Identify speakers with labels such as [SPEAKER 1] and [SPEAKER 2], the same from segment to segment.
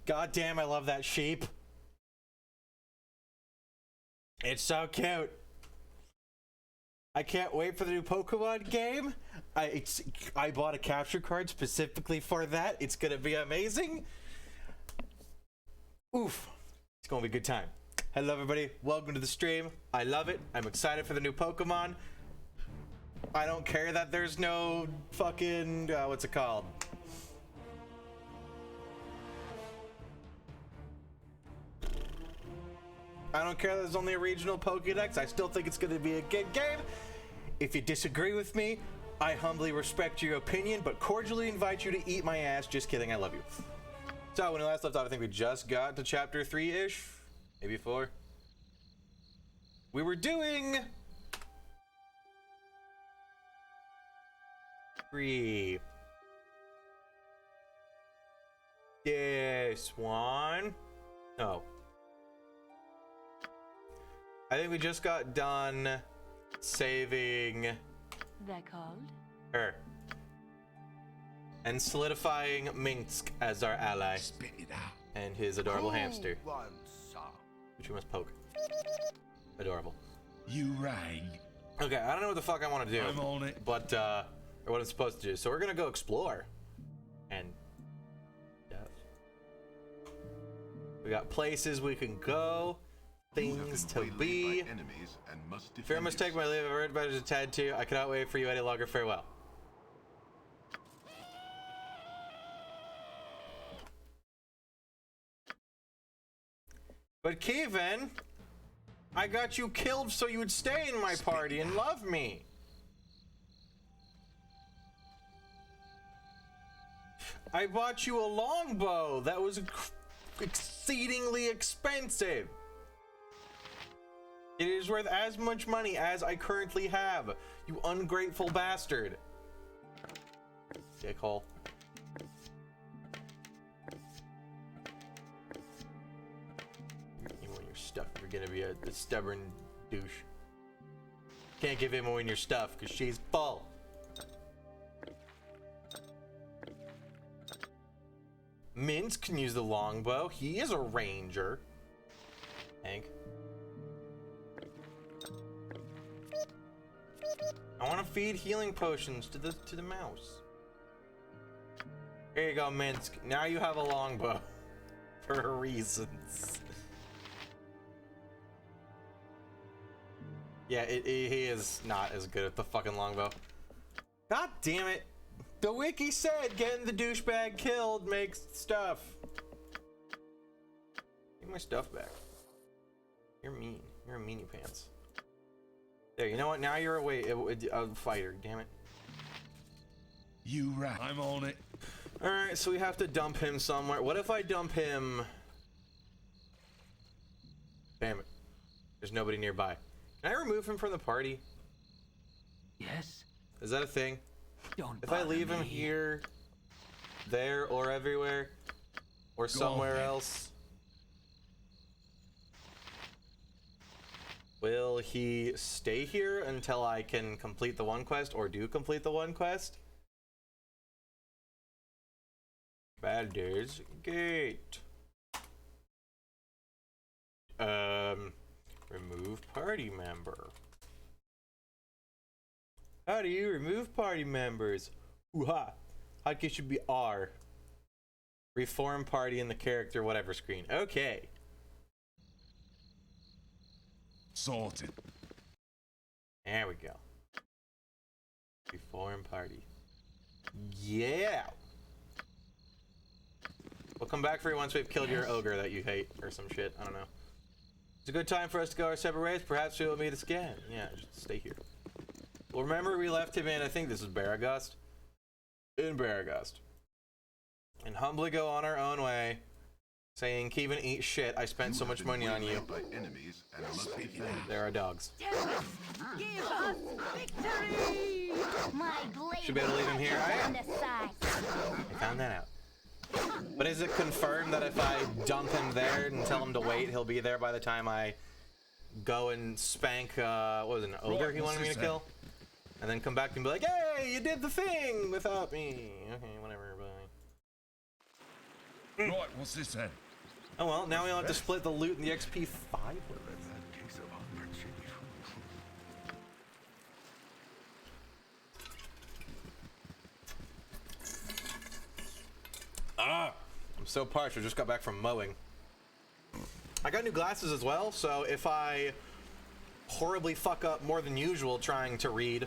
[SPEAKER 1] God damn, I love that sheep. It's so cute. I can't wait for the new Pokemon game. I bought a capture card specifically for that. It's gonna be amazing. Oof. It's gonna be a good time. Hello everybody, welcome to the stream. I love it. I'm excited for the new Pokemon. I don't care that there's no fucking, what's it called? I don't care that there's only a regional Pokédex. I still think it's going to be a good game. If you disagree with me, I humbly respect your opinion, but cordially invite you to eat my ass. Just kidding, I love you. So when we last left off, I think we just got to chapter 3-ish, maybe 4. We were doing 3. This one. No. I think we just got done saving her and solidifying Minsk as our ally and his adorable hamster, which we must poke. Adorable.
[SPEAKER 2] You rang.
[SPEAKER 1] Okay, I don't know what the fuck I want to do.
[SPEAKER 2] I'm on it.
[SPEAKER 1] But or what I'm supposed to do. So we're gonna go explore, and we got places we can go. Things to be. Fear I must take my leave. I've heard better to attend to. I cannot wait for you any longer. Farewell. But Kevin, I got you killed so you would stay in my party and love me. I bought you a longbow that was exceedingly expensive. It is worth as much money as I currently have, you ungrateful bastard. Dickhole. You want your stuff, you're gonna be a stubborn douche. Can't give him away your stuff, because she's full. Minsk can use the longbow. He is a ranger. Hank. I want to feed healing potions to the mouse. Here you go, Minsk. Now you have a longbow for reasons. Yeah, he is not as good at the fucking longbow. God damn it! The wiki said getting the douchebag killed makes stuff. Give my stuff back. You're mean. You're a meanie pants. There, you know what? Now you're a fighter, damn it.
[SPEAKER 2] You right. I'm on it.
[SPEAKER 1] Alright, so we have to dump him somewhere. What if I dump him? Damn it. There's nobody nearby. Can I remove him from the party?
[SPEAKER 3] Yes.
[SPEAKER 1] Is that a thing?
[SPEAKER 3] Don't
[SPEAKER 1] If I leave him
[SPEAKER 3] me.
[SPEAKER 1] here, there, or everywhere, or somewhere else, will he stay here until I can complete the one quest, or do complete the one quest? Baldur's Gate. Remove party member. How do you remove party members? Ooh-ha. Hotkey should be R. Reform party in the character whatever screen. Okay.
[SPEAKER 2] Sorted.
[SPEAKER 1] There we go. Reform party. Yeah! We'll come back for you once we've killed your ogre that you hate, or some shit. I don't know. It's a good time for us to go our separate ways. Perhaps we will meet again. Yeah, just stay here. Well, remember we left him in, I think this is Baragast? In Baragast. And humbly go on our own way, saying, Kevin, eat shit. I spent so much money on you. There are dogs.
[SPEAKER 4] Give us victory! My blade
[SPEAKER 1] Should be able to leave him here. I am.
[SPEAKER 4] on the side.
[SPEAKER 1] I found that out. But is it confirmed that if I dump him there and tell him to wait, he'll be there by the time I go and spank, what was it, an ogre he wanted me to kill? And then come back and be like, hey, you did the thing without me. Okay, whatever, bye.
[SPEAKER 2] Right, what's this then?
[SPEAKER 1] Oh well, now we don't have to split the loot and the XP 5 with it. I'm so parched. I just got back from mowing. I got new glasses as well, so if I horribly fuck up more than usual trying to read,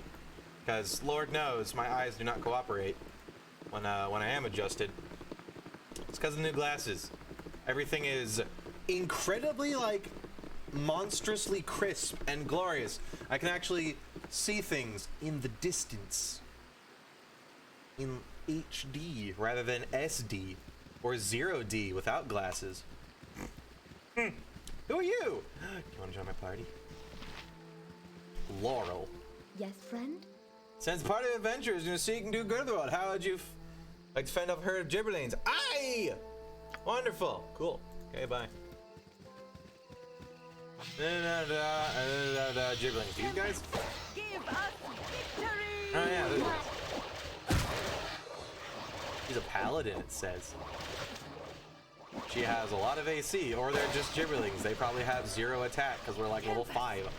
[SPEAKER 1] because Lord knows my eyes do not cooperate when I am adjusted, it's because of the new glasses. Everything is incredibly, like, monstrously crisp and glorious. I can actually see things in the distance in HD rather than SD or 0D without glasses. Who are you? Do you want to join my party? Laurel.
[SPEAKER 4] Yes, friend?
[SPEAKER 1] Since the party of adventurers, you know, seek and do good in the world. How would you like to fend off a herd of gibberlings? Aye! Wonderful. Cool. Okay, bye. Gibberlings. These guys?
[SPEAKER 4] Give us victory!
[SPEAKER 1] Oh yeah, those guys. She's a paladin, it says. She has a lot of AC, or they're just gibberlings. They probably have 0 attack because we're like level 5.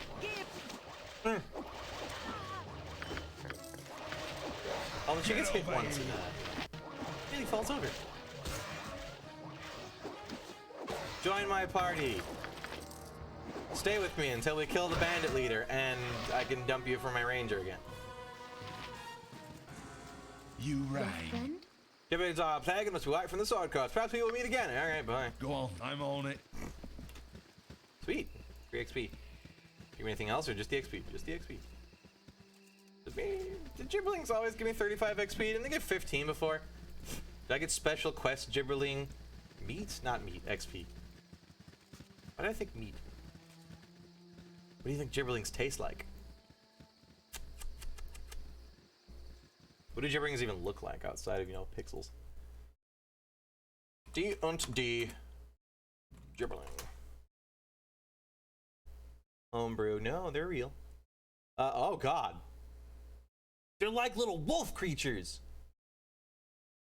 [SPEAKER 1] Oh, she gets hit once and he falls over. Join my party. Stay with me until we kill the bandit leader, and I can dump you for my ranger again.
[SPEAKER 2] You
[SPEAKER 4] Yes,
[SPEAKER 2] right.
[SPEAKER 4] friend?
[SPEAKER 1] Gibberlings are a plague and must be wiped from the sword cross. Perhaps we will meet again. All right, bye.
[SPEAKER 2] Go on, I'm on it.
[SPEAKER 1] Sweet. 3 XP. Give me anything else or just the XP? Just the XP. Did Gibberlings always give me 35 XP? Didn't they give 15 before? Did I get special quest Gibberling meat? Not meat, XP. Why did I think meat? What do you think Gibberlings taste like? What do Gibberlings even look like outside of, you know, pixels? D und D. Gibberling. Homebrew. No, they're real. Oh god. They're like little wolf creatures.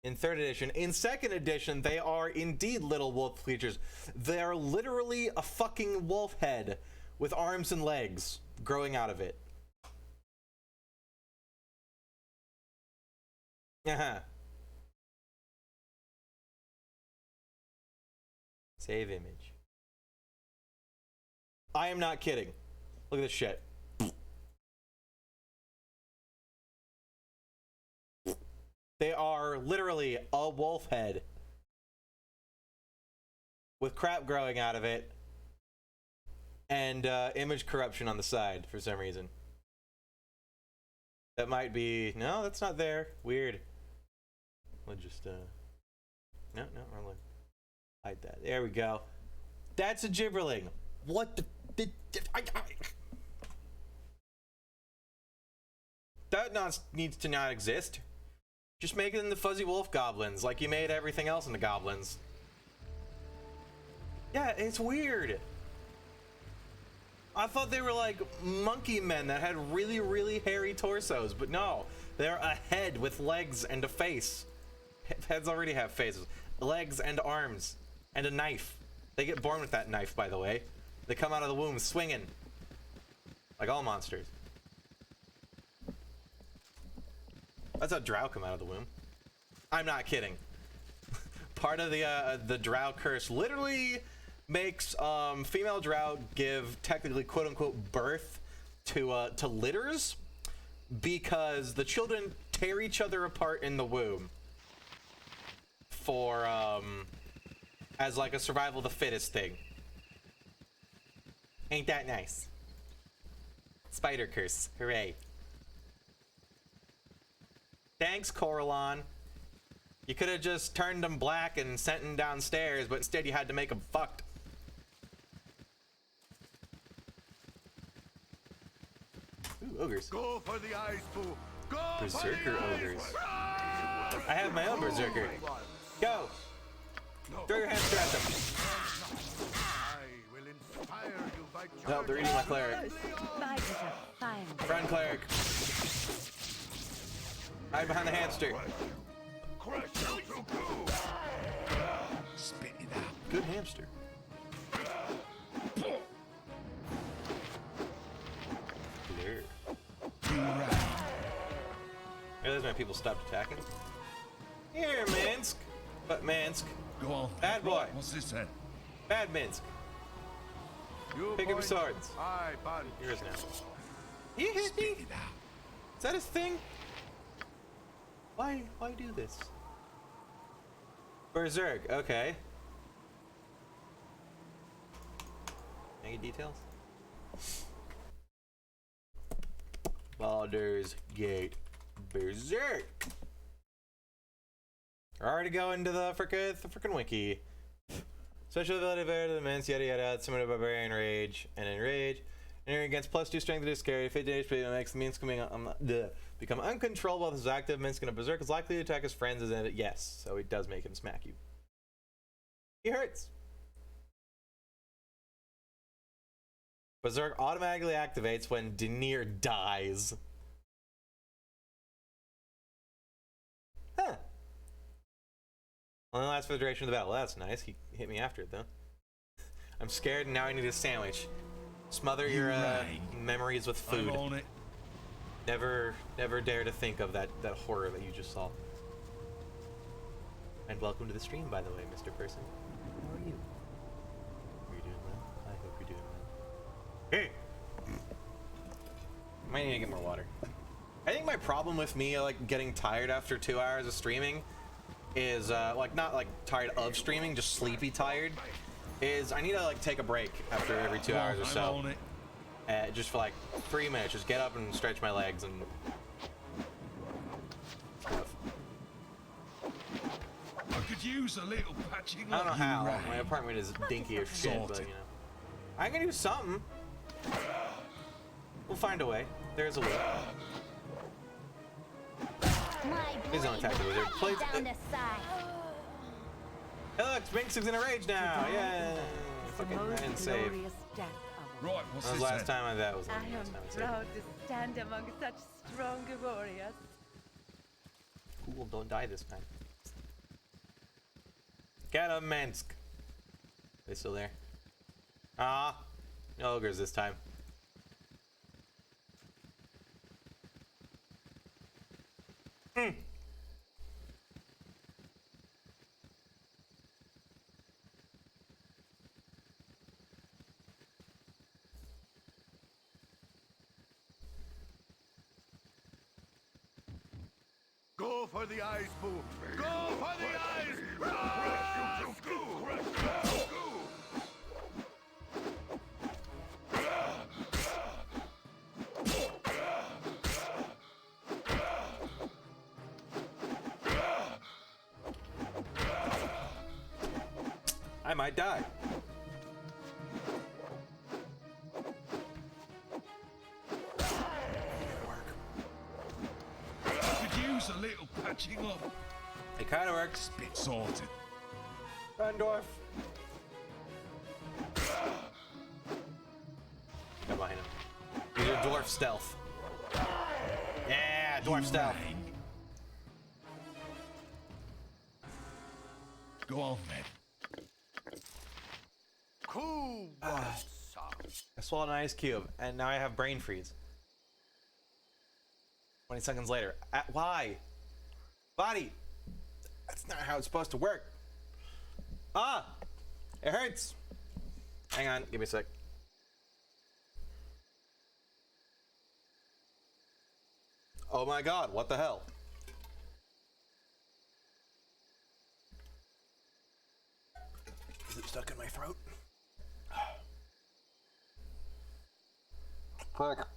[SPEAKER 1] In 3rd edition. In 2nd edition, they are indeed little wolf creatures. They're literally a fucking wolf head with arms and legs growing out of it. Uh-huh. Save image. I am not kidding. Look at this shit. They are literally a wolf head with crap growing out of it and image corruption on the side for some reason. That might be... No, that's not there. Weird. We'll just... No, wrong one. Hide that. There we go. That's a gibberling. What the... That needs to not exist. Just make it in the fuzzy wolf goblins, like you made everything else in the goblins. Yeah, it's weird. I thought they were like monkey men that had really, really hairy torsos, but no. They're a head with legs and a face. Heads already have faces. Legs and arms. And a knife. They get born with that knife, by the way. They come out of the womb swinging. Like all monsters. That's how drow come out of the womb. I'm not kidding. Part of the drow curse literally makes female drow give technically quote unquote birth to litters because the children tear each other apart in the womb for as like a survival of the fittest thing. Ain't that nice? Spider curse, hooray. Thanks, Coralon. You could have just turned them black and sent them downstairs, but instead you had to make them fucked. Ooh, ogres.
[SPEAKER 2] Go for the ice pool. Go
[SPEAKER 1] Berserker
[SPEAKER 2] for the
[SPEAKER 1] ogres.
[SPEAKER 2] Ice.
[SPEAKER 1] I have my own berserker. Go! Throw your hamster at them.
[SPEAKER 2] I will inspire you by
[SPEAKER 1] No, they're eating my cleric. Friend cleric. Hide behind the hamster.
[SPEAKER 2] Crush you to goo. Spit it out.
[SPEAKER 1] Good hamster. Blur. I realize my people stopped attacking. Here, Minsk. But Minsk.
[SPEAKER 2] Go on.
[SPEAKER 1] Bad boy.
[SPEAKER 2] Right, what's this then?
[SPEAKER 1] Bad Minsk.
[SPEAKER 2] You
[SPEAKER 1] Pick up your
[SPEAKER 2] point.
[SPEAKER 1] swords.
[SPEAKER 2] I punch.
[SPEAKER 1] Yours now. He hit me?
[SPEAKER 2] Spit it out.
[SPEAKER 1] Is that his thing? Why do this? Berserk, okay. Any details? Baldur's Gate. Berserk. Already going to the frickin' wiki. Special ability of air to the mints, yada yada, similar to barbarian rage and enrage. Entering against +2 strength to scary, 50 HP makes the means become uncontrollable with his active. Minsk in a berserk is likely to attack his friends as in it. Yes, so it does make him smack you. He hurts. Berserk automatically activates when Denier dies. Huh. Only lasts for the duration of the battle. That's nice. He hit me after it though. I'm scared and now I need a sandwich. Smother your memories with food.
[SPEAKER 2] I'm on it.
[SPEAKER 1] Never dare to think of that horror that you just saw. And welcome to the stream, by the way, Mr. Person. How are you? Are you doing well? I hope you're doing well. Hey! Might need to get more water. I think my problem with me like getting tired after 2 hours of streaming is like not like tired of streaming, just sleepy tired. Is I need to like take a break after every 2 hours or
[SPEAKER 2] I'm
[SPEAKER 1] so.
[SPEAKER 2] on it.
[SPEAKER 1] Just for like 3 minutes, just get up and stretch my legs and stuff.
[SPEAKER 2] I could use a little patching
[SPEAKER 1] I don't know
[SPEAKER 2] up.
[SPEAKER 1] how.
[SPEAKER 2] Right.
[SPEAKER 1] My apartment is dinky as shit, but
[SPEAKER 2] Sorted.
[SPEAKER 1] you know. I can do something. We'll find a way. There's a way. Please don't attack the wizard. Please.
[SPEAKER 4] Down the side.
[SPEAKER 1] Hey look, Minx is in a rage now. Yeah. Fucking I didn't save.
[SPEAKER 2] Right, what's
[SPEAKER 1] That was
[SPEAKER 2] this
[SPEAKER 1] last
[SPEAKER 2] then?
[SPEAKER 1] time that was the
[SPEAKER 5] I
[SPEAKER 1] last
[SPEAKER 5] am
[SPEAKER 1] time I saved.
[SPEAKER 5] proud to stand among such strong warriors.
[SPEAKER 1] Cool, don't die this time. Get him, Minsk. They still there? Ah, no ogres this time.
[SPEAKER 2] Go for the ice pool. Go for the ice. Crush you to goo.
[SPEAKER 1] I might die.
[SPEAKER 2] Could use a little patching up.
[SPEAKER 1] It kind of works.
[SPEAKER 2] Bit sorted.
[SPEAKER 1] Randorf. Get behind him. Use your dwarf stealth. Yeah, dwarf stealth.
[SPEAKER 2] Bang. Go on then. Cool.
[SPEAKER 1] I swallowed an ice cube, and now I have brain freeze. 20 seconds later. Why? Body! That's not how it's supposed to work. Ah! It hurts! Hang on, give me a sec. Oh my god, what the hell? Is it stuck in my throat? Fuck.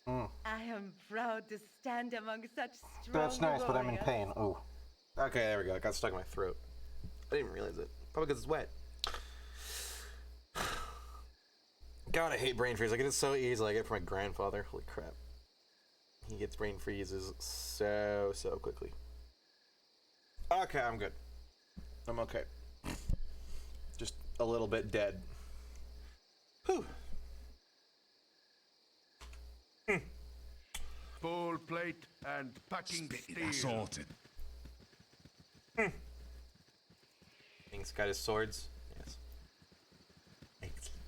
[SPEAKER 5] I am proud to stand among such strong
[SPEAKER 1] That's nice, but I'm in
[SPEAKER 5] warriors.
[SPEAKER 1] pain. Ooh. Okay, there we go. It got stuck in my throat. I didn't realize it. Probably because it's wet. God, I hate brain freeze. I get it so easily. I get it from my grandfather. Holy crap. He gets brain freezes so quickly. Okay, I'm good. I'm okay. Just a little bit dead. Whew.
[SPEAKER 2] Full plate and packing steel.
[SPEAKER 6] Sorted.
[SPEAKER 1] Thing's got his swords. Yes. Excellent.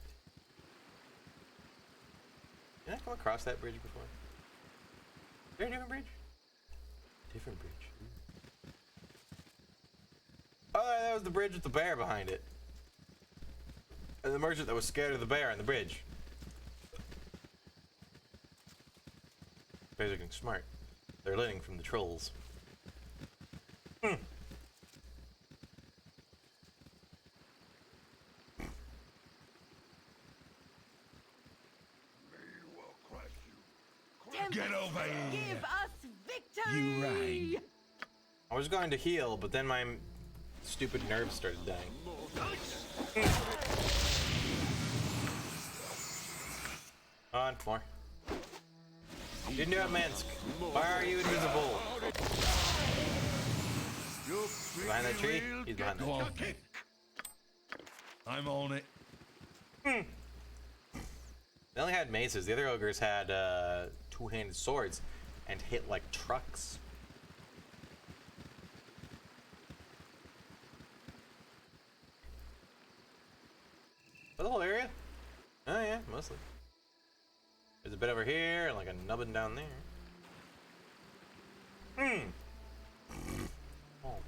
[SPEAKER 1] Did I come across that bridge before? Is there a different bridge? Different bridge. Ooh. Oh, that was the bridge with the bear behind it. And the merchant that was scared of the bear on the bridge. Bears are getting smart. They're learning from the trolls.
[SPEAKER 6] Get over here.
[SPEAKER 5] Give us victory!
[SPEAKER 6] You rang.
[SPEAKER 1] I was going to heal, but then my stupid nerves started dying. On, more. Didn't do it, Minsk. Why are you invisible? Behind that tree? He's behind that
[SPEAKER 6] Go
[SPEAKER 1] tree.
[SPEAKER 6] on, kid. I'm on it.
[SPEAKER 1] They only had maces. The other ogres had two-handed swords and hit like trucks. For the whole area? Oh yeah, mostly. There's a bit over here and like a nubbin down there. Oh.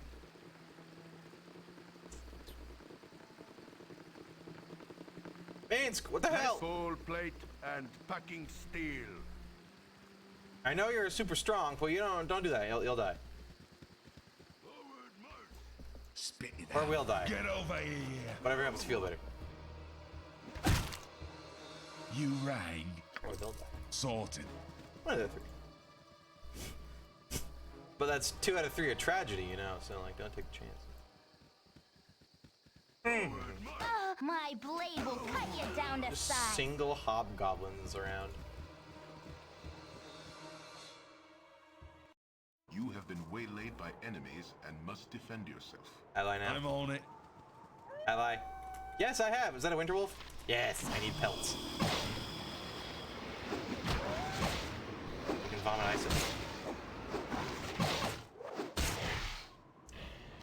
[SPEAKER 1] Minsk, what the hell?
[SPEAKER 2] Full plate and packing steel.
[SPEAKER 1] I know you're super strong, but you don't do that. You'll die.
[SPEAKER 6] Spit it
[SPEAKER 1] Or
[SPEAKER 6] out.
[SPEAKER 1] we'll die.
[SPEAKER 6] Get over here.
[SPEAKER 1] Whatever helps you feel better.
[SPEAKER 6] You rang.
[SPEAKER 1] Or they'll die.
[SPEAKER 6] Sorted.
[SPEAKER 1] One of the three. But that's 2 out of 3 a tragedy, you know, so like don't take a chance.
[SPEAKER 4] My blade will cut you down to
[SPEAKER 1] Just
[SPEAKER 4] size.
[SPEAKER 1] single hobgoblins around.
[SPEAKER 7] You have been waylaid by enemies and must defend yourself.
[SPEAKER 1] Ally now.
[SPEAKER 6] I'm on it.
[SPEAKER 1] Ally. Yes, I have. Is that a winter wolf? Yes, I need pelts. You can vomit ice at me.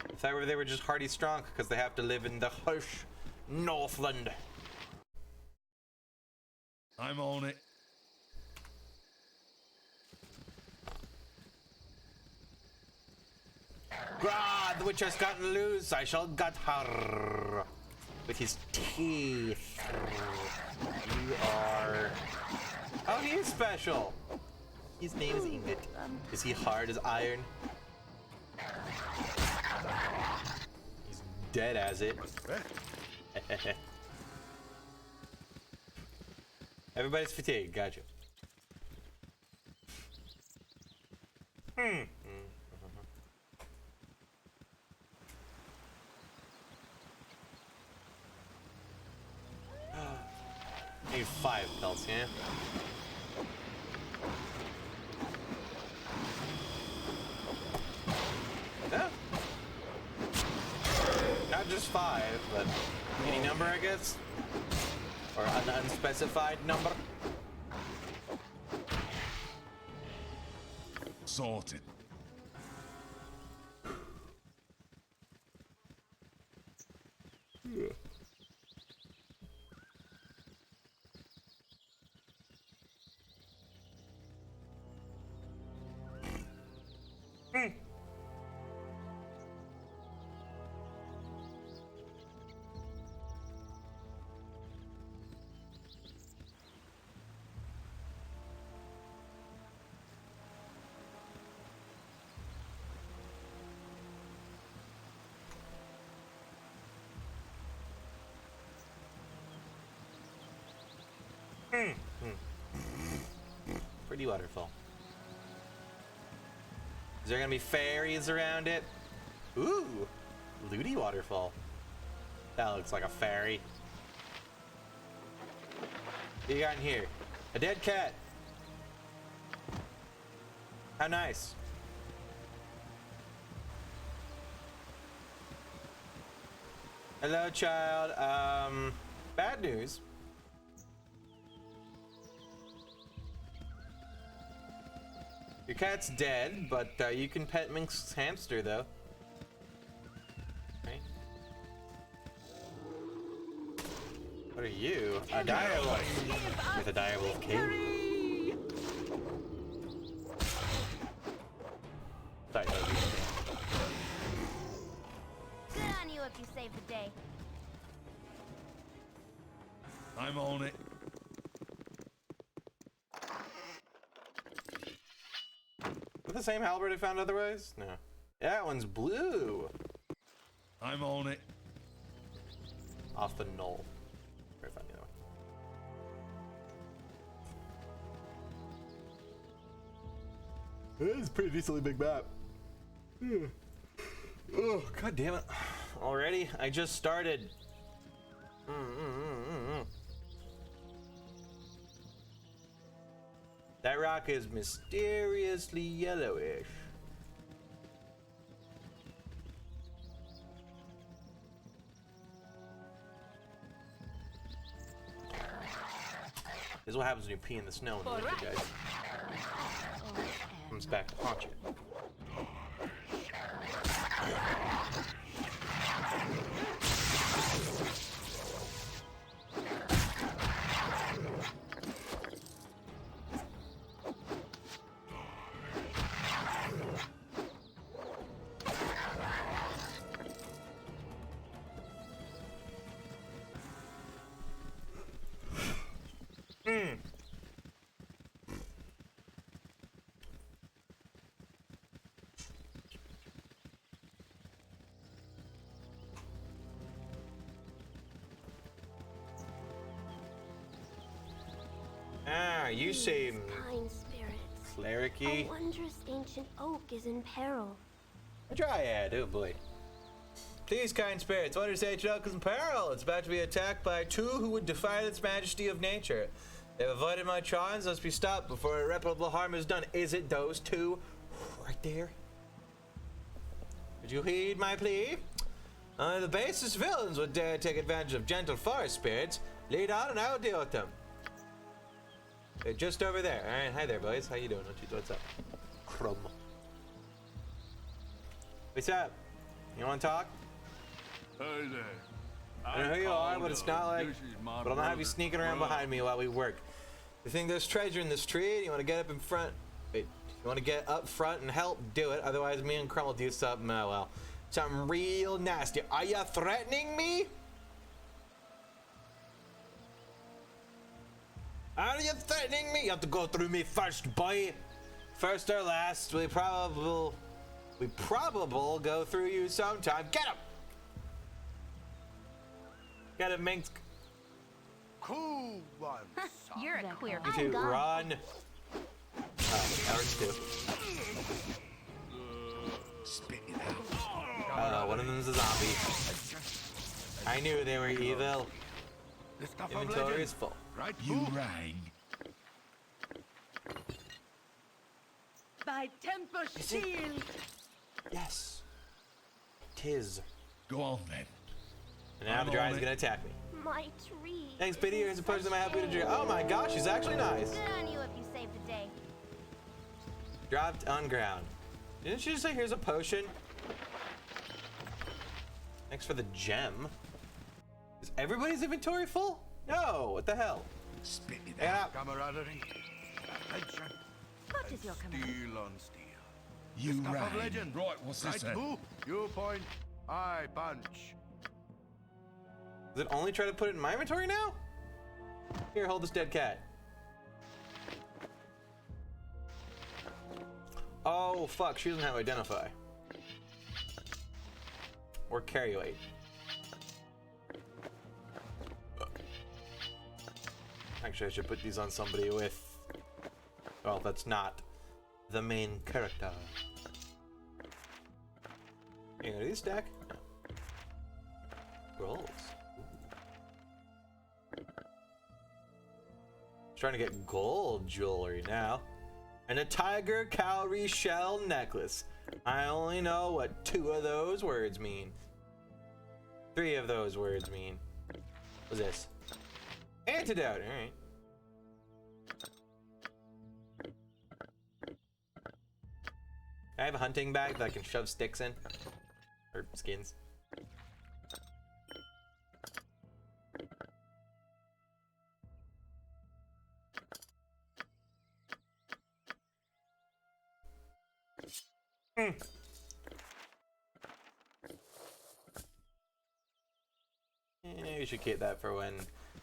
[SPEAKER 1] I thought they were just hardy strong because they have to live in the harsh Northland.
[SPEAKER 6] I'm on it.
[SPEAKER 1] God, the witch has gotten loose. I shall gut her with his teeth. You are. Oh, he is special. His name is Ingot. Is he hard as iron? He's dead as it. Everybody's fatigued. Gotcha. Need 5 pelts, yeah? Yeah. Not just 5, but any number, I guess? Or an unspecified number?
[SPEAKER 6] Sorted.
[SPEAKER 1] Pretty waterfall. Is there gonna be fairies around it? Ooh, Looty waterfall. That looks like a fairy. What you got in here? A dead cat. How nice. Hello, child. Bad news. Your cat's dead, but you can pet Mink's hamster, though. Okay. What are you? A direwolf. With a direwolf king. Sorry, that was you.
[SPEAKER 4] Good on you if you saved the day.
[SPEAKER 6] I'm on it.
[SPEAKER 1] Is it the same halberd I found otherwise? No. That one's blue.
[SPEAKER 6] I'm on it.
[SPEAKER 1] Off the knoll. Where I found the other one. It is a pretty decently big map. Oh, god damn it. Already? I just started. That rock is mysteriously yellowish. This is what happens when you pee in the snow in the winter, guys. Comes back to haunt you. Ah, you seem
[SPEAKER 8] Kind spirits. A
[SPEAKER 1] clericy.
[SPEAKER 8] wondrous ancient oak is in peril.
[SPEAKER 1] A dryad, oh boy. Please, kind spirits, wondrous ancient oak is in peril. It's about to be attacked by two who would defy its majesty of nature. They've avoided my charms, must be stopped before irreparable harm is done. Is it those two right there? Would you heed my plea? Only the basest villains would dare take advantage of gentle forest spirits. Lead on and I will deal with them. They're just over there. All right, hi there, boys. How you doing? What's up? Crumb. What's up? You want to talk?
[SPEAKER 2] Hey there.
[SPEAKER 1] I don't know who you are, but it's not like. But I'll not have you sneaking around behind me while we work. You think there's treasure in this tree? And you want to get up in front? Wait, you want to get up front and help? Do it. Otherwise, me and Crumb will do something. Well, something real nasty. Are you threatening me? Are you threatening me? You have to go through me first, boy. First or last, we probably go through you sometime. Get him! Get him, Minx.
[SPEAKER 2] Cool one.
[SPEAKER 4] You're a queer.
[SPEAKER 1] You two, run. Oh, that works too.
[SPEAKER 6] Spit it out.
[SPEAKER 1] One of them's a zombie. I knew they were evil.
[SPEAKER 2] The stuff of
[SPEAKER 1] Inventory
[SPEAKER 2] legend.
[SPEAKER 1] is full.
[SPEAKER 2] Right,
[SPEAKER 6] You
[SPEAKER 2] Boo?
[SPEAKER 6] rang.
[SPEAKER 5] By temper shield.
[SPEAKER 1] Yes. Tis.
[SPEAKER 6] Go on then.
[SPEAKER 1] And now
[SPEAKER 6] I'm
[SPEAKER 1] the dry
[SPEAKER 6] on
[SPEAKER 1] is
[SPEAKER 6] it.
[SPEAKER 1] gonna attack me.
[SPEAKER 8] My tree.
[SPEAKER 1] Thanks, Biddy. Here's a person that might help you to drink. Oh my gosh, she's actually nice.
[SPEAKER 4] Good on you if you saved the day.
[SPEAKER 1] Dropped on ground. Didn't she just say here's a potion? Thanks for the gem. Is everybody's inventory full? No, what the hell?
[SPEAKER 6] Spit it
[SPEAKER 1] Get
[SPEAKER 6] out.
[SPEAKER 1] out.
[SPEAKER 2] Camaraderie. Attention.
[SPEAKER 5] What is your command?
[SPEAKER 2] Steel on steel.
[SPEAKER 6] You
[SPEAKER 2] Stuff of
[SPEAKER 6] rang.
[SPEAKER 2] legend.
[SPEAKER 6] Right, what's this
[SPEAKER 2] Right,
[SPEAKER 6] then?
[SPEAKER 2] Boo? You point. I punch.
[SPEAKER 1] Does it only try to put it in my inventory now? Here, hold this dead cat. Oh, fuck, she doesn't have identify. Or carry weight. I Actually, I should put these on somebody with... Well, that's not the main character. Hey, are these stack? No. Rolls. Trying to get gold jewelry now. And a tiger cowrie shell necklace. I only know what 2 of those words mean. 3 of those words mean. What's this? Antidote, alright. I have a hunting bag that I can shove sticks in. Or skins. Yeah, you should keep that for when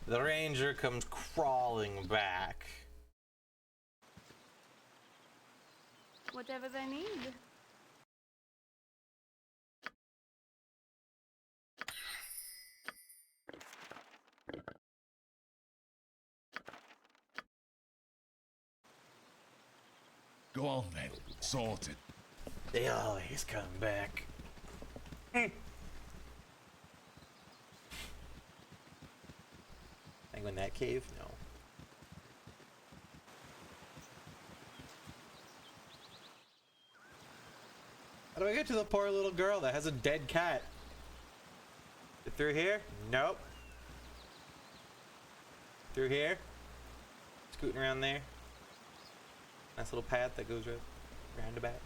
[SPEAKER 1] the ranger comes crawling back.
[SPEAKER 5] Whatever they need.
[SPEAKER 6] Go on then. Sorted.
[SPEAKER 1] They always come back. Anyone in that cave? No. How do I get to the poor little girl that has a dead cat? Get through here? Nope. Through here? Scooting around there. Nice little path that goes right around about.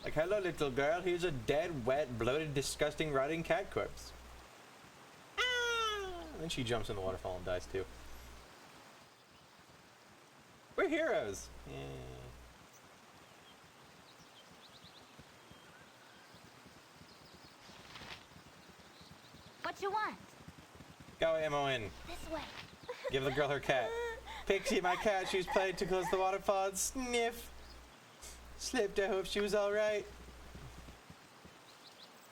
[SPEAKER 1] Like, hello little girl, here's a dead, wet, bloated, disgusting, rotting cat corpse. Ah! And then she jumps in the waterfall and dies too. We're heroes! Yeah.
[SPEAKER 4] What you want?
[SPEAKER 1] Go ammo in.
[SPEAKER 4] This way.
[SPEAKER 1] Give the girl her cat. Pixie, my cat, she was playing too close to the waterfall and sniff. Slipped, I hope she was alright.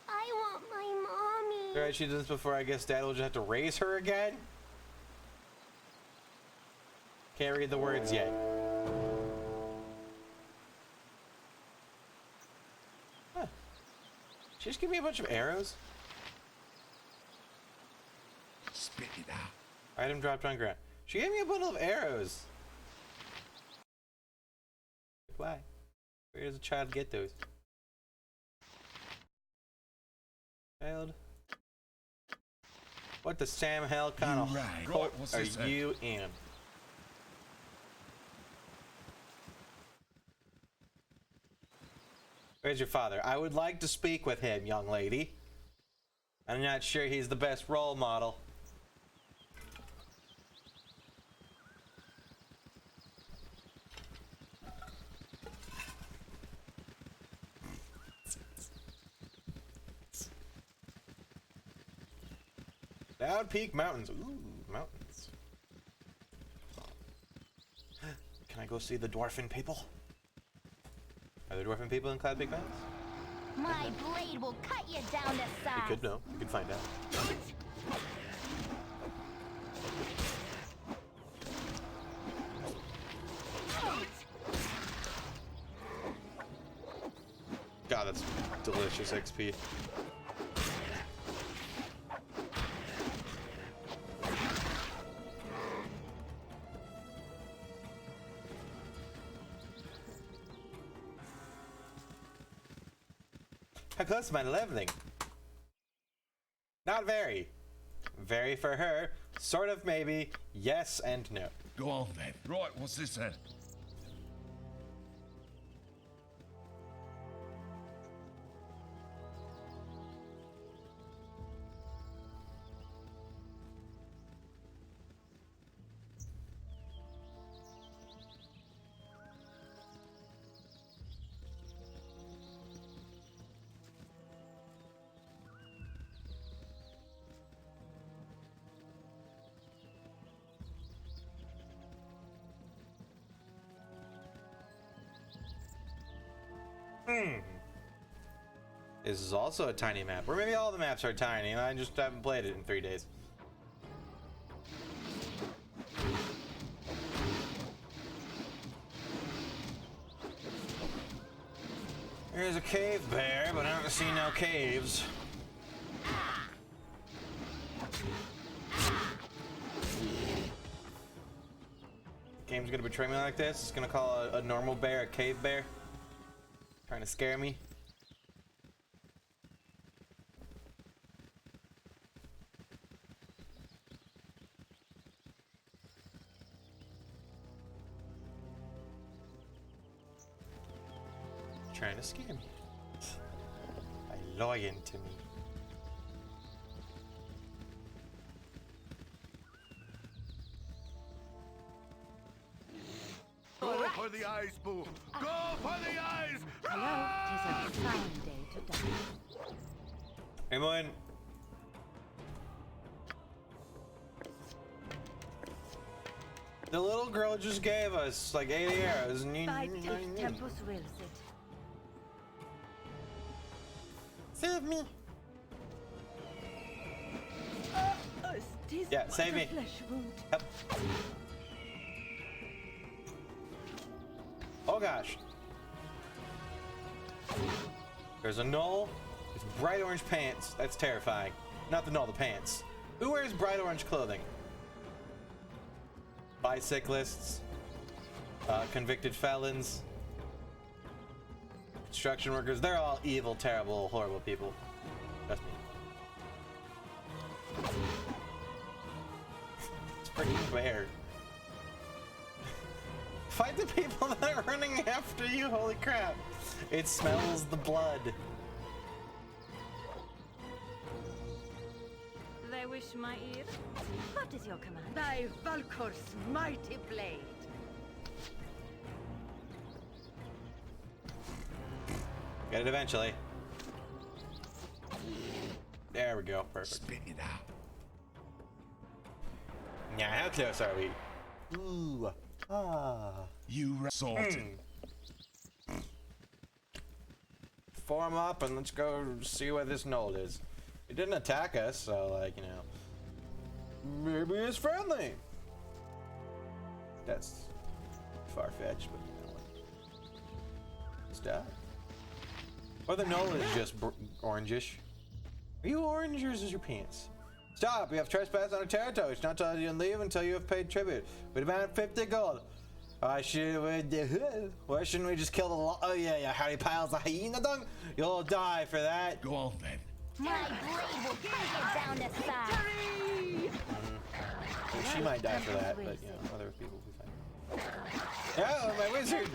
[SPEAKER 8] I want my mommy.
[SPEAKER 1] Alright, she did this before, I guess Dad will just have to raise her again? Can't read the words yet. Huh. She just give me a bunch of arrows?
[SPEAKER 6] Spit it out.
[SPEAKER 1] Item dropped on ground. She gave me a bundle of arrows. Why? Where does a child get those? Child? What the Sam hell kind of
[SPEAKER 6] right.
[SPEAKER 1] hole
[SPEAKER 6] Right, what's
[SPEAKER 1] are
[SPEAKER 6] this then?
[SPEAKER 1] you in? Where's your father? I would like to speak with him, young lady. I'm not sure he's the best role model. Down Peak Mountains. Ooh, mountains. Can I go see the dwarfen people? Are there dwarfen people in Cloud Peak Mountains?
[SPEAKER 4] My blade will cut you down to size.
[SPEAKER 1] You could know. You could find out. God, that's delicious XP. How close am I to leveling? Not very. Very for her. Sort of maybe. Yes and no.
[SPEAKER 6] Go on then. Right, what's this then?
[SPEAKER 1] This is also a tiny map. Or maybe all the maps are tiny and I just haven't played it in 3 days. There's a cave bear, but I don't see no caves. Game's gonna betray me like this. It's gonna call a normal bear a cave bear. Trying to scare me. Trying to scare me by lying to me.
[SPEAKER 2] Go for the eyes, Boo! Go for the eyes!
[SPEAKER 5] Hello, 'tis a fine day to die.
[SPEAKER 1] Hey, Moin. The little girl just gave us like 80 arrows and you.
[SPEAKER 5] Fight till Tempus wills it.
[SPEAKER 1] Save me.
[SPEAKER 5] Tis
[SPEAKER 1] Yeah,
[SPEAKER 5] but
[SPEAKER 1] save
[SPEAKER 5] a
[SPEAKER 1] me.
[SPEAKER 5] flesh wound.
[SPEAKER 1] Yep. Oh gosh. There's a knoll. It's bright orange pants. That's terrifying. Not the knoll, the pants. Who wears bright orange clothing? Bicyclists, convicted felons, construction workers. They're all evil, terrible, horrible people. Trust me. It's pretty rare. Fight the people that are running after you, holy crap. It smells the blood.
[SPEAKER 4] They wish my ear. What is your command?
[SPEAKER 5] Thy Valkor's mighty blade.
[SPEAKER 1] Get it eventually. There we go, perfect.
[SPEAKER 6] Spit it out.
[SPEAKER 1] Now, how close are we? Ooh, ah.
[SPEAKER 6] You sorted.
[SPEAKER 1] Form up and let's go see what this knoll is. It didn't attack us, so like, you know, maybe it's friendly. That's far-fetched, but you know what? Stop. Or the knoll is just orangish. Are you orange or is this your pants? Stop! You have trespassed on our territory. It's not telling you to leave until you have paid tribute. We demand 50 gold. Why shouldn't we just kill the oh yeah, howdy piles of hyena dung? You'll die for that.
[SPEAKER 6] Go on then.
[SPEAKER 4] My blade will cut you down to size.
[SPEAKER 1] Well, she might die for that, but you know, other people will be fine. Oh, my wizard!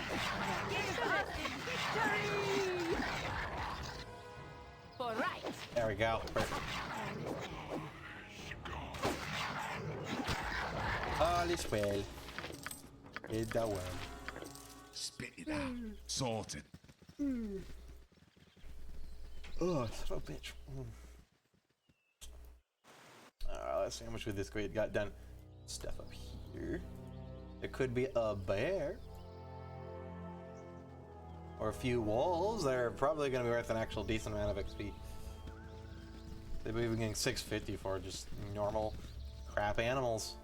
[SPEAKER 4] For right.
[SPEAKER 1] There we go. Perfect. All is well. Is that well?
[SPEAKER 6] Spit it out. Sorted.
[SPEAKER 1] Oh, son of a bitch. Let's see how much with this grade got done. Stuff up here. There could be a bear. Or a few wolves. They're probably going to be worth an actual decent amount of XP. They've been getting 650 for just normal crap animals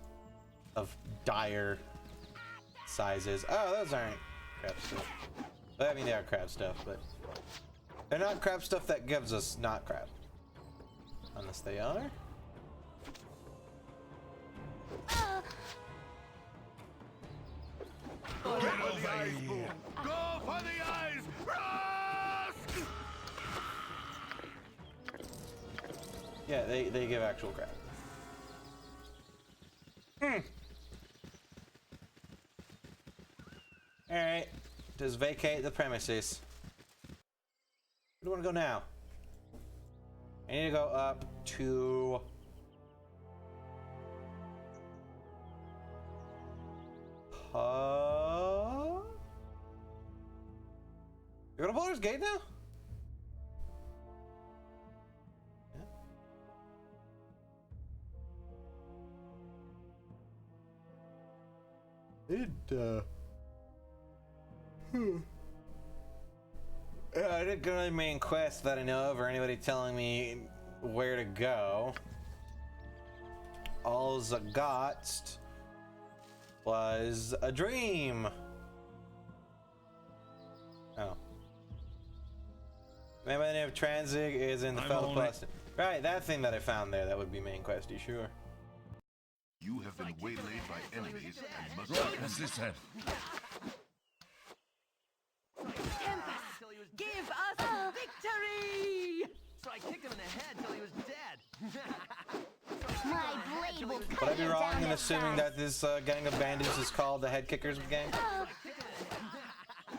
[SPEAKER 1] of dire sizes. Oh, those aren't crap stuff. Well, I mean, they are crap stuff, but they're not crap stuff that gives us not crap. Unless they are.
[SPEAKER 2] Go for the eyes, Boo! Go for the eyes! Rusk!
[SPEAKER 1] Yeah, they give actual crap. Alright. Just vacate the premises. Where do I want to go now? I need to go up to... You go to Baldur's Gate now? Yeah. I didn't go to the main quest that I know of, or anybody telling me where to go. All I got was a dream. Oh. Maybe the name of Tranzig is in the
[SPEAKER 6] I'm
[SPEAKER 1] fellow
[SPEAKER 6] on
[SPEAKER 1] quest. Right, that thing that I found there, that would be main questy, sure.
[SPEAKER 7] You have been waylaid by enemies and must
[SPEAKER 6] Right, what's this then?
[SPEAKER 5] Tempest, give us victory!
[SPEAKER 9] So I kicked him in the head till he was dead.
[SPEAKER 4] My blade will
[SPEAKER 1] Would
[SPEAKER 4] cut
[SPEAKER 1] I be
[SPEAKER 4] you
[SPEAKER 1] wrong
[SPEAKER 4] down
[SPEAKER 1] in
[SPEAKER 4] to
[SPEAKER 1] assuming
[SPEAKER 4] size.
[SPEAKER 1] that this gang of bandits is called the Head Kickers Gang?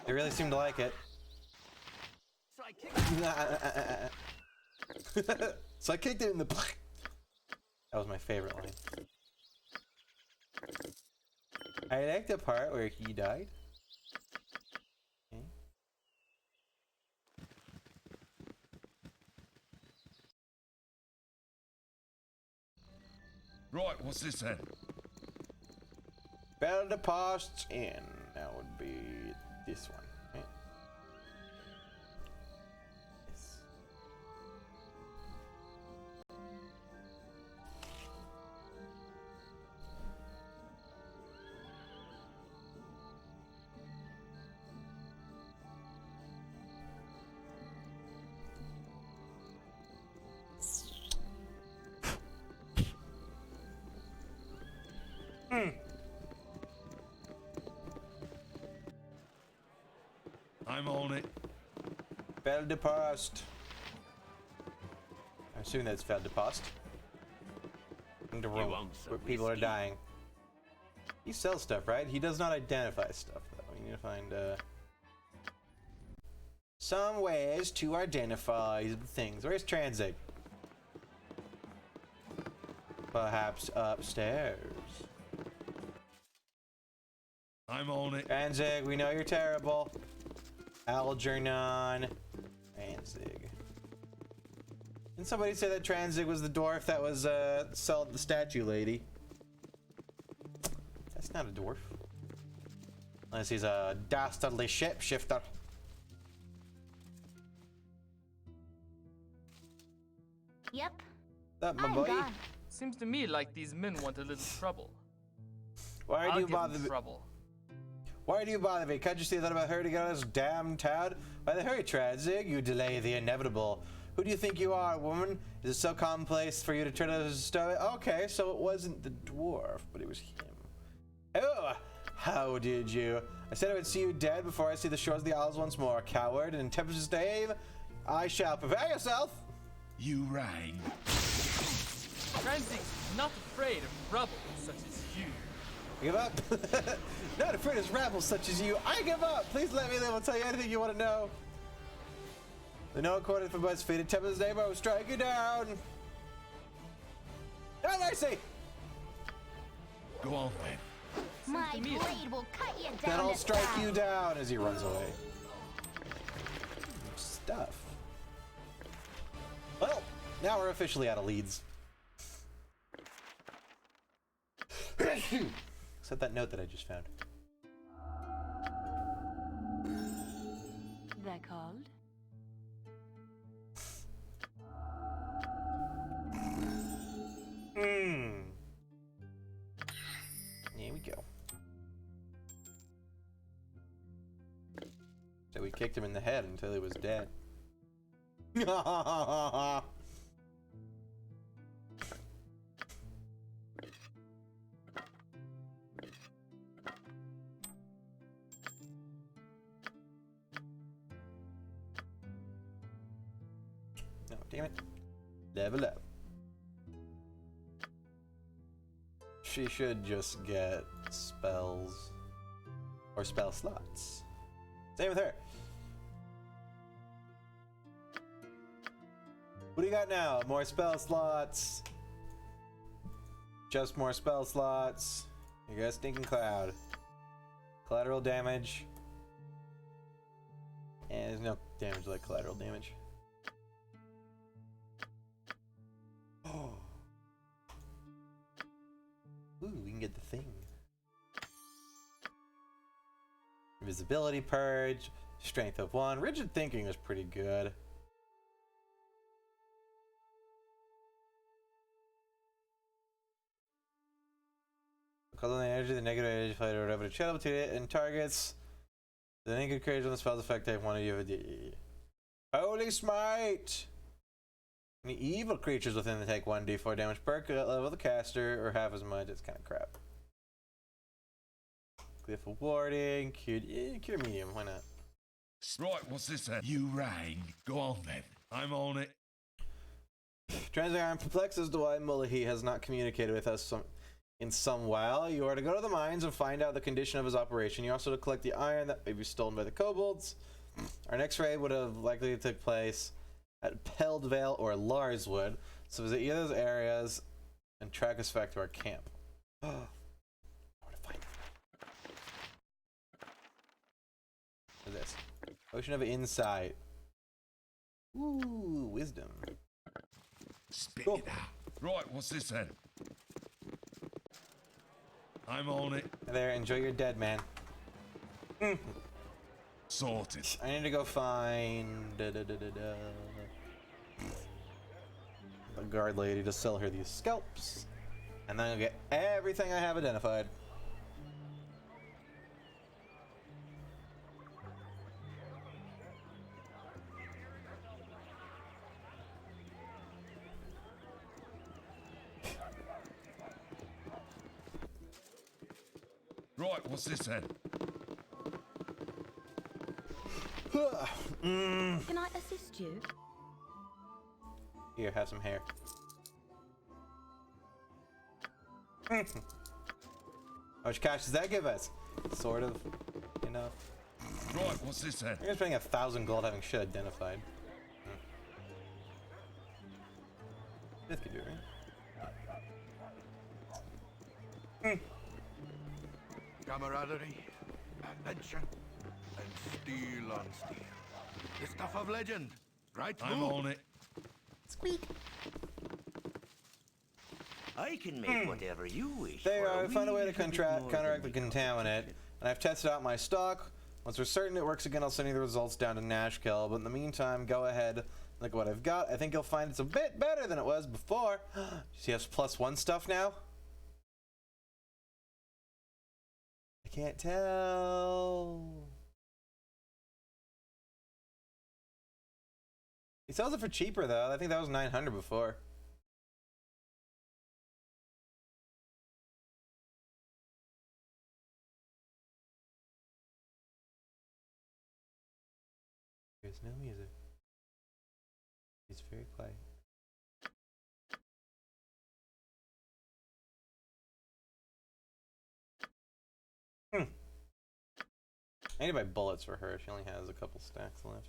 [SPEAKER 1] They really seem to like it.
[SPEAKER 9] So I kicked him.
[SPEAKER 1] So I kicked it in the. That was my favorite line. I like the part where he died. Okay.
[SPEAKER 6] Right, what's this then?
[SPEAKER 1] Bell the posts in. That would be this one. Right? Yes.
[SPEAKER 6] I'm on it.
[SPEAKER 1] Bell de post. I'm assuming that's Bell de post. In the room
[SPEAKER 9] want some
[SPEAKER 1] where people are
[SPEAKER 9] whiskey?
[SPEAKER 1] dying. He sells stuff, right? He does not identify stuff, though. We need to find some ways to identify things. Where's Transit? Perhaps upstairs.
[SPEAKER 6] I'm on it.
[SPEAKER 1] Tranzig, we know you're terrible. Algernon. Tranzig. Didn't somebody say that Tranzig was the dwarf that was sold the statue lady? That's not a dwarf. Unless he's a dastardly shapeshifter.
[SPEAKER 4] Yep,
[SPEAKER 1] What's up, my
[SPEAKER 4] I'm
[SPEAKER 1] boy?
[SPEAKER 4] gone.
[SPEAKER 10] Seems to me like these men want a little trouble.
[SPEAKER 1] Why do
[SPEAKER 10] I'll
[SPEAKER 1] you
[SPEAKER 10] give
[SPEAKER 1] bother
[SPEAKER 10] them
[SPEAKER 1] me?
[SPEAKER 10] trouble.
[SPEAKER 1] Why do you bother me? Can't you see that about her to get on this damn town? By the hurry, Tranzig, you delay the inevitable. Who do you think you are, woman? Is it so commonplace for you to turn out as a story? Okay, so it wasn't the dwarf, but it was him. Oh, how did you? I said I would see you dead before I see the shores of the Isles once more, coward. And in Tempest's name, I shall prepare yourself.
[SPEAKER 6] You rang.
[SPEAKER 10] Tranzig's not afraid of rubble such as you.
[SPEAKER 1] Give up. Not afraid of rabbles such as you. I give up. Please let me live. I'll tell you anything you want to know. The no according for BuzzFeed. In Tempest's name, I will strike you down. Have mercy.
[SPEAKER 6] Go on then.
[SPEAKER 4] My
[SPEAKER 10] to me
[SPEAKER 4] blade will cut you
[SPEAKER 1] Then
[SPEAKER 4] down
[SPEAKER 1] I'll
[SPEAKER 4] to
[SPEAKER 1] strike
[SPEAKER 4] size.
[SPEAKER 1] you down as he runs away. Stuff. Well, now we're officially out of leads. Except that note that I just found.
[SPEAKER 5] They're called?
[SPEAKER 1] Here we go. So we kicked him in the head until he was dead. No, damn it. Level up. She should just get spells or spell slots. Same with her. What do you got now? More spell slots. Just more spell slots. You got Stinking Cloud. Collateral damage. And there's no damage like collateral damage. Oh. Ooh, we can get the thing. Invisibility Purge. Strength of 1. Rigid Thinking is pretty good. Call on the energy, the negative energy fighter, or whatever, to channel to it and targets. The negative creature on the spell's effect type 1 of you. Holy Smite! Any evil creatures within the take 1d4 damage per level of the caster, or half as much. It's kind of crap. Glyph of Warding, cure medium, why not?
[SPEAKER 6] Right, what's this then? You rang. Go on then. I'm on it.
[SPEAKER 1] Translator, I'm perplexed as to why Mullahy has not communicated with us in some while. You are to go to the mines and find out the condition of his operation. You're also to collect the iron that may be stolen by the kobolds. Our next raid would have likely took place at Peldvale or Larswood, so visit either of those areas and track us back to our camp. Where to find it? What is this? Potion of Insight. Ooh, wisdom.
[SPEAKER 6] Spit
[SPEAKER 1] Cool.
[SPEAKER 6] it out. Right, what's this then? I'm on it.
[SPEAKER 1] There, enjoy your dead, man.
[SPEAKER 6] Sorted.
[SPEAKER 1] I need to go find the guard lady to sell her these scalps, and then I'll get everything I have identified.
[SPEAKER 6] Right, what's this then?
[SPEAKER 4] Can I assist you?
[SPEAKER 1] Here, have some hair. How much cash does that give us? Sort of enough.
[SPEAKER 6] Right, what's this then?
[SPEAKER 1] You're spending 1,000 gold having shit identified. This could do it, right?
[SPEAKER 2] Camaraderie, adventure, and steel on steel. The stuff of legend, right?
[SPEAKER 6] I'm
[SPEAKER 2] Boo?
[SPEAKER 6] on it.
[SPEAKER 1] Squeak.
[SPEAKER 9] I can make whatever you wish.
[SPEAKER 1] There you
[SPEAKER 9] for
[SPEAKER 1] are.
[SPEAKER 9] a
[SPEAKER 1] I found a way to
[SPEAKER 9] wee little bit more
[SPEAKER 1] counteract the
[SPEAKER 9] than we
[SPEAKER 1] contaminant, and I've tested out my stock. Once we're certain it works again, I'll send you the results down to Nashkel. But in the meantime, go ahead, look at what I've got. I think you'll find it's a bit better than it was before. She has +1 stuff now. I can't tell. He sells it for cheaper though. I think that was 900 before. There's no music. It's very quiet. I need to buy bullets for her. She only has a couple stacks left.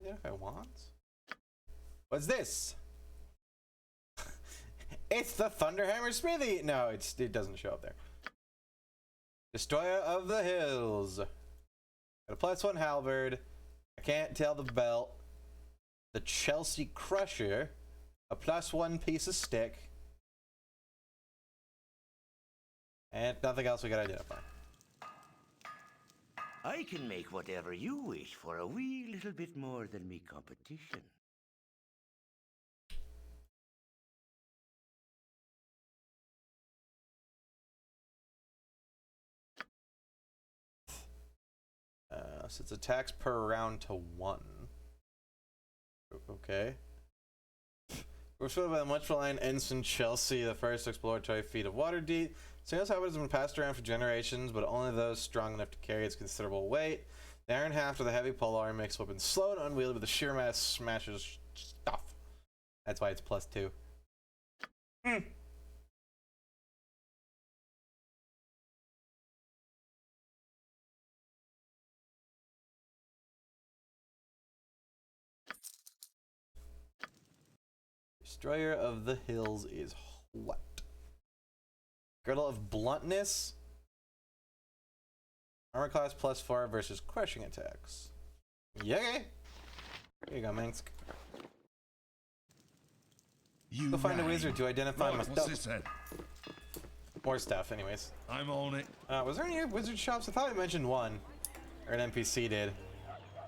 [SPEAKER 1] Yeah, if I want. What's this? It's the Thunderhammer Smithy! No, it doesn't show up there. Destroyer of the Hills. Got a +1 halberd. I can't tell the belt. The Chelsea Crusher. A +1 piece of stick. And nothing else we gotta identify.
[SPEAKER 9] I can make whatever you wish for a wee little bit more than me competition.
[SPEAKER 1] So it's attacks per round to 1. Okay. We're filled by the much maligned ensign Chelsea, the first exploratory feat of Waterdeep. Sales habit has been passed around for generations, but only those strong enough to carry its considerable weight. The iron haft of the heavy polearm makes weapons slow and unwieldy, but the sheer mass smashes stuff. That's why it's +2. Destroyer of the Hills is what? Girdle of Bluntness. Armor class +4 versus crushing attacks. Yay! Here you go, Minsk. Go find a wizard to identify my
[SPEAKER 6] What's
[SPEAKER 1] stuff.
[SPEAKER 6] this then?
[SPEAKER 1] More stuff, anyways.
[SPEAKER 6] I'm on it.
[SPEAKER 1] Was there any wizard shops? I thought I mentioned one. Or an NPC did.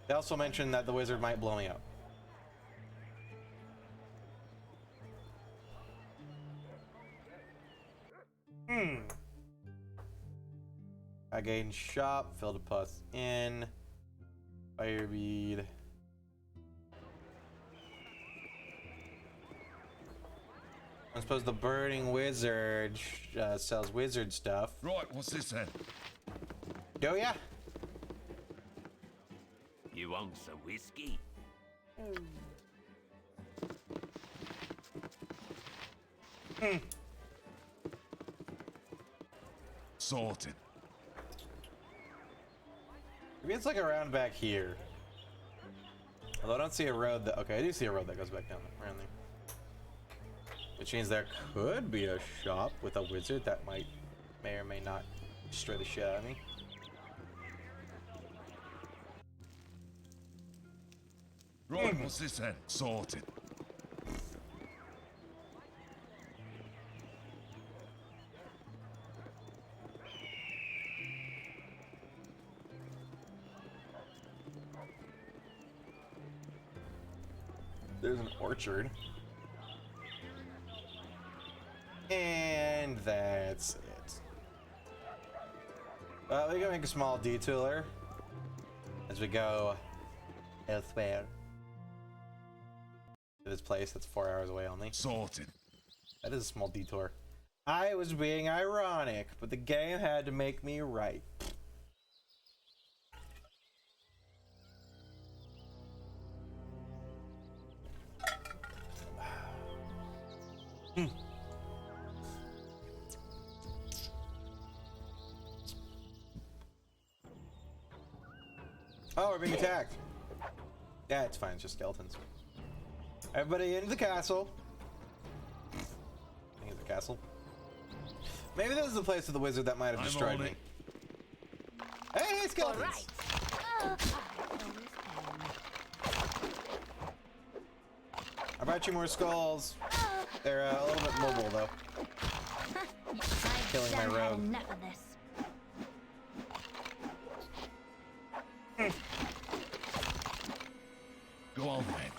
[SPEAKER 1] They also mentioned that the wizard might blow me up. I gained shop, filled a plus in. Fire bead. I suppose the burning wizard sells wizard stuff.
[SPEAKER 6] Right, what's this then?
[SPEAKER 1] Oh yeah.
[SPEAKER 9] You want some whiskey?
[SPEAKER 6] Sorted.
[SPEAKER 1] Maybe it's like around back here. Although I don't see a road that. Okay, I do see a road that goes back down there, apparently. Which means there could be a shop with a wizard that may or may not destroy the shit out of me.
[SPEAKER 6] Right, what's this then? Sorted.
[SPEAKER 1] There's an orchard. And that's it. Well, we can make a small detour as we go elsewhere. To this place that's 4 hours away only.
[SPEAKER 6] Sorted.
[SPEAKER 1] That is a small detour. I was being ironic, but the game had to make me right. Oh, we're being attacked. Yeah, it's fine. It's just skeletons. Everybody into the castle. I think it's the castle. Maybe this is the place of the wizard that might have destroyed me. Hey, skeletons!
[SPEAKER 4] All right.
[SPEAKER 1] I brought you more skulls. They're a little bit mobile, though. Killing my rogue.
[SPEAKER 4] Enough of this.
[SPEAKER 6] Go on then.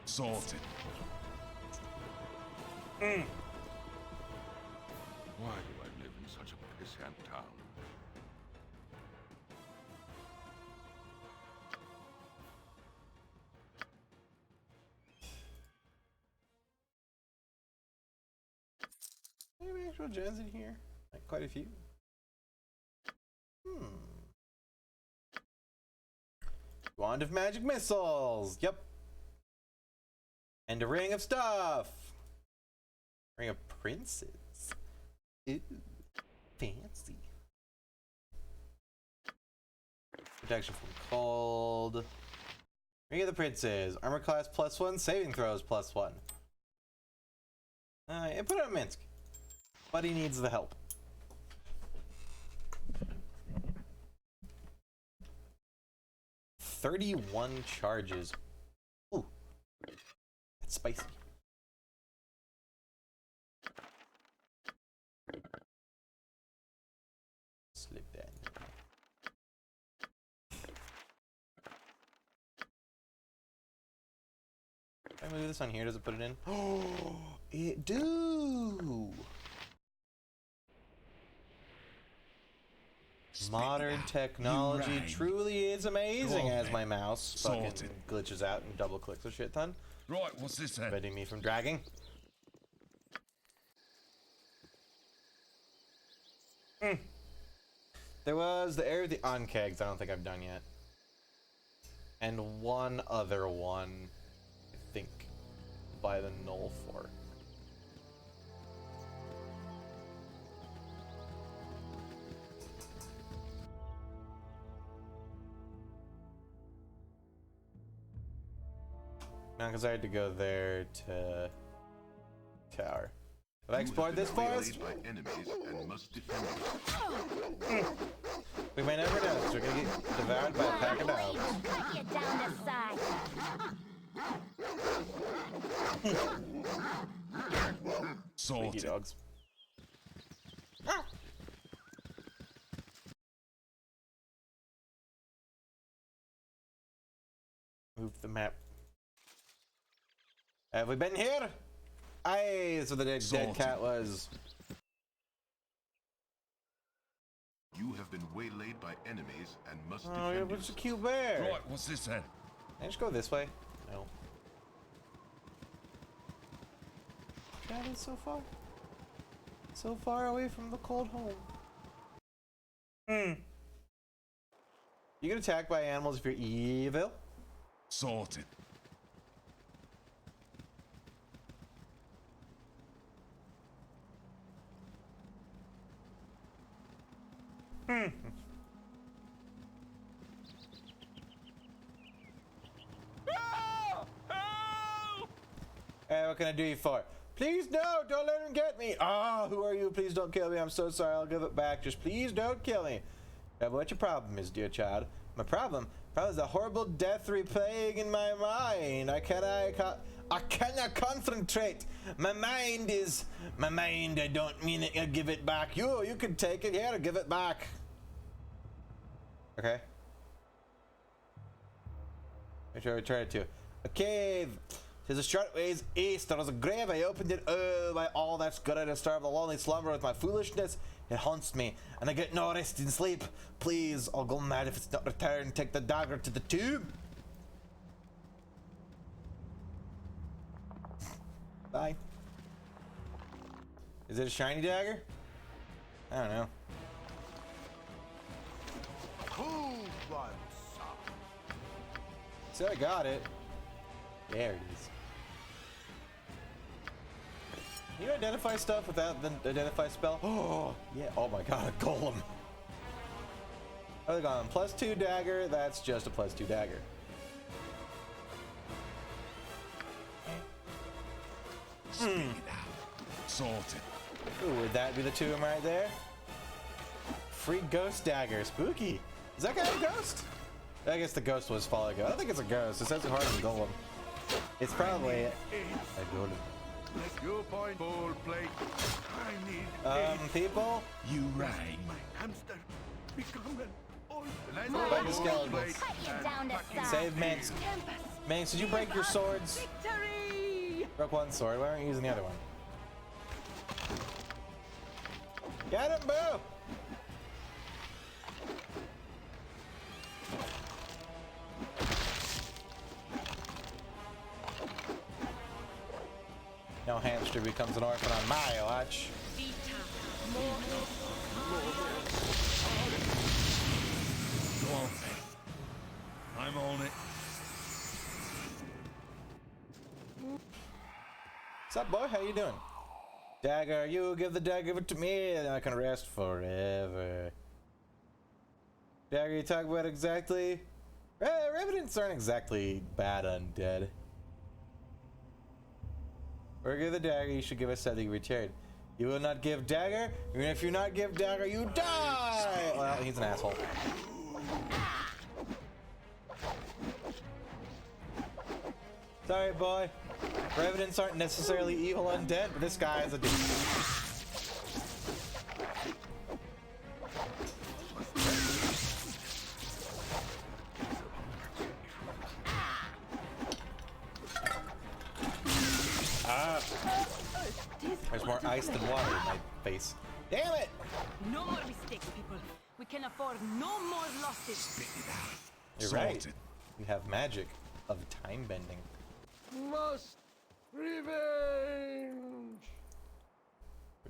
[SPEAKER 6] Sorted.
[SPEAKER 2] Why do I live in such a pissant town?
[SPEAKER 1] Any actual gems in here? Like quite a few. Wand of magic missiles. Yep. And a ring of stuff. Ring of princes. Ooh, fancy. Protection from cold. Ring of the princes. Armor class +1. Saving throws +1. And put it on Minsk. But he needs the help. $31 charges. Ooh. That's spicy. Slip that. If I move this on here, does it put it in? Oh, it do. Modern technology truly is amazing as my mouse fucking glitches out and double clicks a shit ton.
[SPEAKER 6] Right, what's this then?
[SPEAKER 1] Preventing me from dragging. There was the Air of the Onkegs I don't think I've done yet. And one other one, I think, by the Knoll for. No, because I had to go there to tower. Have I explored this forest?
[SPEAKER 7] By enemies and must defend it.
[SPEAKER 1] We may never know, so we're gonna get devoured by a pack of dogs.
[SPEAKER 4] Cut you down to size.
[SPEAKER 6] Sorted.
[SPEAKER 1] Squeaky dogs. Move the map. Have we been here? Aye, that's what the dead cat was.
[SPEAKER 7] You have been waylaid by enemies and must
[SPEAKER 1] Oh, yeah,
[SPEAKER 7] defend
[SPEAKER 1] what's a
[SPEAKER 7] yourself.
[SPEAKER 1] cute bear?
[SPEAKER 6] Right, what's this then?
[SPEAKER 1] Can I just go this way? No. Traveling so far. So far away from the cold home. You get attacked by animals if you're evil.
[SPEAKER 6] Sorted.
[SPEAKER 1] Hey, what can I do you for? Please no, don't let him get me. Ah, who are you? Please don't kill me. I'm so sorry. I'll give it back. Just please don't kill me. What your problem is, dear child? My problem is a horrible death replaying in my mind. I cannot concentrate. My mind. I don't mean it. I'll give it back. You can take it here. Give it back. Okay. Which I return it to. A cave. There's a short ways east. There was a grave. I opened it. Oh, my all that's good. I disturb the lonely slumber with my foolishness. It haunts me, and I get no rest in sleep. Please, I'll go mad if it's not returned. Take the dagger to the tomb. Bye. Is it a shiny dagger? I don't know. So I got it. There it is. Can you identify stuff without the identify spell? Oh, yeah. Oh my god, a golem. Other gone. +2 dagger. That's just a +2 dagger.
[SPEAKER 6] Sorted.
[SPEAKER 1] Ooh, would that be the two of them right there? Free ghost dagger. Spooky. Is that guy a ghost? I guess the ghost was following it. I don't think it's a ghost. It says it harder than golem. It's probably a golem.
[SPEAKER 2] You point ball plate. I need
[SPEAKER 1] People?
[SPEAKER 6] You rang.
[SPEAKER 2] my hamster become an old.
[SPEAKER 1] Fight the skeletons.
[SPEAKER 4] Cut you down to size.
[SPEAKER 1] Save Manx. Manx, did you break your swords?
[SPEAKER 5] Victory!
[SPEAKER 1] Broke one sword. Why aren't you using the other one? Get him, boo! No hamster becomes an orphan on my watch.
[SPEAKER 6] Go on then. I'm on it.
[SPEAKER 1] What's up, boy? How you doing? Dagger, you give the dagger to me, and I can rest forever. Dagger, you talk about exactly? Revenants aren't exactly bad undead. Or give the dagger, you should give us something in return. You will not give dagger? Even if you not give dagger, you die! Well, he's an asshole. Sorry, boy. Revenants aren't necessarily evil undead, but this guy is a dude. There's more ice than water in my face. Damn it!
[SPEAKER 5] No more mistakes, people. We can afford no more losses.
[SPEAKER 1] You're right.
[SPEAKER 6] Sorted.
[SPEAKER 1] We have magic of time bending.
[SPEAKER 2] Must revenge.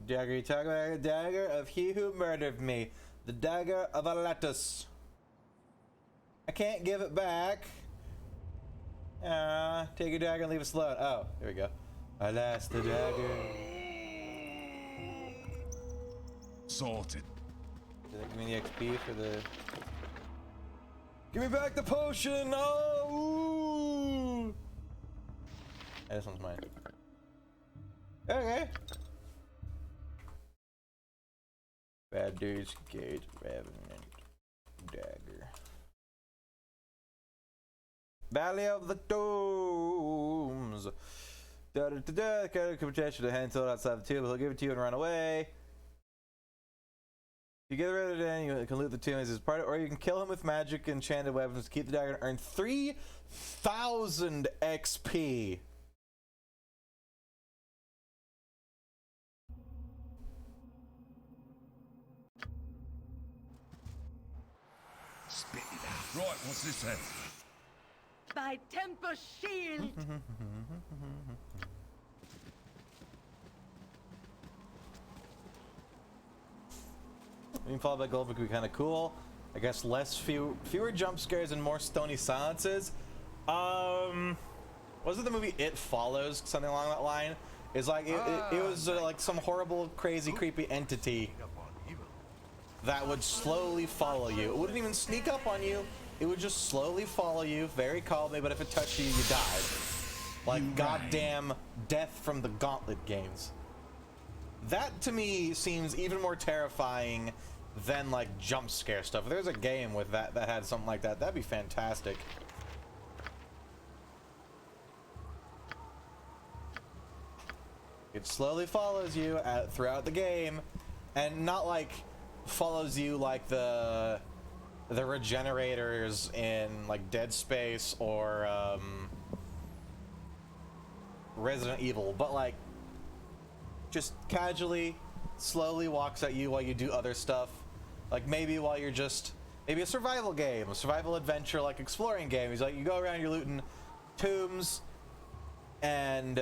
[SPEAKER 1] Dagger, you talk about the dagger of he who murdered me. The dagger of Aletus. I can't give it back. Take your dagger and leave us alone. Oh, there we go. Alas, the dagger.
[SPEAKER 6] Sorted.
[SPEAKER 1] Did that give me the XP for the... Give me back the potion! Oh! Hey, this one's mine. Okay. Baldur's Gate Revenant Dagger. Valley of the Toad. tombs. The protection to hand sold outside the tomb. He'll give it to you and run away. You get rid of it, you can loot the tomb as his part, or you can kill him with magic and enchanted weapons. Keep the dagger and earn 3,000 XP.
[SPEAKER 6] Spit it out. Right, what's this then?
[SPEAKER 5] My temple shield!
[SPEAKER 1] Being followed by gold could be kind of cool. I guess fewer jump scares and more stony silences. Was it the movie It Follows? Something along that line. It's like it was like some horrible, crazy, creepy entity that would slowly follow you. It wouldn't even sneak up on you. It would just slowly follow you, very calmly. But if it touched you, you died. Like goddamn Death from the Gauntlet games. That to me seems even more terrifying than like jump scare stuff. If there's a game with that had something like that, that'd be fantastic. It slowly follows you throughout the game, and not like follows you like the regenerators in like Dead Space or Resident Evil, but like just casually, slowly walks at you while you do other stuff. Like maybe while you're maybe a survival game, a survival adventure, like exploring game. He's like, you go around, you're looting tombs and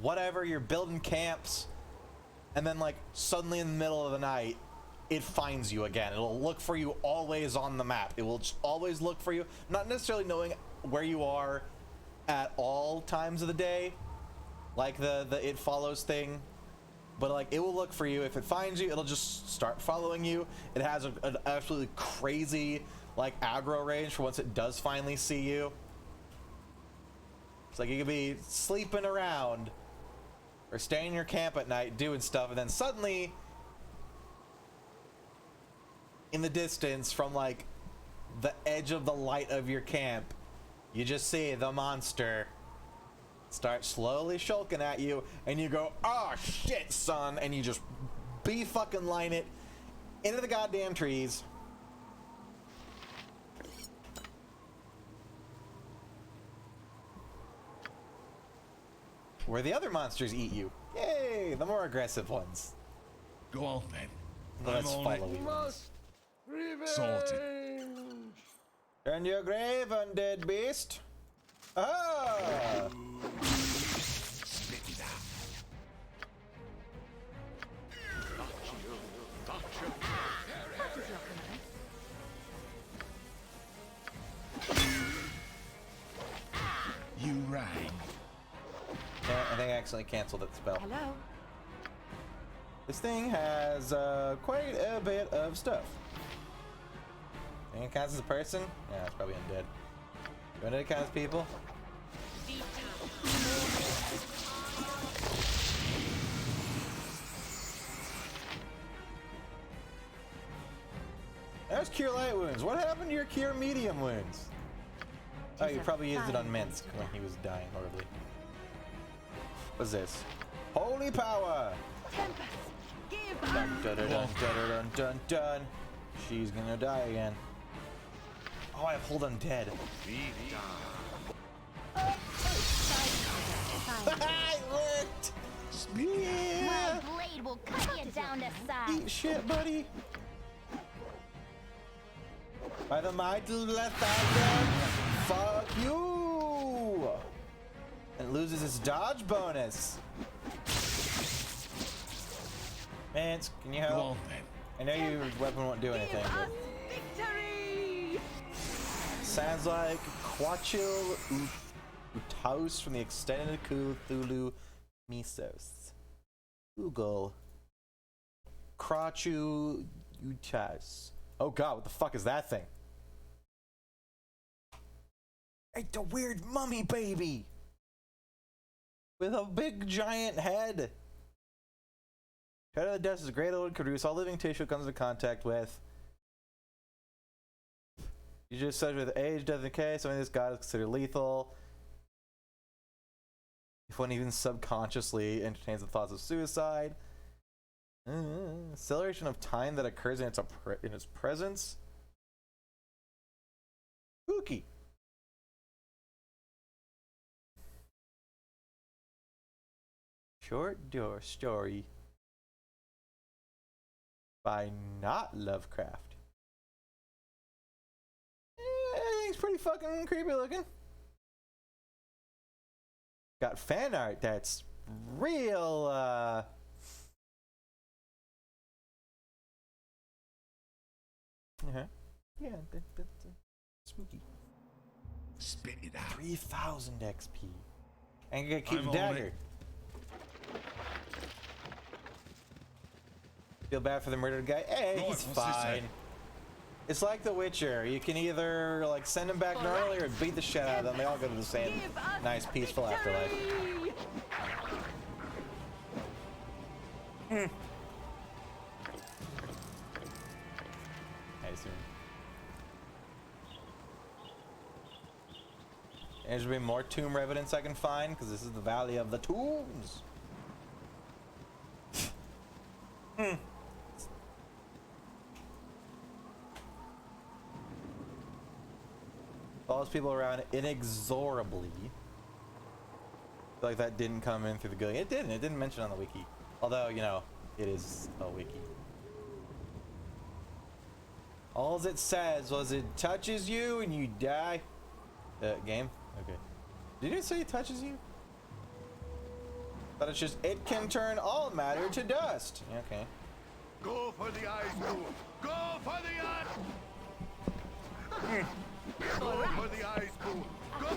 [SPEAKER 1] whatever, you're building camps, and then like suddenly in the middle of the night, it finds you again. It'll look for you always on the map. It will just always look for you, not necessarily knowing where you are at all times of the day, like the It Follows thing, but like it will look for you. If it finds you, it'll just start following you. It has an absolutely crazy like aggro range for once it does finally see you. It's like you could be sleeping around or staying in your camp at night doing stuff, and then suddenly in the distance from like the edge of the light of your camp, you just see the monster start slowly shulking at you, and you go, oh shit son, and you just fucking line it into the goddamn trees. Where the other monsters eat you. Yay, the more aggressive ones.
[SPEAKER 6] Go on then.
[SPEAKER 1] The less followy ones.
[SPEAKER 6] Sorted.
[SPEAKER 1] Turn your grave, undead beast. Ah!
[SPEAKER 6] Spit it out. You rang.
[SPEAKER 1] Yeah, I think I accidentally canceled that spell.
[SPEAKER 5] Hello?
[SPEAKER 1] This thing has quite a bit of stuff. Think it counts as a person? Yeah, it's probably undead. You want to count as people? There's Cure Light Wounds. What happened to your Cure Medium Wounds? Oh, you probably used it on Minsk when he was dying horribly. What's this? Holy Power!
[SPEAKER 5] Tempest, give
[SPEAKER 1] Dun
[SPEAKER 5] up!
[SPEAKER 1] dun dun dun dun dun dun dun. She's gonna die again. Oh, I have Hold Undead. It worked! Yeah!
[SPEAKER 4] My blade will cut you down to size.
[SPEAKER 1] Eat shit, buddy! By the might of the left hand, fuck you! And it loses its dodge bonus. Mance, can you
[SPEAKER 6] Go
[SPEAKER 1] help?
[SPEAKER 6] on then.
[SPEAKER 1] I know your weapon won't do anything,
[SPEAKER 5] Give
[SPEAKER 1] but
[SPEAKER 5] us victory!
[SPEAKER 1] sounds like Quachil Utaus from the extended Cthulhu Mythos. Google Quachil Utaus. Oh god, what the fuck is that thing? It's a weird mummy baby with a big giant head. Shadow of the Dust is a great old could reduce all living tissue it comes into contact with. You just said with age, death, and decay, something this god is considered lethal. If one even subconsciously entertains the thoughts of suicide. Acceleration of time that occurs in its presence. Spooky. Short door story by not Lovecraft. I think it's pretty fucking creepy looking. Got fan art that's real yeah, that's spooky.
[SPEAKER 6] Spit it out.
[SPEAKER 1] 3,000 XP. And you gotta keep
[SPEAKER 6] I'm
[SPEAKER 1] the
[SPEAKER 6] on
[SPEAKER 1] dagger.
[SPEAKER 6] it.
[SPEAKER 1] Feel bad for the murdered guy? Hey,
[SPEAKER 6] Right,
[SPEAKER 1] he's
[SPEAKER 6] what's this
[SPEAKER 1] fine.
[SPEAKER 6] say?
[SPEAKER 1] It's like The Witcher. You can either like send him back normally or beat the shit out of them. They all go to the same nice, peaceful afterlife. I assume. And there's be more tomb evidence I can find because this is the Valley of the Tombs. Follows people around inexorably. I feel like that didn't come in through the GUI. It didn't. It didn't mention on the wiki. Although, you know, it is a wiki. All it says was it touches you and you die. Game? Okay. Did it say it touches you? But it's just, it can turn all matter to dust. Okay.
[SPEAKER 2] Go for the ice pool. Go for the ice. Go for the ice pool. Go.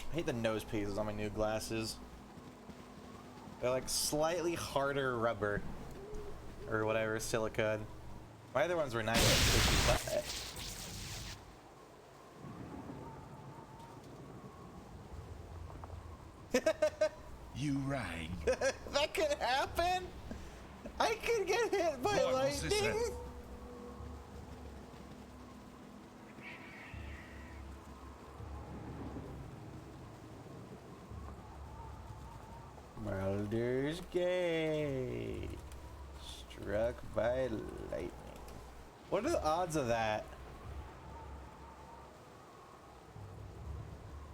[SPEAKER 1] I hate the nose pieces on my new glasses. They're like slightly harder rubber. Or whatever, silicone. My other ones were nice.
[SPEAKER 6] You rang.
[SPEAKER 1] That could happen? I could get hit by
[SPEAKER 6] Right, what's this
[SPEAKER 1] lightning?
[SPEAKER 6] then?
[SPEAKER 1] Baldur's Gate. Struck by lightning. What are the odds of that?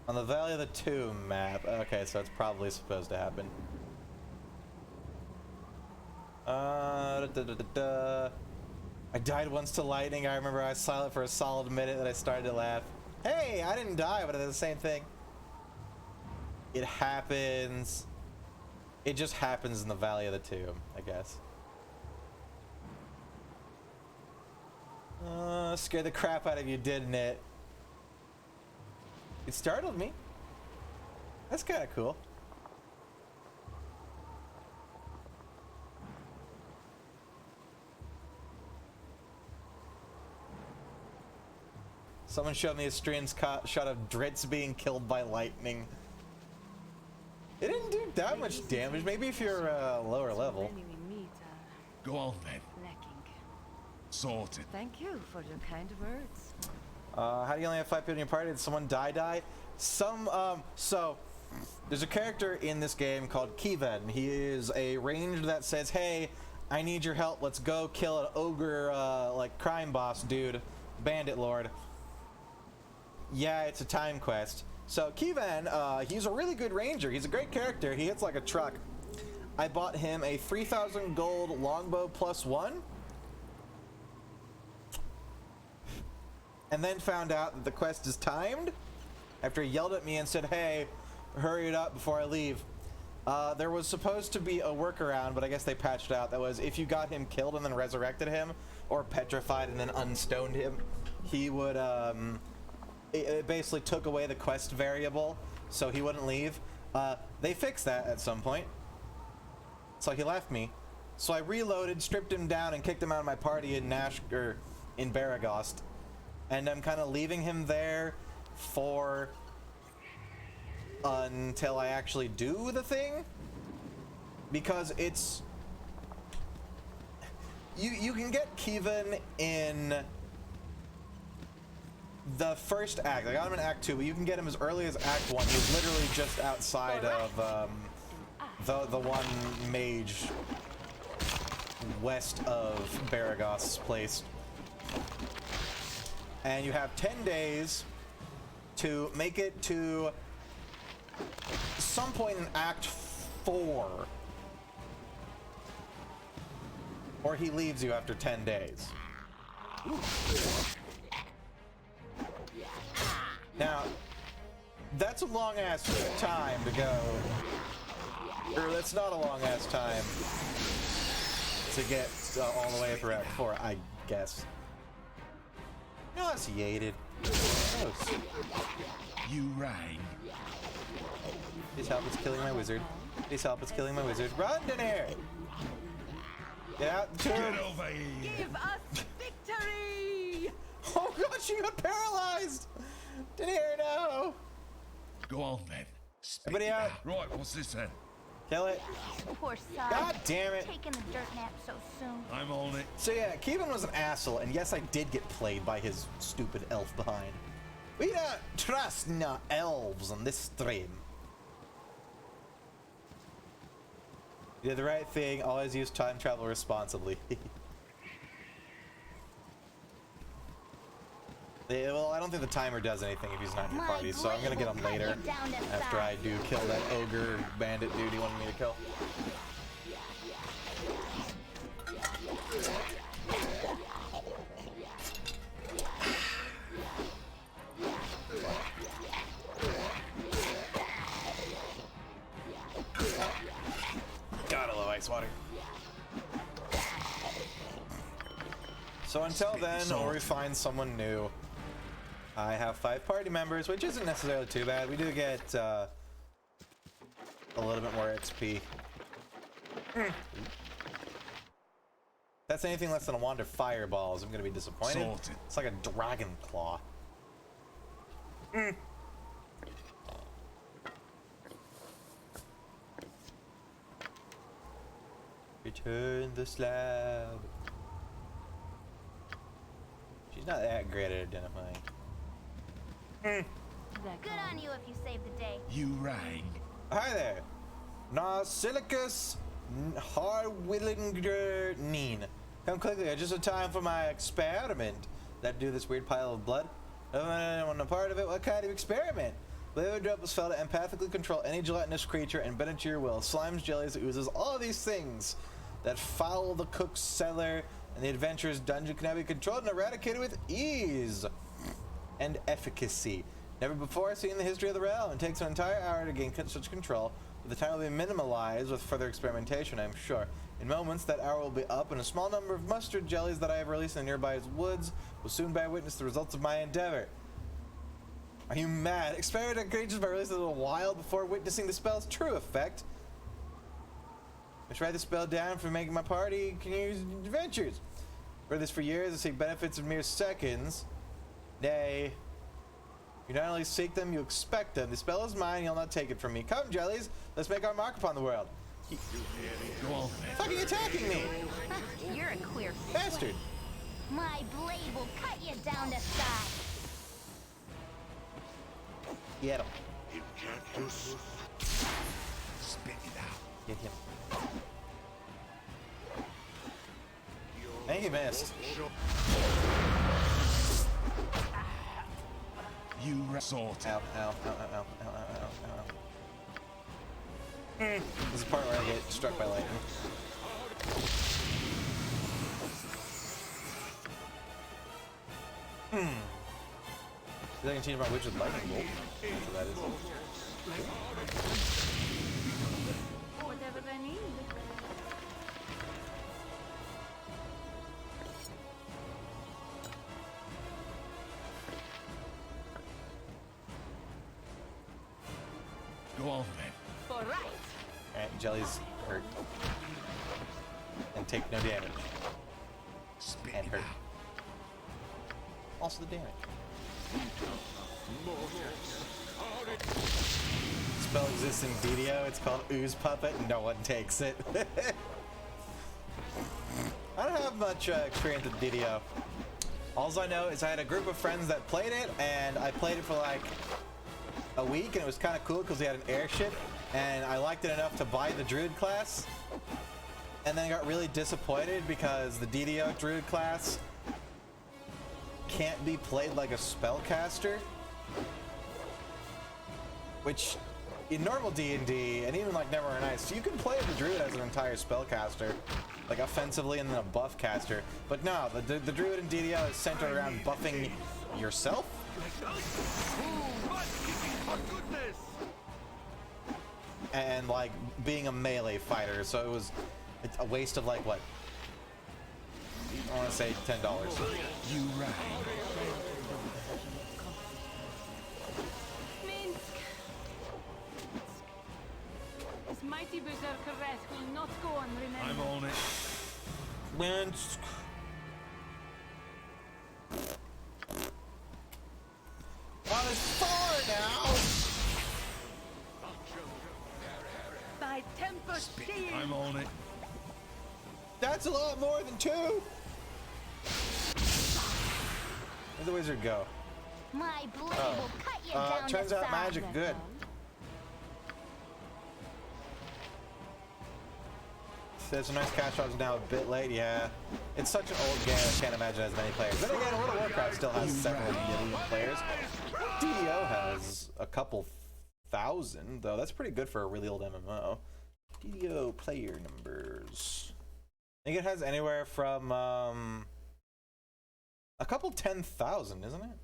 [SPEAKER 1] On the Valley of the Tomb map. Okay, so it's probably supposed to happen. I died once to lightning. I remember I was silent for a solid minute and I started to laugh. Hey, I didn't die, but I did the same thing. It happens. It just happens in the Valley of the Tomb, I guess. Scared the crap out of you, didn't it? It startled me. That's kind of cool. Someone showed me a strange shot of Dritz being killed by lightning. It didn't do that much damage. Maybe if you're lower level.
[SPEAKER 6] Go on then. Sorted.
[SPEAKER 5] Thank you for your kind words.
[SPEAKER 1] How do you only have 5 people in your party? Did someone die? So there's a character in this game called Kevin. He is a ranger that says, hey, I need your help. Let's go kill an ogre, like crime boss dude, bandit lord. Yeah, it's a time quest. So Kevin, he's a really good ranger. He's a great character. He hits like a truck. I bought him a 3,000 gold longbow +1. And then found out that the quest is timed after he yelled at me and said, hey, hurry it up before I leave. There was supposed to be a workaround, but I guess they patched out. That was if you got him killed and then resurrected him, or petrified and then unstoned him, he would, it basically took away the quest variable, so he wouldn't leave. They fixed that at some point. So he left me. So I reloaded, stripped him down, and kicked him out of my party in in Baragost. And I'm kind of leaving him there for until I actually do the thing, because it's you can get Kevin in the first act. I got him in Act 2, but you can get him as early as Act 1. He's literally just outside of the one mage west of Baragost's place. And you have 10 days to make it to some point in Act 4. Or he leaves you after 10 days. Now, that's a long-ass time to go. Or that's not a long-ass time to get all the way up to Act 4, I guess. Nauseated. Gross.
[SPEAKER 6] You rang.
[SPEAKER 1] Please help, it's killing my wizard. Please help, it's killing my wizard. Run, Daenerys! Get out the tomb!
[SPEAKER 6] Get over here!
[SPEAKER 5] Give us victory!
[SPEAKER 1] Oh god, she got paralyzed! Daenerys, no!
[SPEAKER 6] Go on then. Spit
[SPEAKER 1] Everybody
[SPEAKER 6] it
[SPEAKER 1] out.
[SPEAKER 6] Right, what's this then?
[SPEAKER 1] Kill it.
[SPEAKER 4] Poor son.
[SPEAKER 1] God damn it.
[SPEAKER 4] Taking the dirt nap so soon.
[SPEAKER 6] I'm on it.
[SPEAKER 1] So yeah, Kevin was an asshole, and yes, I did get played by his stupid elf behind. We don't trust no elves on this stream. You did the right thing, always use time travel responsibly. Yeah, well, I don't think the timer does anything if he's not in your party, so I'm gonna get him later after I do kill that ogre bandit dude he wanted me to kill. God, I love ice water. So until then, or we find someone new. I have 5 party members, which isn't necessarily too bad. We do get a little bit more XP. That's anything less than a wand of fireballs. I'm gonna be disappointed.
[SPEAKER 6] Sorted.
[SPEAKER 1] It's like a dragon claw. Return the slab. She's not that great at identifying.
[SPEAKER 4] Good on you if you saved the day.
[SPEAKER 6] You rang.
[SPEAKER 1] Hi there. Narsilicus Harwillinger Neen. Come quickly, just in time for my experiment. That do this weird pile of blood? I want a part of it. What kind of experiment? Liver drop was felt to empathically control any gelatinous creature and bend it to your will. Slimes, jellies, oozes, all of these things that foul the cook's cellar and the adventurer's dungeon can now be controlled and eradicated with ease and efficacy. Never before seen in the history of the realm. It takes an entire hour to gain such control, but the time will be minimalized with further experimentation, I'm sure. In moments, that hour will be up, and a small number of mustard jellies that I have released in the nearby woods will soon bear witness to the results of my endeavor. Are you mad? Experiment on creatures by releasing a little while before witnessing the spell's true effect. I write the spell down for making my party can use adventures. Read this for years, I seek benefits in mere seconds. Nay. You not only seek them, you expect them. The spell is mine, you'll not take it from me. Come, jellies, let's make our mark upon the world.
[SPEAKER 6] Go on then.
[SPEAKER 1] Fucking attacking me!
[SPEAKER 4] You're a queer
[SPEAKER 1] Bastard!
[SPEAKER 4] My blade will cut you down to size.
[SPEAKER 1] Get him.
[SPEAKER 6] Spit it out.
[SPEAKER 1] Get him. I think he missed.
[SPEAKER 6] You sorted.
[SPEAKER 1] Ow, ow, ow, ow, ow, ow, ow, ow. This is the part where I get struck by lightning. I can change my witch with lightning bolt. That's what that is.
[SPEAKER 5] Whatever they need.
[SPEAKER 6] Go on then.
[SPEAKER 5] For right.
[SPEAKER 1] Alright, jellies hurt. And take no damage. And hurt. Also the damage. Spell exists in DDO, it's called Ooze Puppet, no one takes it. I don't have much experience with DDO. All I know is I had a group of friends that played it, and I played it for like a week, and it was kind of cool because we had an airship, and I liked it enough to buy the Druid class, and then got really disappointed because the DDO Druid class can't be played like a spellcaster, which in normal D&D and even like Neverwinter Nights, you can play the Druid as an entire spellcaster, like offensively and then a buff caster. But no, the Druid in DDO is centered around buffing yourself. And like being a melee fighter, so it was a waste of like what? I want to say $10.
[SPEAKER 6] You rang.
[SPEAKER 8] This mighty berserker wrath will not go unremembered.
[SPEAKER 6] I'm on it.
[SPEAKER 1] Minsk. Oh, it's 4 now.
[SPEAKER 5] Thy temper shield.
[SPEAKER 6] I'm on it.
[SPEAKER 1] That's a lot more than 2. Where'd the wizard go?
[SPEAKER 4] My blade will cut you down
[SPEAKER 1] Turns
[SPEAKER 4] to
[SPEAKER 1] out
[SPEAKER 4] size.
[SPEAKER 1] magic good. There's some nice cash drops now, a bit late, yeah. It's such an old game, I can't imagine as many players. Then again, World of Warcraft still has several million players. DDO has a couple thousand, though. That's pretty good for a really old MMO. DDO player numbers. I think it has anywhere from a couple 10,000, isn't it?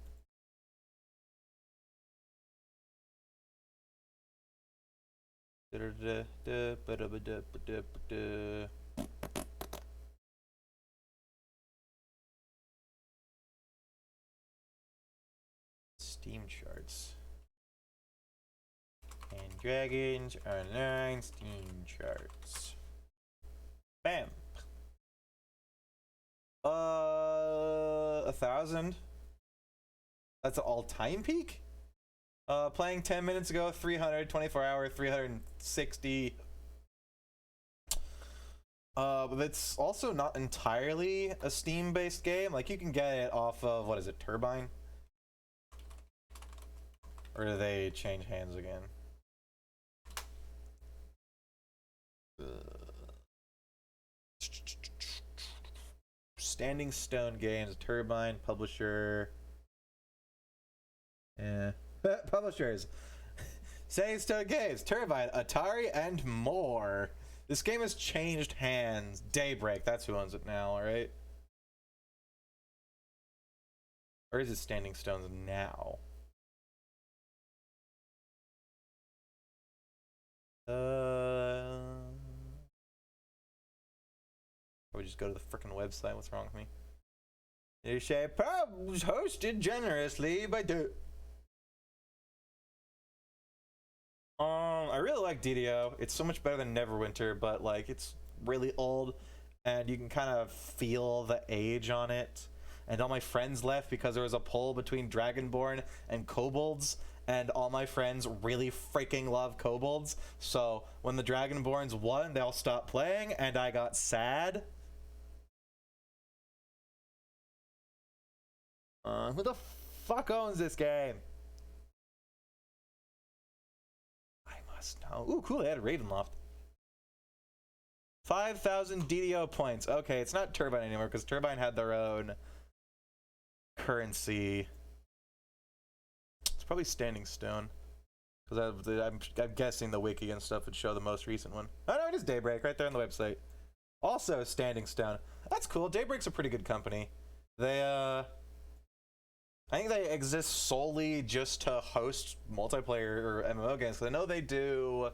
[SPEAKER 1] Steam charts. And Dragons Online Steam charts. Bam. 1,000. That's an all-time peak? Playing 10 minutes ago, 300, 24 hour, 360. But it's also not entirely a Steam-based game. Like, you can get it off of, what is it, Turbine? Or do they change hands again? Standing Stone Games, Turbine, publisher. Yeah. Publishers. Standing Stone Games, Turbine, Atari, and more. This game has changed hands. Daybreak, that's who owns it now, alright? Or is it Standing Stones now? We just go to the frickin' website. What's wrong with me? You say pubs hosted generously by I really like DDO. It's so much better than Neverwinter, but like it's really old, and you can kind of feel the age on it. And all my friends left because there was a poll between Dragonborn and Kobolds, and all my friends really freaking love Kobolds. So when the Dragonborns won, they all stopped playing, and I got sad. Who the fuck owns this game? I must know. Ooh, cool, they had a Ravenloft. 5,000 DDO points. Okay, it's not Turbine anymore, because Turbine had their own currency. It's probably Standing Stone, because I'm guessing the wiki and stuff would show the most recent one. Oh no, it is Daybreak right there on the website. Also Standing Stone. That's cool. Daybreak's a pretty good company. They I think they exist solely just to host multiplayer or MMO games. Cause I know they do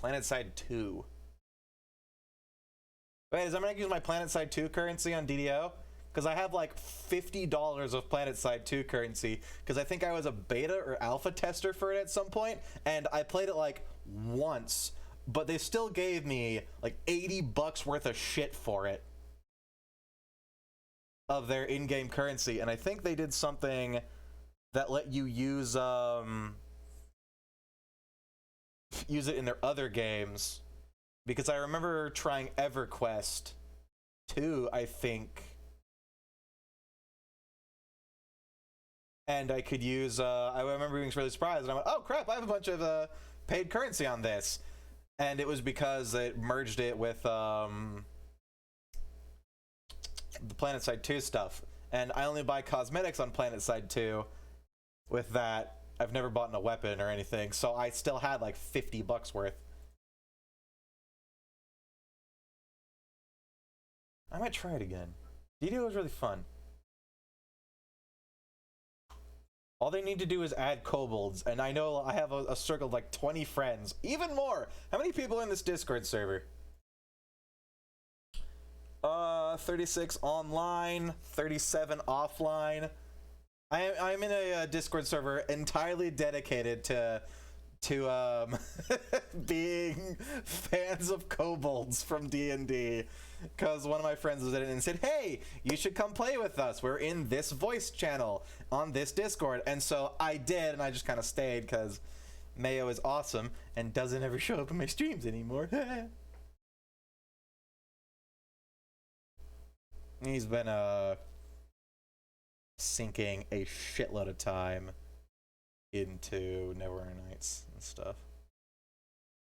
[SPEAKER 1] PlanetSide 2. Wait, is I'm gonna use my PlanetSide 2 currency on DDO? because I have like $50 of PlanetSide 2 currency, because I think I was a beta or alpha tester for it at some point, and I played it like once, but they still gave me like $80 worth of shit for it, of their in-game currency. And I think they did something that let you use it in their other games, because I remember trying EverQuest 2, I think, and I could use I remember being really surprised, and I went, oh crap, I have a bunch of paid currency on this. And it was because it merged it with the PlanetSide 2 stuff, and I only buy cosmetics on PlanetSide 2 with that. I've never bought a weapon or anything, so I still had like $50 worth. I might try it again. DDO was really fun. All they need to do is add kobolds, and I know I have a circle of like 20 friends, even more. How many people are in this Discord server? 36 online, 37 offline. I'm in a Discord server entirely dedicated to being fans of kobolds from D&D, because one of my friends was in it and said, hey, you should come play with us, we're in this voice channel on this Discord. And so I did, and I just kind of stayed because Mayo is awesome and doesn't ever show up in my streams anymore. He's been sinking a shitload of time into Neverwinter Nights and stuff.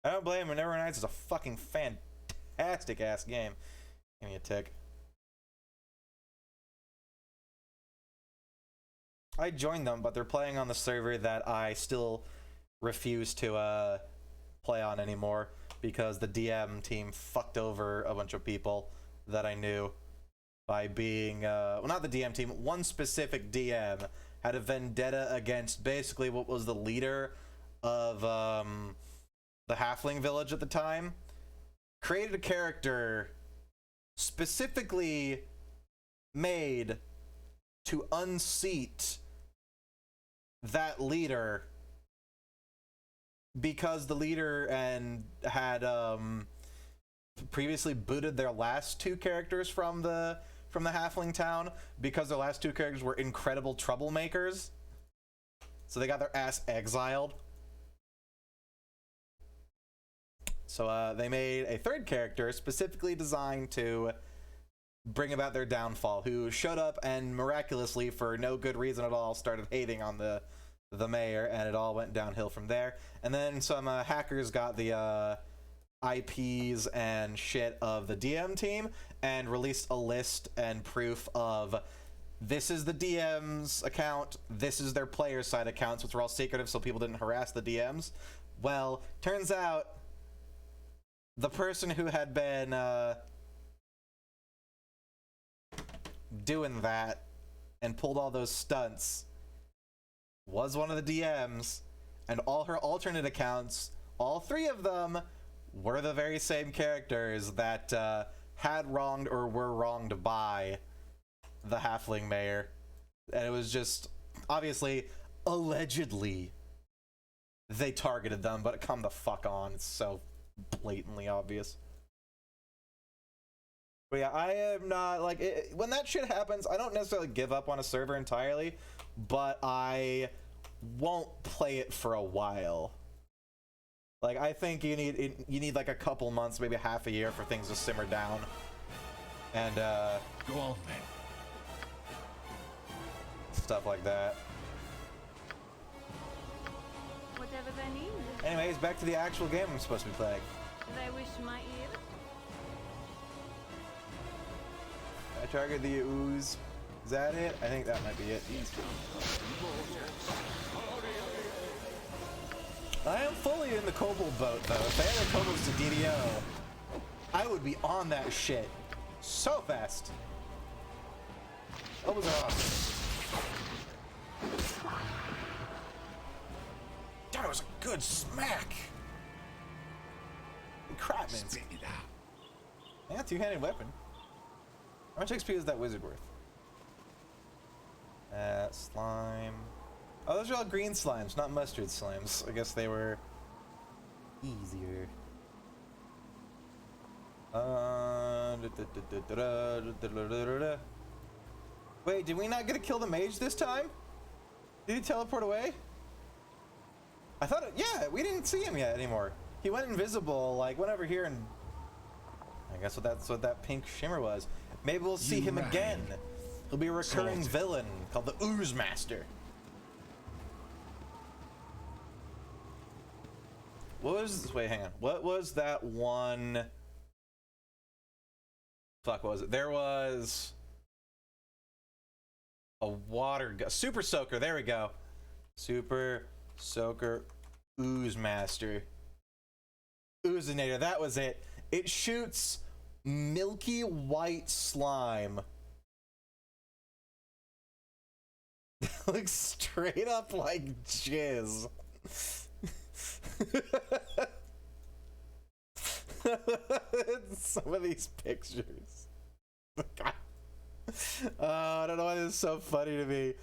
[SPEAKER 1] I don't blame him. Neverwinter Nights is a fucking fantastic ass game. Give me a tick. I joined them, but they're playing on the server that I still refuse to play on anymore, because the DM team fucked over a bunch of people that I knew by being, well, not the DM team, one specific DM had a vendetta against basically what was the leader of the halfling village at the time, created a character specifically made to unseat that leader, because the leader had previously booted their last two characters from the halfling town, because their last two characters were incredible troublemakers. So they got their ass exiled. So they made a third character specifically designed to bring about their downfall, who showed up and miraculously, for no good reason at all, started hating on the mayor, and it all went downhill from there. And then some hackers got the IPs and shit of the DM team and released a list and proof of, this is the DM's account, this is their player side accounts, which were all secretive so people didn't harass the DMs. Well, turns out the person who had been doing that and pulled all those stunts was one of the DMs, and all her alternate accounts, all three of them, were the very same characters that had wronged or were wronged by the halfling mayor. And it was just, obviously, allegedly, they targeted them, but come the fuck on, it's so blatantly obvious. But yeah, I am not, like, when that shit happens, I don't necessarily give up on a server entirely, but I won't play it for a while. Like, I think you need like a couple months, maybe half a year, for things to simmer down. And
[SPEAKER 6] go on then.
[SPEAKER 1] Stuff like that.
[SPEAKER 8] Whatever they need.
[SPEAKER 1] Anyways, back to the actual game I'm supposed to be playing.
[SPEAKER 8] They wish my ear.
[SPEAKER 1] I target the ooze. Is that it? I think that might be it. I am fully in the kobold boat, though. If they had the kobolds to DDO, I would be on that shit so fast. Kobolds are awesome. That was a good smack. Crap, man.
[SPEAKER 6] Spit it out.
[SPEAKER 1] Yeah, two-handed weapon. How much XP is that wizard worth? Slime. Oh, those are all green slimes, not mustard slimes. I guess they were easier. Wait, did we not get to kill the mage this time? Did he teleport away? I thought yeah, we didn't see him yet anymore. He went invisible, like, went over here, and I guess that's what that pink shimmer was. Maybe we'll see him again. He'll be a recurring villain called the Ooze Master. What was, wait, hang on. What was that one? Fuck, what was it? There was a Super Soaker, there we go. Super Soaker Ooze Master. Oozinator, that was it. It shoots milky white slime. Looks straight up like jizz. Some of these pictures. I don't know why this is so funny to me.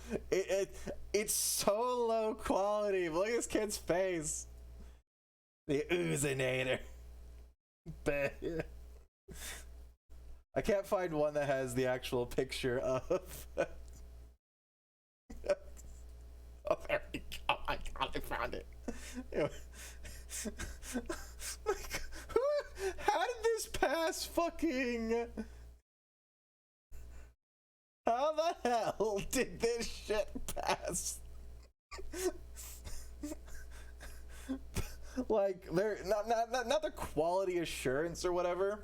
[SPEAKER 1] It's so low quality. Look at this kid's face. The Oozinator. I can't find one that has the actual picture of. Oh, there we go. Oh my god, I found it. Like, how did this pass fucking... How the hell did this shit pass? Like, they're not the quality assurance or whatever,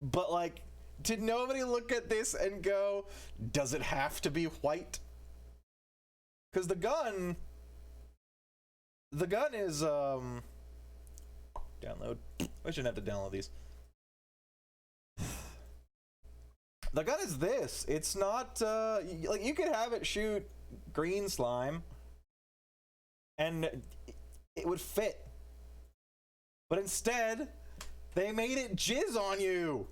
[SPEAKER 1] but like, did nobody look at this and go, does it have to be white? Because the gun is download. I shouldn't have to download these. The gun is this. It's not like, you could have it shoot green slime and it would fit, but instead they made it jizz on you.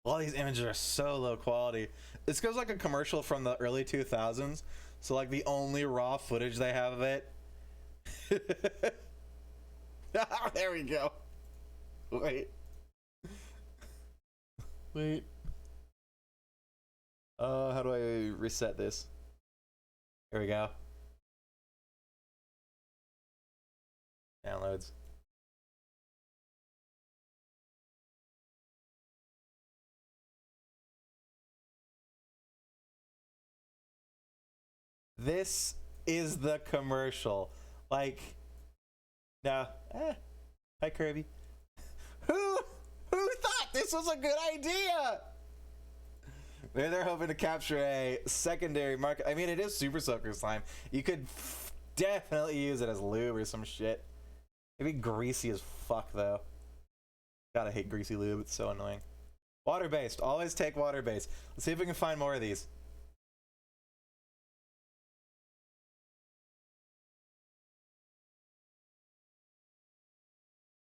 [SPEAKER 1] All these images are so low quality. This goes like a commercial from the early 2000s, so like the only raw footage they have of it. There we go. Wait. How do I reset this? Here we go. Downloads. This is the commercial. Like, no. Hi, Kirby. Who thought this was a good idea? Maybe they're hoping to capture a secondary market. I mean, it is Super Soaker slime. You could definitely use it as lube or some shit. It'd be greasy as fuck, though. Gotta hate greasy lube. It's so annoying. Water-based. Always take water-based. Let's see if we can find more of these.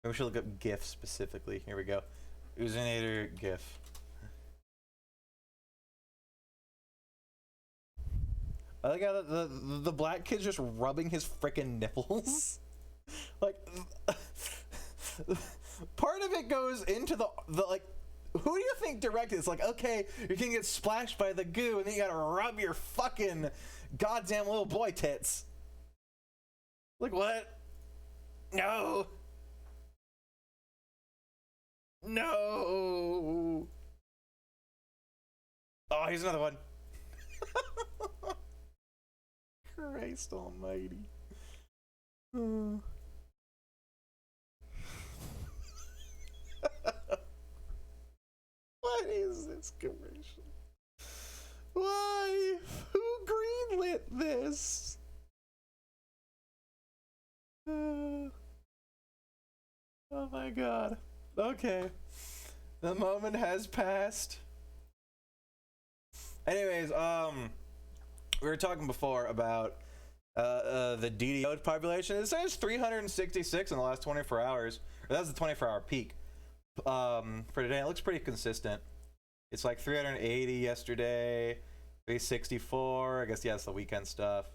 [SPEAKER 1] Maybe we should look up GIF specifically. Here we go. Oozinator GIF. I like how the black kid's just rubbing his frickin' nipples. Like, part of it goes into the like, who do you think directed? It's like, okay, you're gonna get splashed by the goo and then you gotta rub your fucking goddamn little boy tits. Like, what? No. No. Oh, here's another one. Christ almighty. What is this commercial? Why? Who greenlit this? Oh my god. Okay. The moment has passed. Anyways, we were talking before about the DDO population. It says 366 in the last 24 hours. Or that's the 24-hour peak. for today. It looks pretty consistent. It's like 380 yesterday, 364. I guess, yeah, it's the weekend stuff.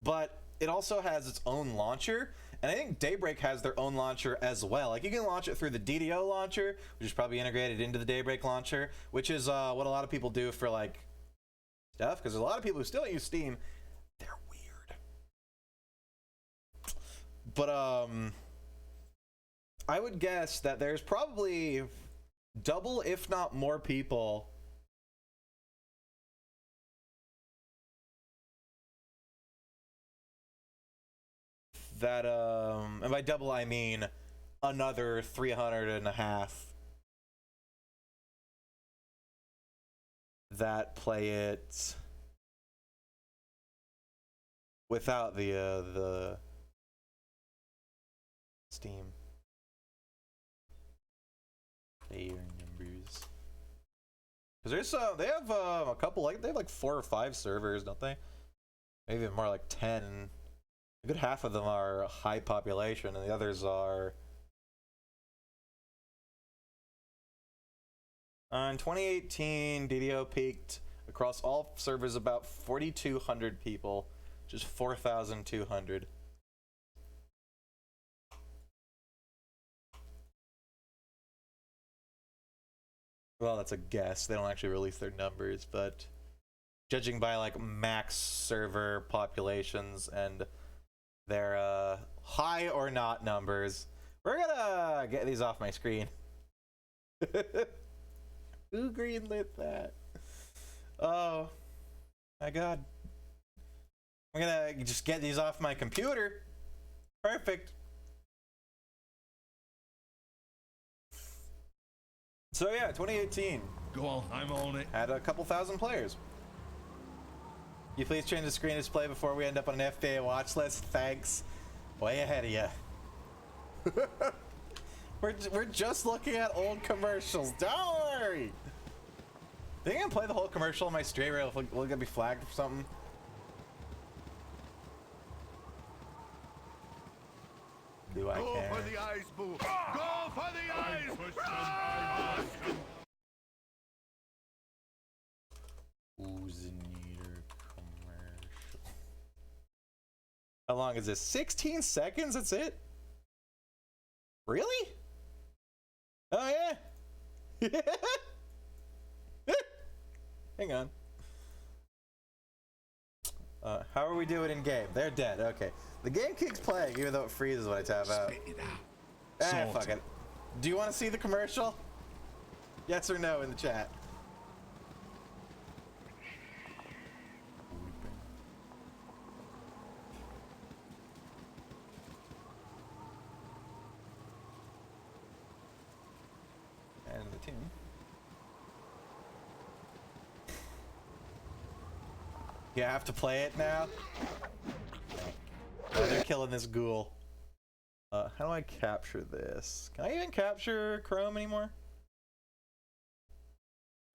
[SPEAKER 1] But it also has its own launcher, and I think Daybreak has their own launcher as well. Like, you can launch it through the DDO launcher, which is probably integrated into the Daybreak launcher, which is what a lot of people do for, like, stuff, because there's a lot of people who still use Steam. They're weird. But, I would guess that there's probably double, if not more people that, and by double I mean another 300 and a half that play it without the Steam player numbers. Because there's they have a couple, like they have like 4 or 5 servers, don't they? Maybe even more, like 10. A good half of them are high population, and the others are. In 2018, DDO peaked across all servers about 4,200 people, just 4,200. Well, that's a guess. They don't actually release their numbers, but judging by like max server populations and their high or not numbers, we're gonna get these off my screen. Who greenlit that? Oh my god. I'm gonna just get these off my computer. Perfect. So yeah, 2018.
[SPEAKER 6] Go on, I'm on it.
[SPEAKER 1] Had a couple thousand players. You please change the screen display before we end up on an FBA watch list. Thanks. Way ahead of you. We're just looking at old commercials. Don't worry. Think I can play the whole commercial on my stream, or will it get me flagged for something? Do I
[SPEAKER 2] Go
[SPEAKER 1] care?
[SPEAKER 2] for the eyes, boo! Go for the eyes!
[SPEAKER 1] Oozinator commercial. How long is this? 16 seconds? That's it? Really? Oh yeah. Hang on. How are we doing in game? They're dead. Okay. The game keeps playing even though it freezes when I tap out.
[SPEAKER 6] Spit it out.
[SPEAKER 1] Ah, fuck it. Do you want to see the commercial? Yes or no in the chat. And the team. You have to play it now? Oh, they're killing this ghoul. How do I capture this? Can I even capture Chrome anymore?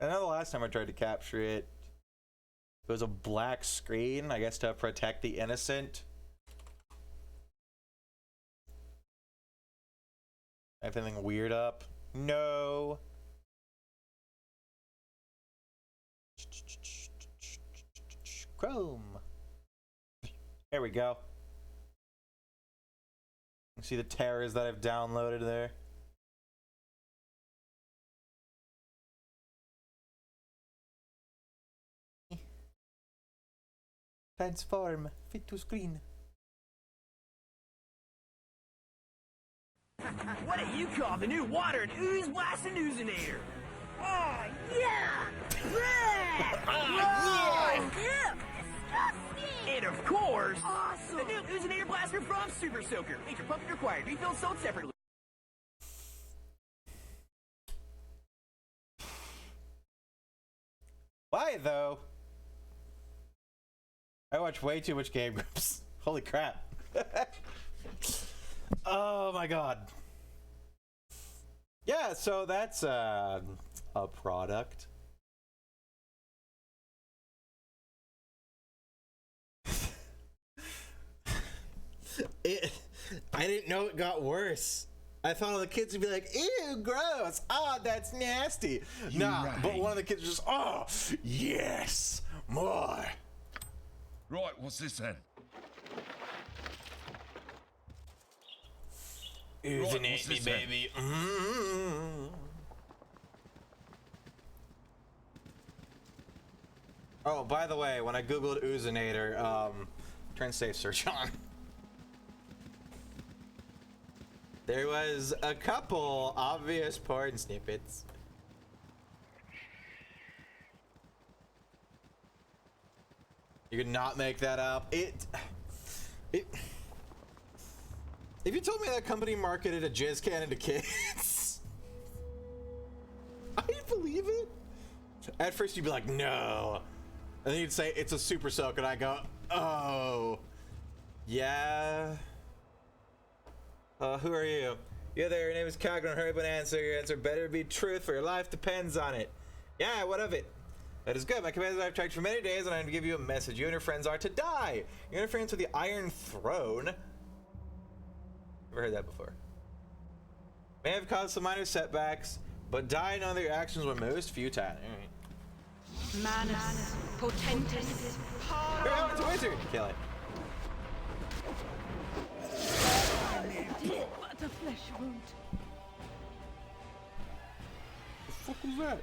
[SPEAKER 1] I know the last time I tried to capture it, it was a black screen, I guess to protect the innocent. Anything weird up? No. Chrome. There we go. You see the terrors that I've downloaded there. Transform, fit to screen.
[SPEAKER 11] What do you call the new water and ooze blasting oozinator? Oh, yeah!
[SPEAKER 4] Disgusting!
[SPEAKER 11] And of course, awesome! The new oozinator blaster from Super Soaker. Major pumping required. Refill sold separately.
[SPEAKER 1] Why though? I watch way too much Game Groups. Holy crap. Oh my god. Yeah, so that's a product. I didn't know it got worse. I thought all the kids would be like, ew, gross. Oh, that's nasty. Nah, but one of the kids was just, oh, yes, more.
[SPEAKER 6] Right, what's this then?
[SPEAKER 1] Euthanize me, baby. Oh, by the way, when I googled Oozinator, turn safe search on. There was a couple obvious porn snippets. You could not make that up. If you told me that company marketed a jizz cannon to kids, I'd believe it. At first you'd be like, no. And then you'd say, it's a super soak, and I go, oh. Yeah. Who are you? Yeah, there, your name is Cogron. Hurry up and answer. Your answer better be truth, for your life depends on it. Yeah, what of it? That is good. My commands I've tracked for many days, and I'm to give you a message. You and your friends are to die. Your interference with the Iron Throne. Never heard that before. May have caused some minor setbacks, but die knowing that your actions were most futile. Alright.
[SPEAKER 5] Manus, potentis,
[SPEAKER 1] Oh, it's a wizard! Kill it.
[SPEAKER 5] but a flesh wound.
[SPEAKER 1] The fuck was that?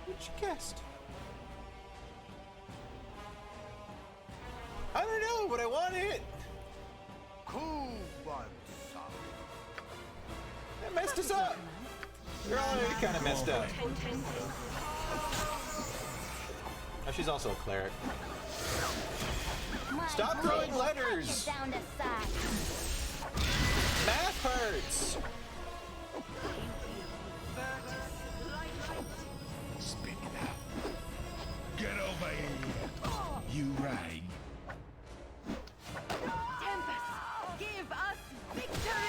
[SPEAKER 1] What you guessed? I don't know, but I want it.
[SPEAKER 2] Cool one, son.
[SPEAKER 1] That messed us up. You're already kind of messed up. Oh, she's also a cleric. Stop throwing letters.
[SPEAKER 4] Down to size.
[SPEAKER 1] Math hurts.
[SPEAKER 6] Spit it out. Get over here. You rang.
[SPEAKER 5] Tempest, give us victory!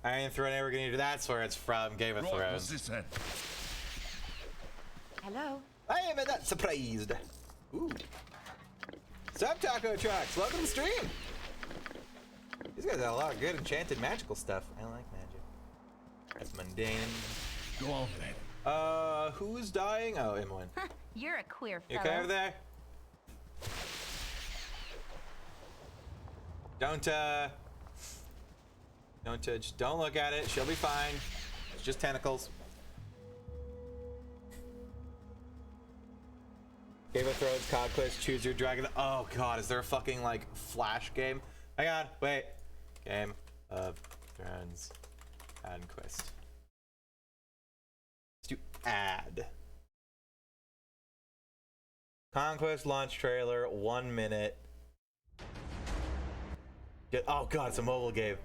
[SPEAKER 1] Iron Throne never gonna do. That's where it's from. Game of
[SPEAKER 6] Right,
[SPEAKER 1] Thrones.
[SPEAKER 6] what's this then?
[SPEAKER 5] Hello?
[SPEAKER 1] I am not surprised. Ooh. Sub Taco Trucks, welcome to the stream. These guys got a lot of good enchanted magical stuff. I like magic. That's mundane.
[SPEAKER 6] Go on then.
[SPEAKER 1] Who's dying? Oh, M1.
[SPEAKER 4] You're a queer
[SPEAKER 1] You
[SPEAKER 4] fellow.
[SPEAKER 1] okay over there? Just don't look at it. She'll be fine. It's just tentacles. Game of Thrones, Conquest, choose your dragon. Oh god, is there a fucking like flash game? Hang on, wait. Game of Thrones, Conquest. Let's do add. Conquest launch trailer, 1 minute. Oh god, it's a mobile game.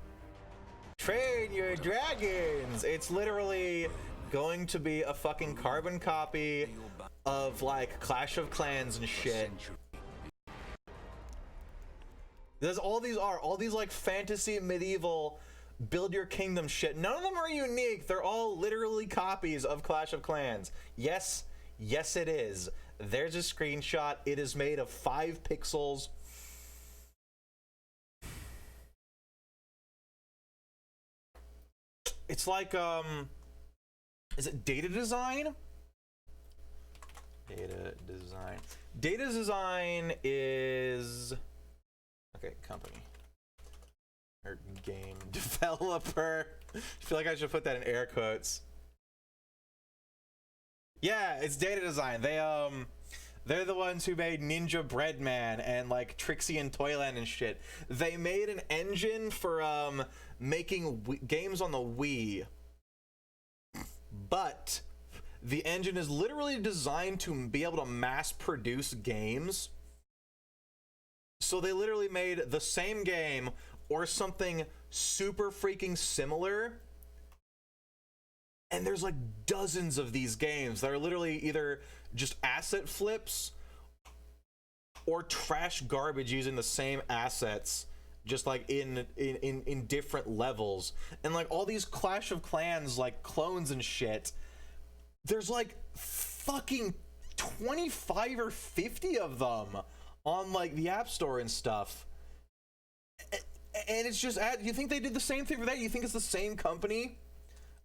[SPEAKER 1] Train your dragons! It's literally going to be a fucking carbon copy of like Clash of Clans and shit. There's all these like fantasy medieval build your kingdom shit. None of them are unique. They're all literally copies of Clash of Clans. Yes, yes it is. There's a screenshot. It is made of 5 pixels. It's like, is it data design? Data design. Data design is, okay, company. Or game developer. I feel like I should put that in air quotes. Yeah, it's data design. They're the ones who made Ninja Breadman and like Trixie and Toyland and shit. They made an engine for making games on the Wii, but the engine is literally designed to be able to mass produce games. So they literally made the same game or something super freaking similar. And there's like dozens of these games that are literally either just asset flips or trash garbage using the same assets, just like in different levels. And like all these Clash of Clans like clones and shit, there's like fucking 25 or 50 of them on like the App Store and stuff. And it's just, you think they did the same thing for that? You think it's the same company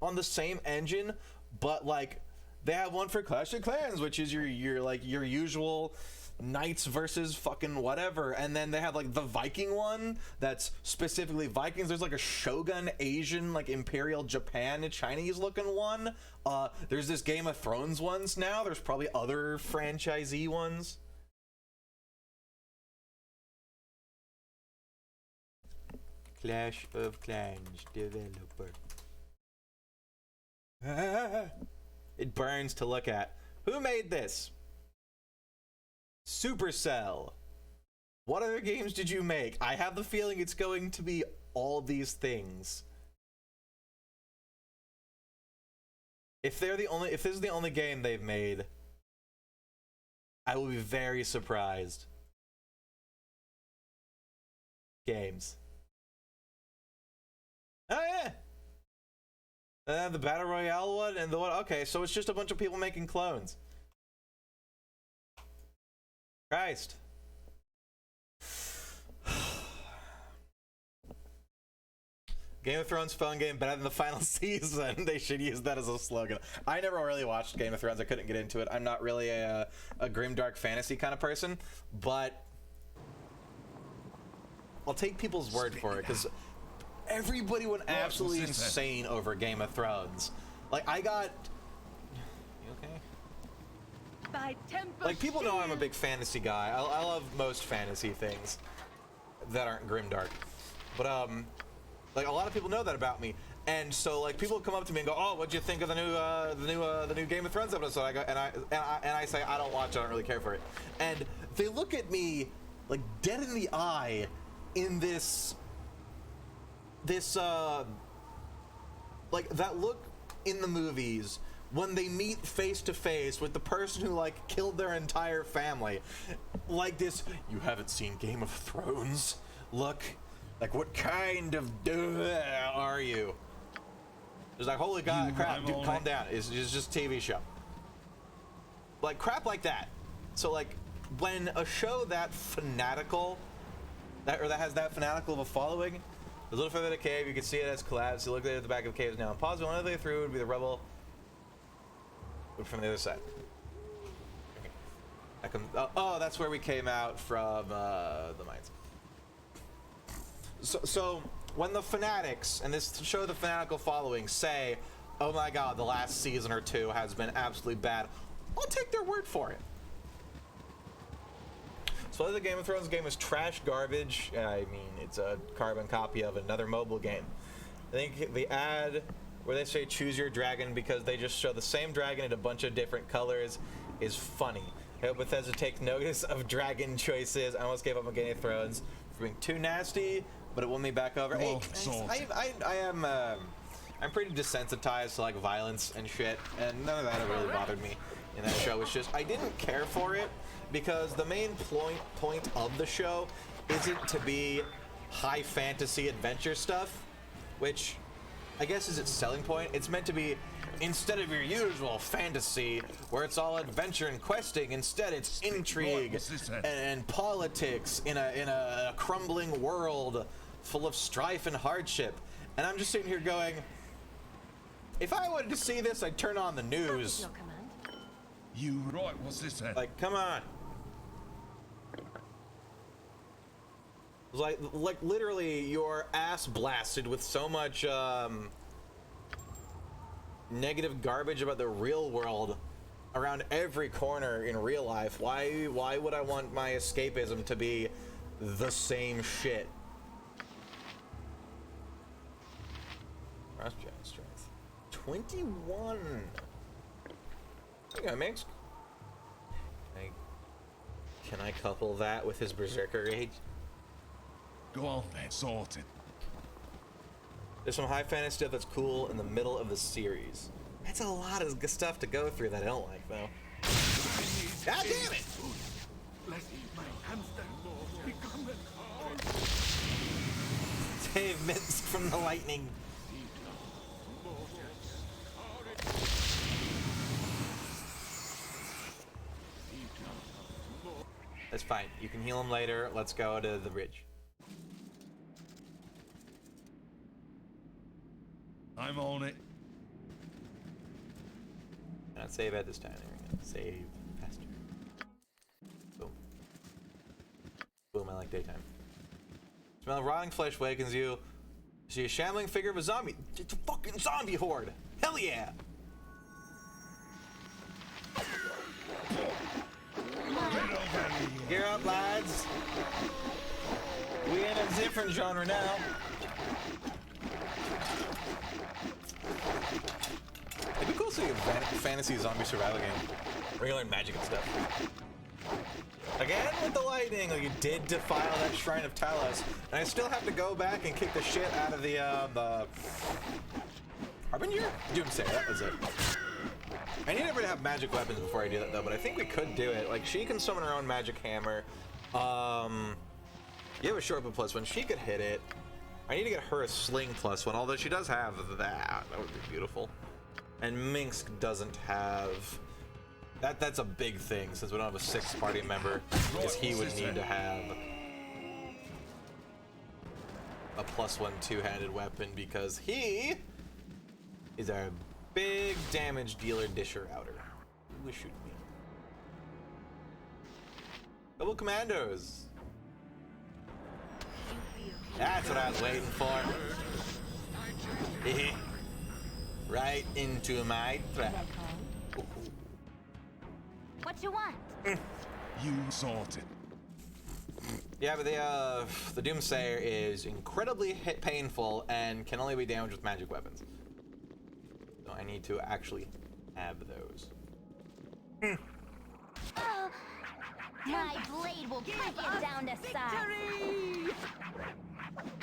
[SPEAKER 1] on the same engine, but like they have one for Clash of Clans, which is your like your usual knights versus fucking whatever, and then they have like the Viking one that's specifically Vikings. There's like a Shogun Asian, like Imperial Japan Chinese looking one. There's this Game of Thrones ones now. There's probably other franchisee ones. Clash of Clans developer. It burns to look at. Who made this? Supercell. What other games did you make? I have the feeling it's going to be all these things. If this is the only game they've made, I will be very surprised. Games. Oh yeah. The Battle Royale one and the one. Okay, so it's just a bunch of people making clones. Christ. Game of Thrones phone game better than the final season. They should use that as a slogan. I never really watched Game of Thrones. I couldn't get into it. I'm not really a grimdark fantasy kind of person, but I'll take people's word for it because everybody went absolutely insane over Game of Thrones. Like, I got... You okay? Like, people know I'm a big fantasy guy. I love most fantasy things that aren't grimdark. But, like, a lot of people know that about me. And so, like, people come up to me and go, "Oh, what'd you think of the new Game of Thrones episode?" I go, and I say, "I don't watch it. I don't really care for it." And they look at me, like, dead in the eye in this, like, that look in the movies when they meet face to face with the person who like killed their entire family, like this. You haven't seen Game of Thrones? Look, like, what kind of are you? It's like, holy god, crap, dude, calm down. It's just a TV show. Like crap like that. So like, when a show that fanatical, that has that fanatical of a following, a little further the cave, you can see it has collapsed. You look at the back of the cave now. And pause. One other way through would be the rubble. From the other side. Okay. Oh, that's where we came out from the mines. So when the fanatics, and this show the fanatical following, say, "Oh my god, the last season or two has been absolutely bad," I'll take their word for it. So whether the Game of Thrones game is trash garbage, I mean, it's a carbon copy of another mobile game. I think the ad where they say choose your dragon because they just show the same dragon in a bunch of different colors is funny. I hope Bethesda takes notice of dragon choices. I almost gave up on Game of Thrones for being too nasty, but it won me back over. Hey, I'm pretty desensitized to like violence and shit, and none of that really bothered me in that show. It's just I didn't care for it because the main point of the show isn't to be high fantasy adventure stuff, which I guess is its selling point. It's meant to be, instead of your usual fantasy where it's all adventure and questing, instead it's intrigue and politics in a crumbling world full of strife and hardship. And I'm just sitting here going, if I wanted to see this, I'd turn on the news.
[SPEAKER 6] You right, what's this then?
[SPEAKER 1] Like, come on. Like literally your ass blasted with so much negative garbage about the real world around every corner in real life. Why would I want my escapism to be the same shit? Cross-giant strength 21. Okay, Mix. Can I couple that with his berserker rage?
[SPEAKER 6] Go on then, sorted.
[SPEAKER 1] There's some high fantasy stuff that's cool in the middle of the series. That's a lot of stuff to go through that I don't like, though. God damn it! Save Mints from the lightning. That's fine. You can heal him later. Let's go to the bridge.
[SPEAKER 6] I'm on it.
[SPEAKER 1] Not save at this time. There we go. Save faster. Boom. Boom, I like daytime. Smell of rotting flesh wakens you. See a shambling figure of a zombie. It's a fucking zombie horde. Hell yeah. Gear up, lads. We in a different genre now. It'd be cool to see a fantasy zombie survival game. Where you learn magic and stuff. Again with the lightning, like you did defile that Shrine of Talos, and I still have to go back and kick the shit out of the Harbinger? Doomsayer, that was it. I need everybody to have magic weapons before I do that though, but I think we could do it. Like she can summon her own magic hammer. You have a short bow +1, she could hit it. I need to get her a sling +1, although she does have that. That would be beautiful. And Minsk doesn't have... That's a big thing, since we don't have a 6th party member, because he would need to have a +1 two-handed weapon, because he is our big damage dealer disher outer. Who shoot me? Double commandos. That's what I was waiting for. Right into my trap.
[SPEAKER 4] What you want?
[SPEAKER 6] You sorted.
[SPEAKER 1] Yeah, but the Doomsayer is incredibly painful and can only be damaged with magic weapons. So I need to actually have those.
[SPEAKER 4] My blade will cut you down to size.
[SPEAKER 1] Before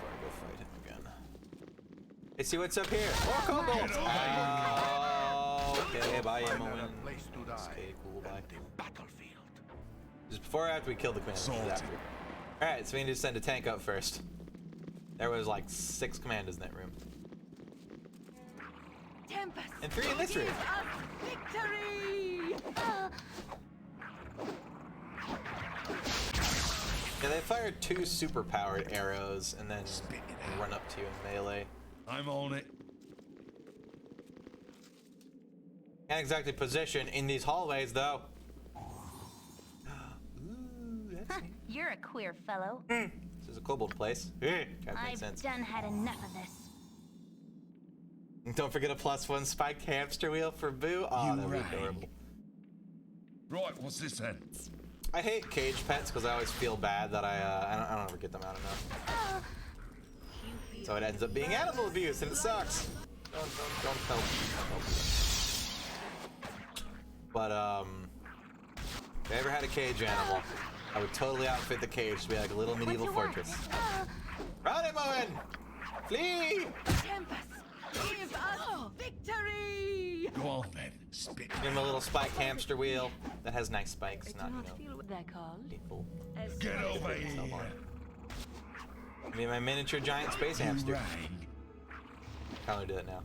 [SPEAKER 1] I go fight him again. Hey, see what's up here? More cobalt! Okay, bye, Emma. Okay, cool, bye. Just before or after we kill the commandos? Alright, so we need to send a tank up first. There was like 6 commandos in that room.
[SPEAKER 5] Tempest,
[SPEAKER 1] And 3 in this room.
[SPEAKER 5] victory!
[SPEAKER 1] Yeah, they fire 2 super-powered arrows and then run up to you in melee.
[SPEAKER 6] I'm on it.
[SPEAKER 1] Can't exactly position in these hallways, though. Ooh, that's neat.
[SPEAKER 4] You're a queer fellow.
[SPEAKER 1] This is a kobold place. That makes
[SPEAKER 4] I've
[SPEAKER 1] sense.
[SPEAKER 4] done had enough of this.
[SPEAKER 1] And don't forget a +1 spiked hamster wheel for Boo. Oh, that would be adorable.
[SPEAKER 6] Right, what's this then?
[SPEAKER 1] I hate cage pets because I always feel bad that I don't ever get them out enough. So it ends up being animal abuse, and it sucks. Don't help. But if I ever had a cage animal, I would totally outfit the cage to be like a little medieval fortress. Run him, Owen! Flee!
[SPEAKER 5] Tempest, give us victory!
[SPEAKER 6] Go on then, spit.
[SPEAKER 1] Give him a little spike hamster wheel that has nice spikes, not, you know,
[SPEAKER 8] Feel what they're called.
[SPEAKER 1] people.
[SPEAKER 6] Get over here.
[SPEAKER 1] I mean, my miniature giant space hamster.
[SPEAKER 6] Rang.
[SPEAKER 1] Can't really do that now.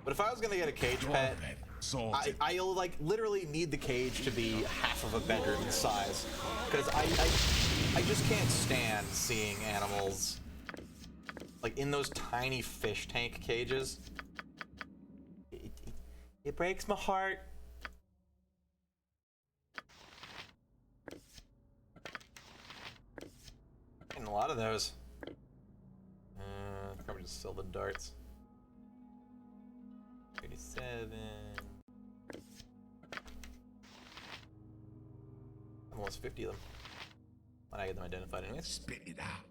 [SPEAKER 1] But if I was gonna get a cage
[SPEAKER 6] Go on
[SPEAKER 1] pet,
[SPEAKER 6] then, sorted.
[SPEAKER 1] I'll like literally need the cage to be half of a bedroom in size, because I just can't stand seeing animals like in those tiny fish tank cages. It breaks my heart. And a lot of those. Probably just sell the darts. 37. Almost 50 of them. When I get them identified anyways.
[SPEAKER 6] Spit it out.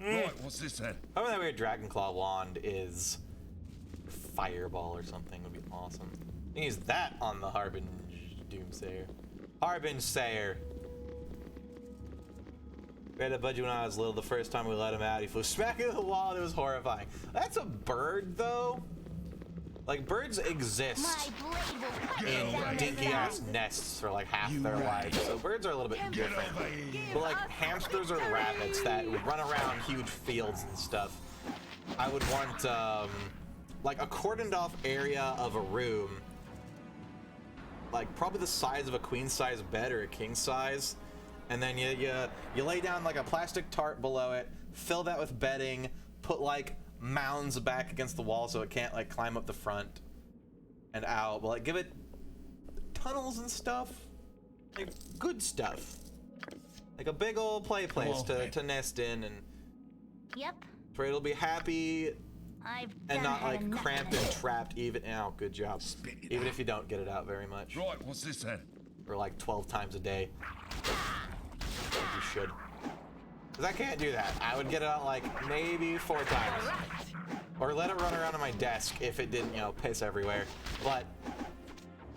[SPEAKER 6] Right, what's this then?
[SPEAKER 1] Hoping that weird Dragon Claw wand is Fireball or something would be awesome. You can use that on the Harbin Doomsayer. Harbin Sayer. We had a budgie when I was little. The first time we let him out, he flew smack into the wall and it was horrifying. That's a bird though. Like birds exist
[SPEAKER 4] My blade will cut you
[SPEAKER 1] in
[SPEAKER 4] down to
[SPEAKER 1] dinky ass nests for like half their lives. So birds are a little bit different. But like hamsters or rabbits that run around huge fields and stuff, I would want like a cordoned off area of a room like probably the size of a queen size bed or a king size, and then you lay down like a plastic tarp below it, fill that with bedding, put like mounds back against the wall so it can't like climb up the front and out, but like give it tunnels and stuff, like good stuff, like a big old play place to nest in, and
[SPEAKER 4] Yep.
[SPEAKER 1] where it'll be happy and not like
[SPEAKER 4] enough
[SPEAKER 1] cramped
[SPEAKER 4] of
[SPEAKER 1] and
[SPEAKER 4] it.
[SPEAKER 1] trapped. Even good job. Even if you don't get it out very much,
[SPEAKER 6] Right, what's this then?
[SPEAKER 1] or like 12 times a day, like you should. Because I can't do that. I would get it out like maybe 4 times, or let it run around on my desk if it didn't, piss everywhere. But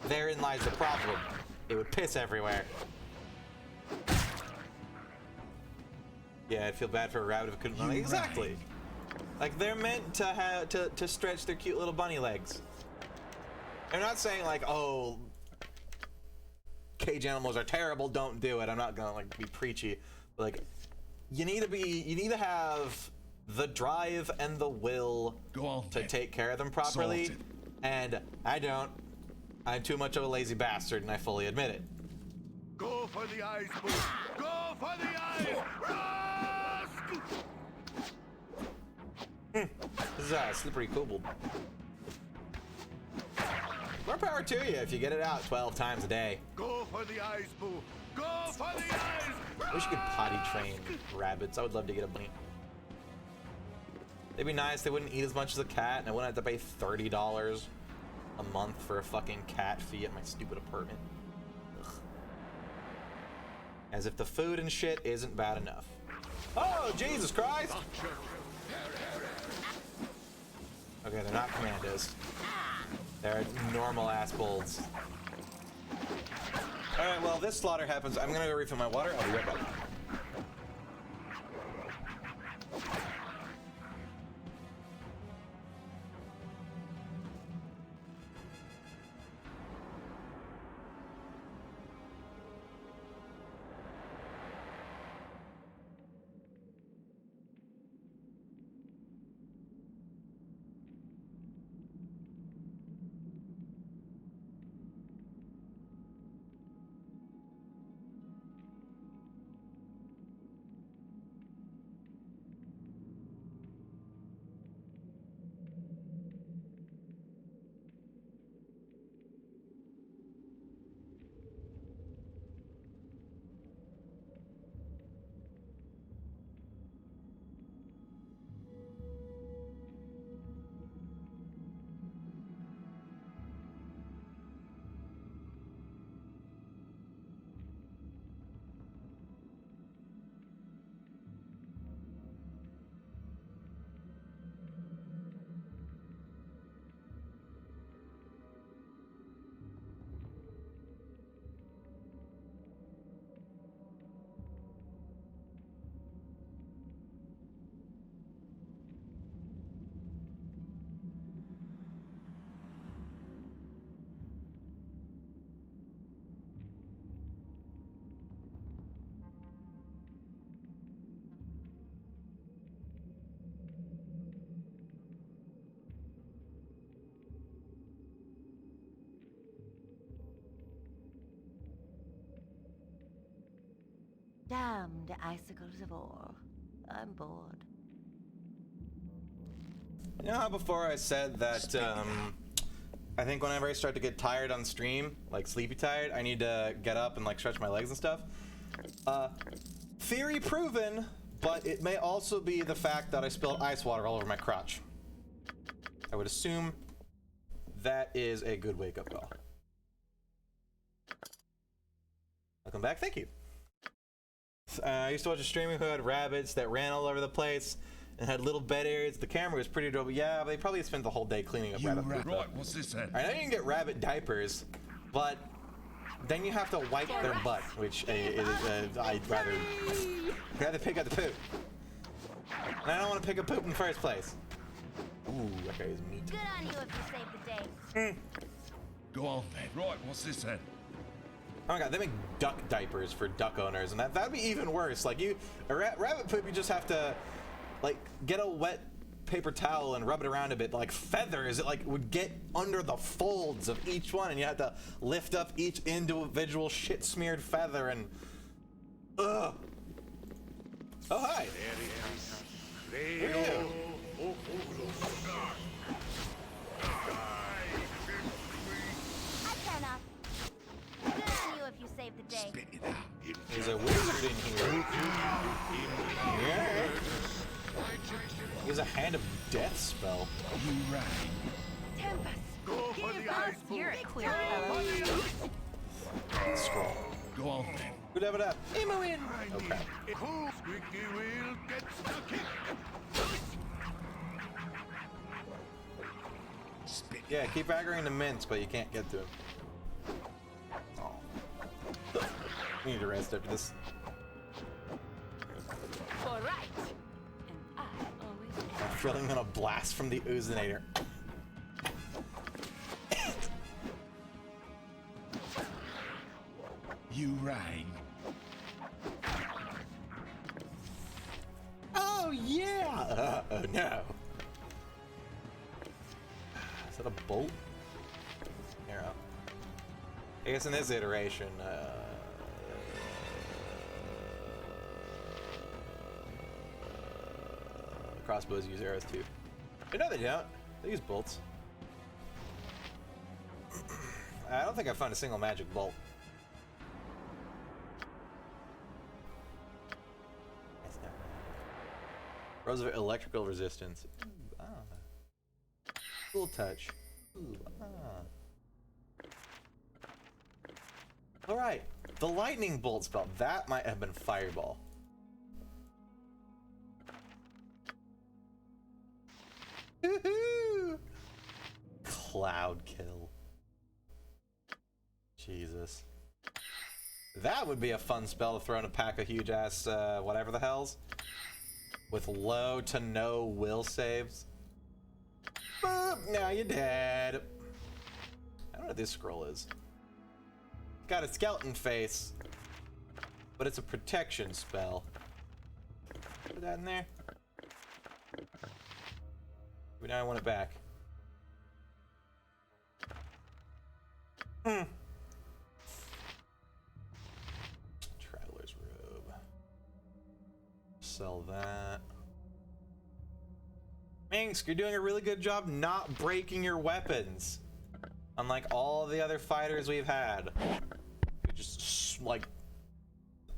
[SPEAKER 1] therein lies the problem. It would piss everywhere. Yeah, I'd feel bad for a rabbit if it couldn't run. Exactly. Like they're meant to have to stretch their cute little bunny legs. I'm not saying like, oh, cage animals are terrible, don't do it. I'm not gonna like be preachy. But, like, you need to have the drive and the will to take care of them properly.
[SPEAKER 6] Sorted.
[SPEAKER 1] And I don't. I'm too much of a lazy bastard, and I fully admit it.
[SPEAKER 2] Go for the eyes, Boo! Go for the eyes! Rusk!
[SPEAKER 1] This is slippery kobold. More power to you if you get it out 12 times a day.
[SPEAKER 2] Go for the eyes, Boo! Go for the eyes!
[SPEAKER 1] I wish you could potty train rabbits. I would love to get a bunny. They'd be nice. They wouldn't eat as much as a cat, and I wouldn't have to pay $30 a month for a fucking cat fee at my stupid apartment. Ugh. As if the food and shit isn't bad enough. Oh, Jesus Christ! Okay, they're not commandos. They're normal ass bulls. Alright, well, this slaughter happens. I'm gonna go refill my water. I'll be right back.
[SPEAKER 5] Damned icicles of all. I'm bored.
[SPEAKER 1] You know how before I said that I think whenever I start to get tired on stream, like sleepy tired, I need to get up and like stretch my legs and stuff? Theory proven, but it may also be the fact that I spilled ice water all over my crotch. I would assume that is a good wake-up call. Welcome back, thank you. I used to watch a streamer who had rabbits that ran all over the place and had little bed areas. The camera was pretty dope. Yeah, but they probably spent the whole day cleaning up rabbit poop.
[SPEAKER 6] Right, what's this then?
[SPEAKER 1] I know you can get rabbit diapers, but then you have to wipe their butt, which I'd rather pick up the poop. And I don't want to pick up poop in the first place. Ooh, that guy is meat.
[SPEAKER 4] Good on you if you saved the day.
[SPEAKER 6] Go on then. Right, what's this then?
[SPEAKER 1] Oh my god, they make duck diapers for duck owners, and that'd be even worse. Like rabbit poop, you just have to like get a wet paper towel and rub it around a bit, like feathers, it like would get under the folds of each one, and you had to lift up each individual shit-smeared feather and ugh. Oh hi. Who are you?
[SPEAKER 4] I turn off. Good on you if you save the day.
[SPEAKER 6] Spit it out.
[SPEAKER 1] There's a wizard in here. Yeah. He has a hand of death spell.
[SPEAKER 6] You right.
[SPEAKER 5] Tempest,
[SPEAKER 2] Go for
[SPEAKER 5] give
[SPEAKER 2] the
[SPEAKER 5] us
[SPEAKER 2] ice
[SPEAKER 5] your
[SPEAKER 2] bull.
[SPEAKER 5] queer
[SPEAKER 2] Go
[SPEAKER 5] fellow.
[SPEAKER 2] for the ice.
[SPEAKER 1] Scroll.
[SPEAKER 6] Go on then.
[SPEAKER 1] Who'd have it up? Emo in. Okay.
[SPEAKER 2] Who squeaky wheel gets the kick?
[SPEAKER 6] Spit.
[SPEAKER 1] Yeah, keep aggroing the mints, but you can't get to him. Oh. We need to rest after this.
[SPEAKER 8] All right. And I always
[SPEAKER 1] I'm feeling on a blast from the Oozinator.
[SPEAKER 6] You right.
[SPEAKER 1] Oh yeah! Oh no. Is that a bolt? Here up. I guess in this iteration, crossbows use arrows too. But no, they don't. They use bolts. I don't think I found a single magic bolt. Rose of electrical resistance. Ooh, ah. Cool touch. Ooh, ah. All right, the lightning bolt spell. That might have been fireball. Woohoo! Cloud kill. Jesus. That would be a fun spell to throw in a pack of huge ass whatever the hells. With low to no will saves. Boop! Now you're dead. I don't know what this scroll is. Got a skeleton face, but it's a protection spell. Put that in there. Maybe now I want it back. Traveler's robe. Sell that. Minsk, you're doing a really good job not breaking your weapons. Unlike all the other fighters we've had. You just, like,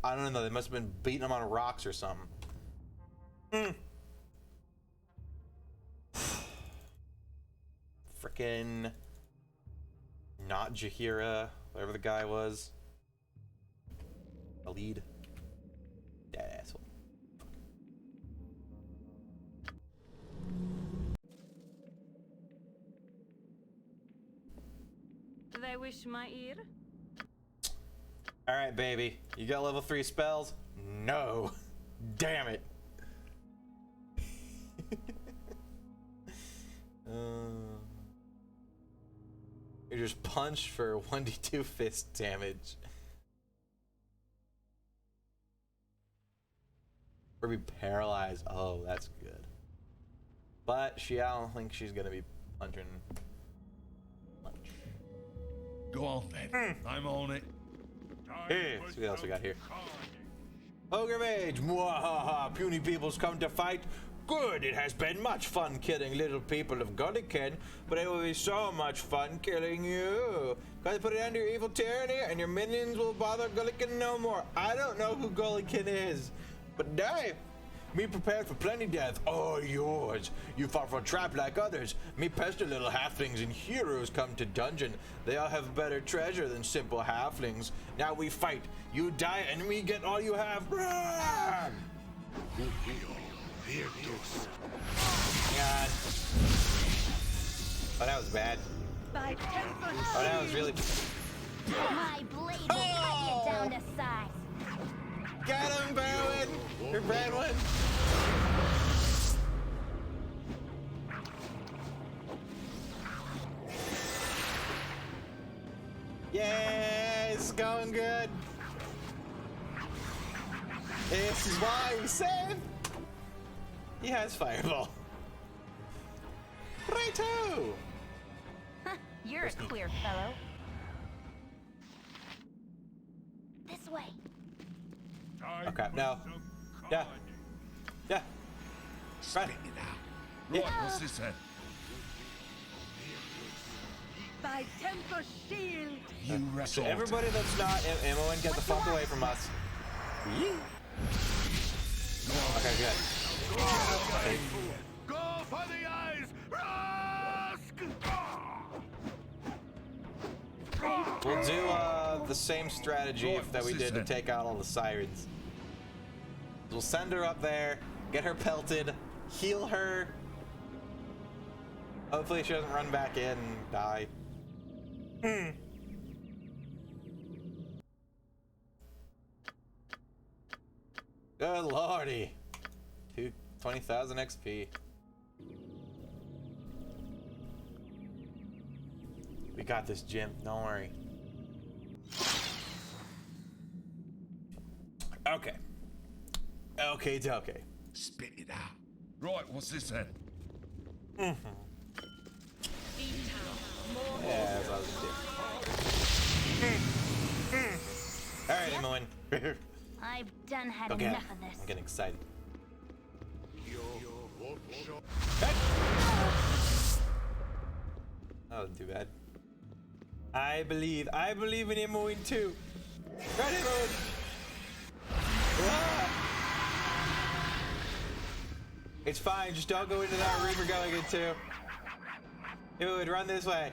[SPEAKER 1] I don't know, they must have been beating them on rocks or something. Frickin' not Jahira, whatever the guy was. A lead. That asshole.
[SPEAKER 8] They wish my ear.
[SPEAKER 1] Alright, baby. You got level 3 spells? No. Damn it. You just punch for 1d2 fist damage. Or be paralyzed. Oh, that's good. But I don't think she's gonna be punching much.
[SPEAKER 6] Go on then. I'm on it.
[SPEAKER 1] Hey, let's see what else we got here. Ogre Mage! Mwahaha! Puny peoples come to fight? Good! It has been much fun killing little people of Gulliken, but it will be so much fun killing you! Gotta put it under your evil tyranny, and your minions will bother Gulliken no more. I don't know who Gulliken is, but die! Me prepared for plenty death, all yours. You fought for a trap like others. Me pester little halflings and heroes come to dungeon. They all have better treasure than simple halflings. Now we fight. You die and we get all you have. God. Oh, that was bad. Oh, that was really...
[SPEAKER 4] My blade will cut you down to size.
[SPEAKER 1] Got him, Bowen! Your bad one! Yeah, it's going good. This is why we save. He has fireball. Righto!
[SPEAKER 4] You're a queer fellow. This way.
[SPEAKER 1] Oh crap, no. Yeah. Yeah.
[SPEAKER 6] Spit
[SPEAKER 1] Right.
[SPEAKER 6] it out. Right, what's this then?
[SPEAKER 5] By Temple Shield.
[SPEAKER 6] You
[SPEAKER 1] So
[SPEAKER 6] wrestle.
[SPEAKER 1] everybody that's not Imoen, get the fuck away from us. Yee. Okay, good. Okay.
[SPEAKER 2] Go for the eyes! Rusk!
[SPEAKER 1] We'll do the same strategy that we did to take out all the sirens. We'll send her up there, get her pelted, heal her. Hopefully she doesn't run back in and die. Good lordy. 20,000 XP. We got this, Jim. Don't worry. Okay. Okay, okay.
[SPEAKER 6] Spit it out. Right, what's this then?
[SPEAKER 1] Yeah, that's what I was gonna do. Alright, Imoen.
[SPEAKER 4] I've done had
[SPEAKER 1] Okay.
[SPEAKER 4] enough of this.
[SPEAKER 1] I'm getting excited. That wasn't too bad. I believe in Imoen too. Right, Imoen! Ah! It's fine, just don't go into that room you're going into. Imoen, run this way.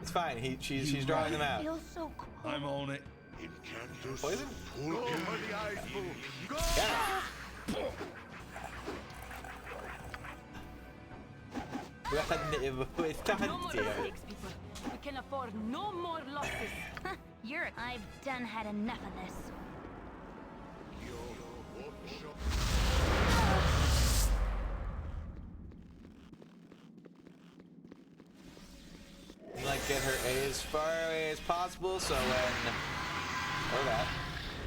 [SPEAKER 1] It's fine, she's drawing them out.
[SPEAKER 4] Feels so cool.
[SPEAKER 6] I'm on it.
[SPEAKER 1] Poison?
[SPEAKER 2] Go for the eyes, boo! Go!
[SPEAKER 1] Yeah. Run, Imoen,
[SPEAKER 8] No more
[SPEAKER 1] dear.
[SPEAKER 8] mistakes, people. We can afford no more losses.
[SPEAKER 4] I've done had enough of this.
[SPEAKER 1] Like get her as far away as possible so when or that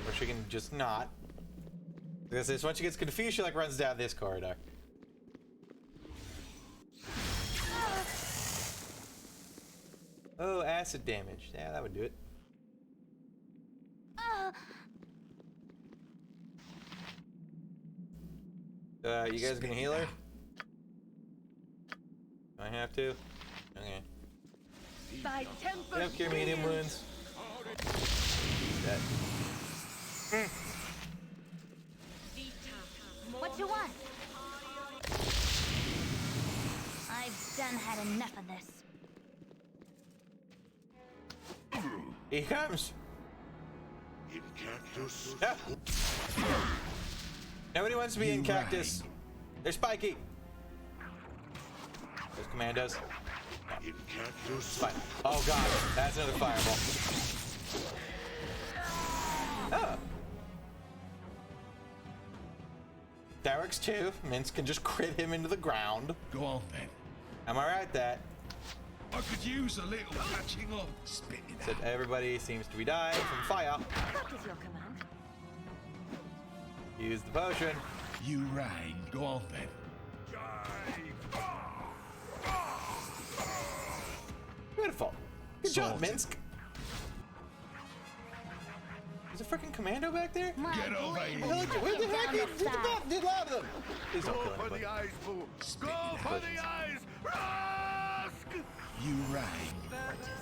[SPEAKER 1] or she can just not, because this once she gets confused she like runs down this corridor. Oh, acid damage. Yeah, that would do it. You guys gonna heal her? Do I have to? Okay.
[SPEAKER 5] By Temple
[SPEAKER 1] Yep, cure medium wounds. Dead.
[SPEAKER 4] What you want? I've done had enough of this.
[SPEAKER 1] He comes.
[SPEAKER 2] In cactus.
[SPEAKER 1] Yeah. Nobody wants to be in cactus. They're spiky. Those commandos.
[SPEAKER 2] In cactus.
[SPEAKER 1] Fine. Oh god, that's another fireball. Oh. That works too. Mince can just crit him into the ground.
[SPEAKER 6] Go on then.
[SPEAKER 1] Am I right that?
[SPEAKER 6] I could use a little patching up. Spit it
[SPEAKER 1] Except
[SPEAKER 6] out.
[SPEAKER 1] everybody seems to be dying from fire.
[SPEAKER 4] What is your command?
[SPEAKER 1] Use the potion.
[SPEAKER 6] You rain. Go on then.
[SPEAKER 1] Beautiful. Good job,
[SPEAKER 6] Sorted.
[SPEAKER 1] Minsk. There's a freaking commando back there?
[SPEAKER 4] My
[SPEAKER 6] Get over
[SPEAKER 4] blade
[SPEAKER 6] here.
[SPEAKER 4] will
[SPEAKER 1] Where
[SPEAKER 4] cut
[SPEAKER 1] the
[SPEAKER 4] you
[SPEAKER 1] heck
[SPEAKER 4] down
[SPEAKER 1] is
[SPEAKER 4] to size.
[SPEAKER 1] there's a lot of them? Please
[SPEAKER 2] Go
[SPEAKER 1] don't kill
[SPEAKER 2] for
[SPEAKER 1] anybody.
[SPEAKER 2] the eyes, boo!
[SPEAKER 6] Spit
[SPEAKER 2] Go
[SPEAKER 6] it
[SPEAKER 2] for
[SPEAKER 6] out.
[SPEAKER 2] the eyes! Rusk!
[SPEAKER 6] You rain.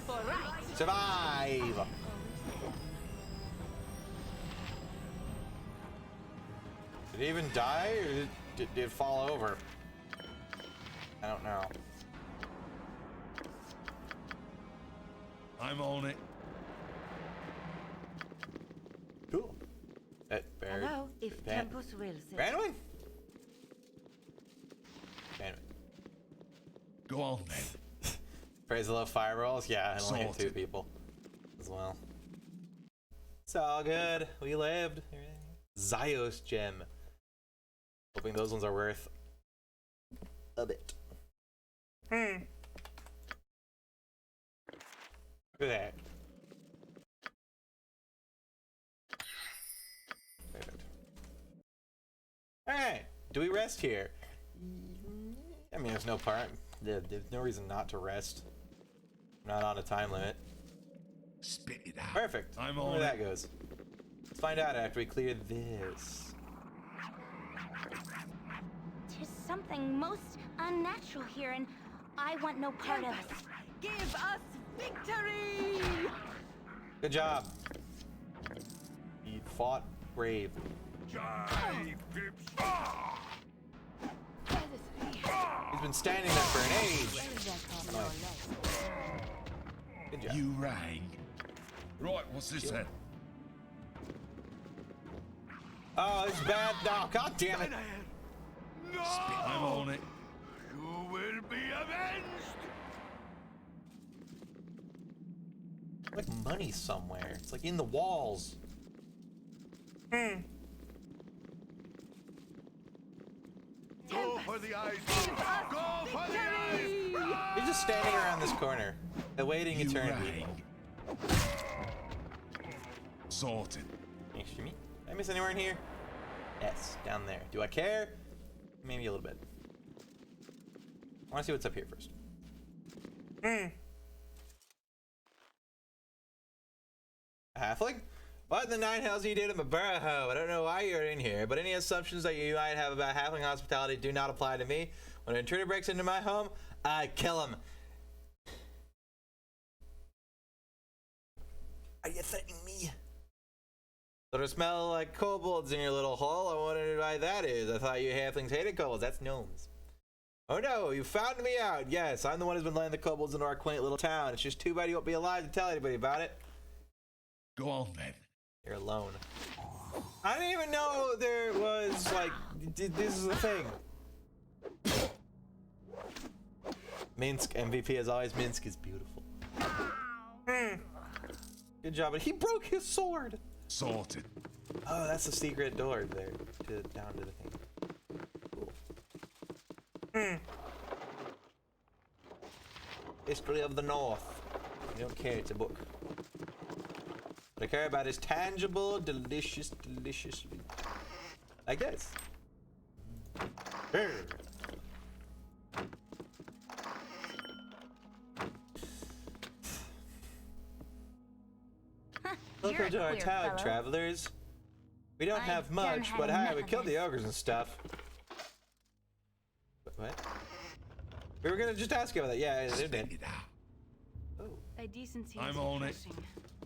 [SPEAKER 8] For right.
[SPEAKER 1] Survive! Did it even die, or did it fall over? I don't know.
[SPEAKER 6] I'm on it.
[SPEAKER 1] Cool. That buried.
[SPEAKER 5] Hello, if
[SPEAKER 1] Ban-
[SPEAKER 5] Tempus wills it.
[SPEAKER 1] Branwyn? Branwyn.
[SPEAKER 6] Go on then.
[SPEAKER 1] Praise the love firewalls? Yeah, I only hit 2
[SPEAKER 6] Sorted.
[SPEAKER 1] people as well. It's all good. We lived. Zyos gem. Hoping those ones are worth a bit. Look at that. Perfect. Alright, do we rest here? I mean, there's no no reason not to rest. I'm not on a time limit.
[SPEAKER 6] Spit it out.
[SPEAKER 1] Perfect.
[SPEAKER 6] I'm
[SPEAKER 1] Where
[SPEAKER 6] on
[SPEAKER 1] that
[SPEAKER 6] it.
[SPEAKER 1] goes. Let's find out after we clear this.
[SPEAKER 4] There's something most unnatural here, and I want no part of it.
[SPEAKER 5] Give us victory!
[SPEAKER 1] Good job. You fought brave.
[SPEAKER 2] Jive, pips.
[SPEAKER 1] He's been standing there for an age. Good job.
[SPEAKER 6] You rang. Right, what's this then?
[SPEAKER 1] Oh, this is bad. No, god damn it.
[SPEAKER 2] No!
[SPEAKER 6] I'm on it.
[SPEAKER 2] You will be avenged!
[SPEAKER 1] Like money somewhere. It's like in the walls.
[SPEAKER 2] Go for the eyes! Go for the eyes!
[SPEAKER 1] He's just standing around this corner, awaiting
[SPEAKER 6] You
[SPEAKER 1] eternity.
[SPEAKER 6] rang. Sorted.
[SPEAKER 1] Thanks, Jimmy. Did I miss anywhere in here? Yes, down there. Do I care? Maybe a little bit. I want to see what's up here first. A halfling? What in the nine hells you did in my burrow? I don't know why you're in here, but any assumptions that you might have about halfling hospitality do not apply to me. When an intruder breaks into my home, I kill him. Are you threatening me? Sort of smell like kobolds in your little hole. I wondered why that is. I thought you halflings hated kobolds. That's gnomes. Oh no, you found me out. Yes, I'm the one who's been letting the kobolds into our quaint little town. It's just too bad you won't be alive to tell anybody about it.
[SPEAKER 6] Go on then.
[SPEAKER 1] You're alone. I didn't even know there was, like, this is a thing. Minsk, MVP as always. Minsk is beautiful. Good job, but he broke his sword.
[SPEAKER 6] Sorted.
[SPEAKER 1] Oh, that's the secret door there, down to the thing. Cool. History of the North. I don't care, it's a book. What I care about is tangible, delicious. Like this. Welcome to our town, travelers. We don't have much, but hey, we killed the ogres and stuff. What? We were gonna just ask you about that. Yeah, they did. Oh.
[SPEAKER 8] Thy decency
[SPEAKER 6] I'm
[SPEAKER 8] is
[SPEAKER 6] on it.
[SPEAKER 8] refreshing.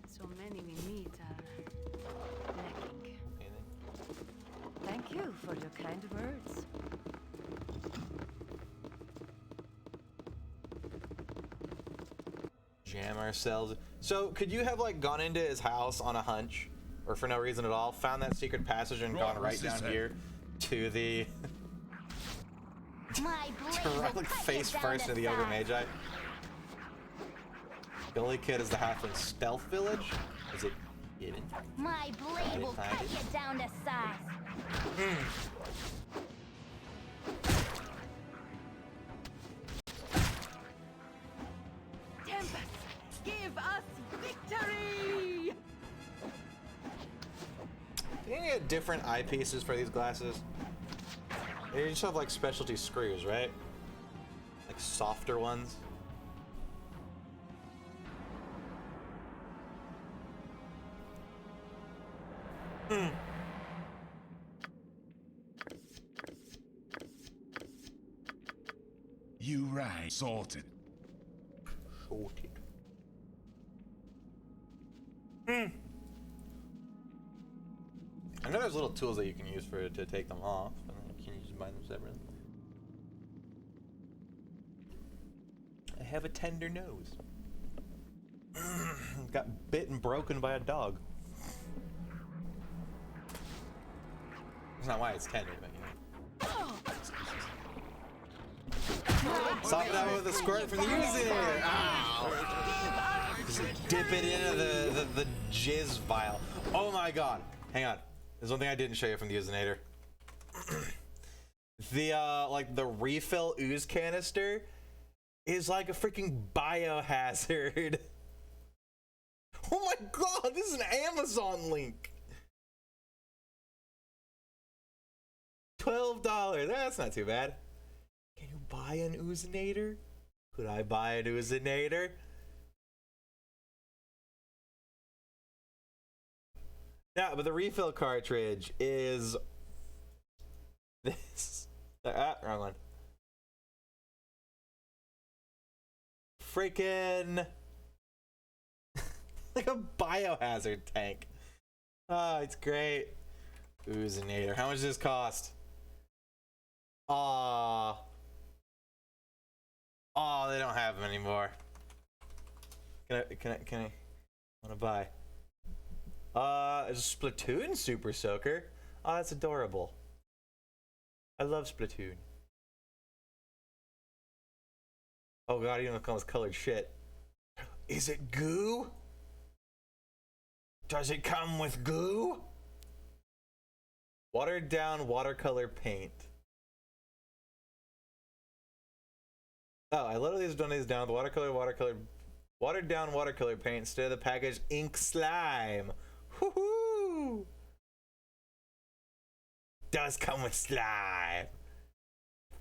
[SPEAKER 8] So many we meet are lacking.
[SPEAKER 5] Thank you for your kind words.
[SPEAKER 1] Jam ourselves. So, could you have like gone into his house on a hunch, or for no reason at all, found that secret passage and gone right down here to the
[SPEAKER 4] My blade will
[SPEAKER 1] like
[SPEAKER 4] cut
[SPEAKER 1] face
[SPEAKER 4] you down
[SPEAKER 1] first
[SPEAKER 4] to
[SPEAKER 1] into the ogre
[SPEAKER 4] size.
[SPEAKER 1] magi? Billy Kid is the halfling stealth village. Is it hidden?
[SPEAKER 4] My blade will
[SPEAKER 1] find
[SPEAKER 4] cut
[SPEAKER 1] it.
[SPEAKER 4] you down to size.
[SPEAKER 5] Tempest, give us victory!
[SPEAKER 1] Do you get different eyepieces for these glasses? You just have like specialty screws, right? Like softer ones.
[SPEAKER 6] You rang. Sorted.
[SPEAKER 1] Sorted. I know there's little tools that you can use for to take them off, and then you can just buy them separately. I have a tender nose. Got bit and broken by a dog. That's not why it's tender, but you know. Sop it out with a squirt from the user. Ow! Just dip it into the jizz vial. Oh my god. Hang on. There's one thing I didn't show you from the Oozinator. The like the refill ooze canister is like a freaking biohazard. Oh my god, this is an Amazon link. $12. That's not too bad. Can you buy an Oozinator? Could I buy an Oozinator? Yeah, but the refill cartridge is this. Wrong one. Freaking like a biohazard tank. Oh, it's great. Oozinator. How much does this cost? Aw. Oh, they don't have them anymore. Can I wanna buy? It's a Splatoon Super Soaker. Oh, that's adorable. I love Splatoon. Oh god, you don't come with colored shit. Is it goo? Does it come with goo? Watered down watercolor paint. Oh, I literally just done these down with watered down watercolor paint instead of the packaged ink slime. Woohoo! Does come with slime.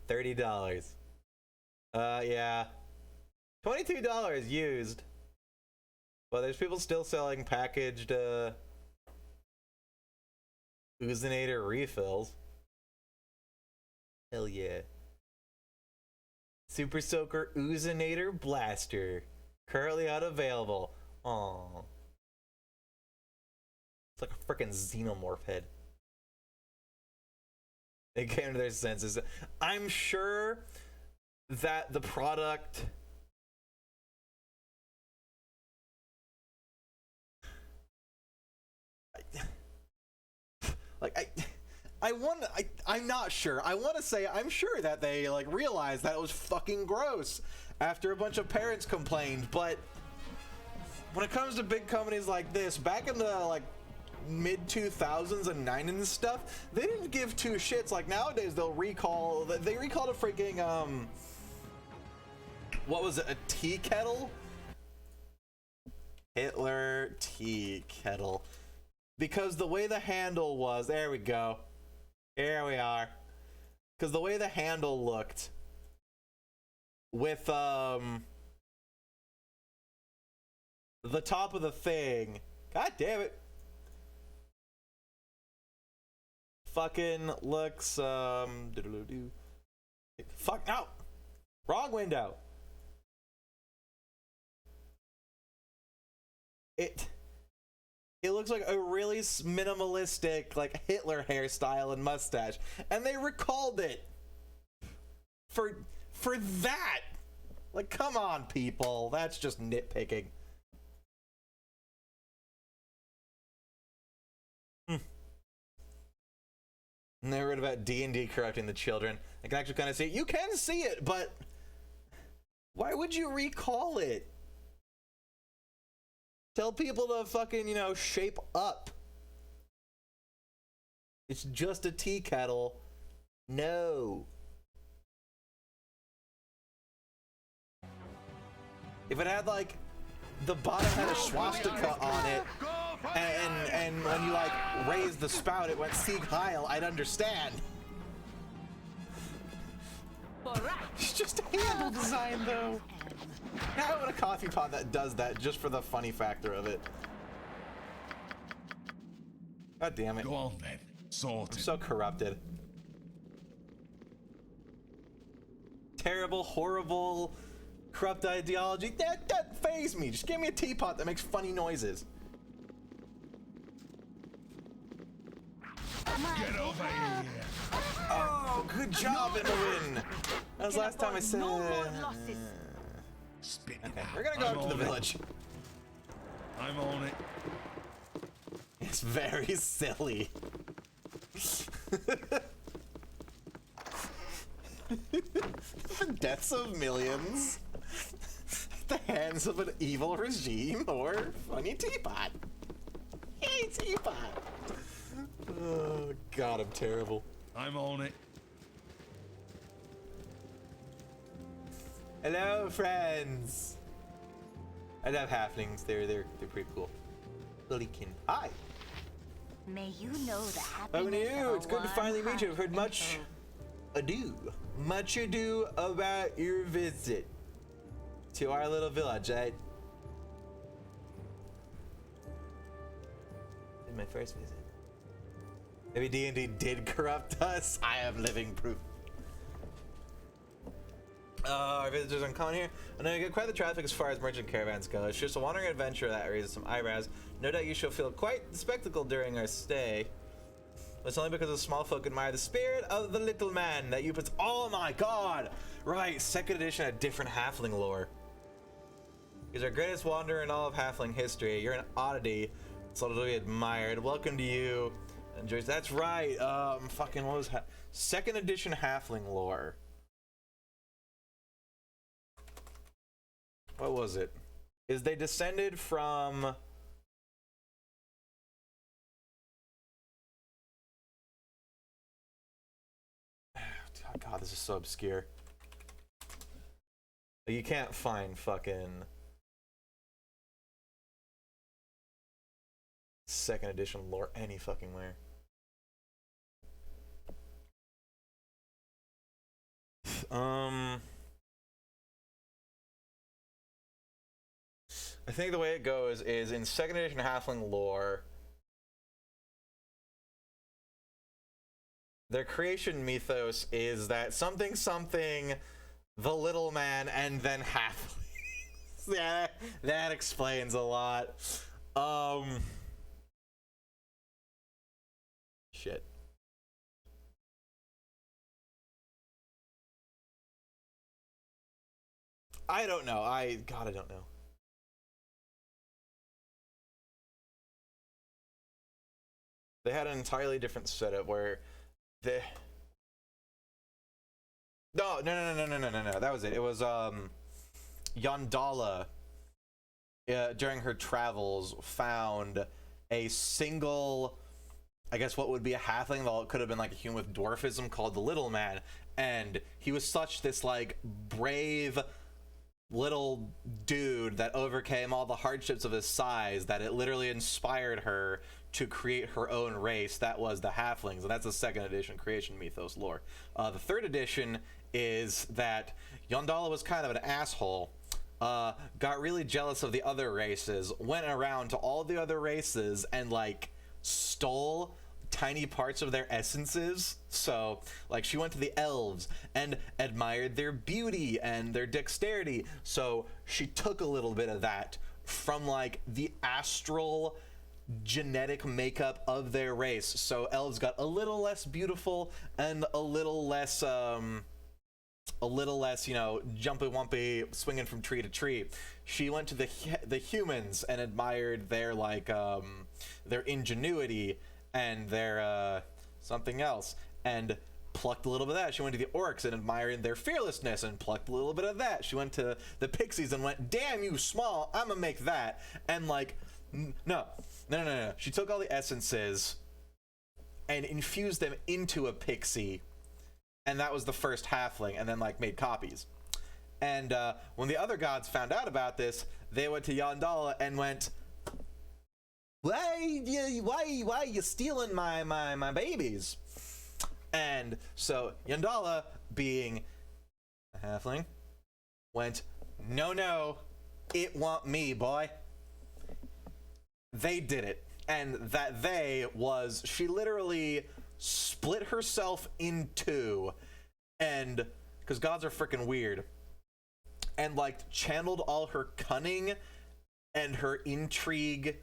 [SPEAKER 1] $30. Yeah. $22 used. But there's people still selling packaged Oozinator refills. Hell yeah. Super Soaker Oozinator Blaster. Currently unavailable. Aww. It's like a freaking xenomorph head. They came to their senses. I'm sure that the product I'm not sure. I want to say I'm sure that they like realized that it was fucking gross after a bunch of parents complained, but when it comes to big companies like this, back in the like mid 2000s and 90s and stuff, they didn't give two shits. Like nowadays they recalled a freaking what was it, a tea kettle? Hitler tea kettle. Because the way the handle was, there we go. Here we are. Because the way the handle looked with the top of the thing, god damn it, fucking looks fuck out, wrong window. It looks like a really minimalistic, like Hitler hairstyle and mustache, and they recalled it for that. Like, come on, people, that's just nitpicking. And they read about D&D corrupting the children. I can actually kind of see it. You can see it, but why would you recall it? Tell people to fucking, you know, shape up. It's just a tea kettle. No. If it had like the bottom had a swastika on it, and when you like raise the spout, it went Sieg Heil, I'd understand. It's just a handle design though. Now I want a coffee pot that does that just for the funny factor of it. God damn it.
[SPEAKER 6] Go on then. Sorted.
[SPEAKER 1] I'm so corrupted. Terrible, horrible, corrupt ideology. That faze me. Just give me a teapot that makes funny noises.
[SPEAKER 6] Get over here.
[SPEAKER 1] Oh, good job, Emmeline. That was last time I said. Okay, we're gonna go up to the village.
[SPEAKER 6] I'm on it.
[SPEAKER 1] It's very silly. The deaths of millions at the hands of an evil regime or funny teapot. Hey, teapot. Oh god, I'm terrible.
[SPEAKER 6] I'm on it.
[SPEAKER 1] Hello, friends. I love halflings. They're pretty cool. Lilykin. Hi.
[SPEAKER 4] May you know the happiness
[SPEAKER 1] Oh, new.
[SPEAKER 4] of a
[SPEAKER 1] It's good to
[SPEAKER 4] warm
[SPEAKER 1] finally meet you. I've
[SPEAKER 4] heart
[SPEAKER 1] heard much ado. Much ado about your visit to our little village. In my first visit. Maybe D&D did corrupt us. I have living proof. Our visitors uncommon here. I know you get quite the traffic as far as merchant caravans go. It's just a wandering adventure that raises some eyebrows. No doubt you shall feel quite the spectacle during our stay. It's only because the small folk admire the spirit of the little man that you put. Oh my god! Right, second edition, a different halfling lore. He's our greatest wanderer in all of halfling history. You're an oddity, so to be admired. Welcome to you. Enjoy. That's right. Fucking what was second edition halfling lore? What was it? Is they descended from? Oh god, this is so obscure. You can't find fucking second edition lore any fucking where. I think the way it goes is in second edition halfling lore, their creation mythos is that something the little man and then halflings. Yeah, that explains a lot. Shit. I don't know. I don't know. They had an entirely different setup where they... No. That was it. It was, Yondala, during her travels, found a single, I guess what would be a halfling, though it could have been like a human with dwarfism, called the Little Man. And he was such this, like, brave little dude that overcame all the hardships of his size that it literally inspired her to create her own race. That was the halflings, and that's the second edition creation mythos lore. The third edition is that Yondala was kind of an asshole, got really jealous of the other races, went around to all the other races and like stole tiny parts of their essences. So like she went to the elves and admired their beauty and their dexterity, so she took a little bit of that from like the astral genetic makeup of their race. So elves got a little less beautiful and a little less you know, jumpy wumpy, swinging from tree to tree. She went to the humans and admired their like their ingenuity and their something else, and plucked a little bit of that. She went to the orcs and admired their fearlessness and plucked a little bit of that. She went to the pixies and went, damn you small, I'm gonna make that. And like no. She took all the essences and infused them into a pixie, and that was the first halfling, and then like made copies. And when the other gods found out about this, they went to Yondala and went, why you stealing my babies? And so Yondala, being a halfling, went, no, it want me, boy. They did it. And that they was, she literally split herself in two, and because gods are freaking weird, and like channeled all her cunning and her intrigue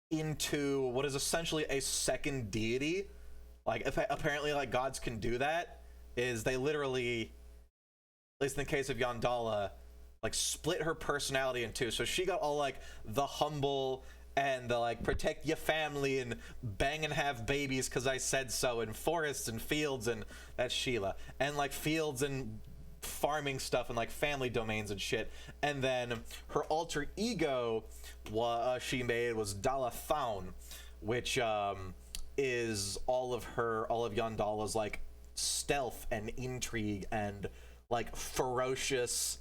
[SPEAKER 1] into what is essentially a second deity. Like apparently like gods can do that, is they literally, at least in the case of Yondala, like split her personality in two. So she got all like the humble and the like protect your family and bang and have babies because I said so, and forests and fields, and that's Sheila, and like fields and farming stuff and like family domains and shit. And then her alter ego she made was Dalathaun, which is all of Yondala's like stealth and intrigue and like ferocious,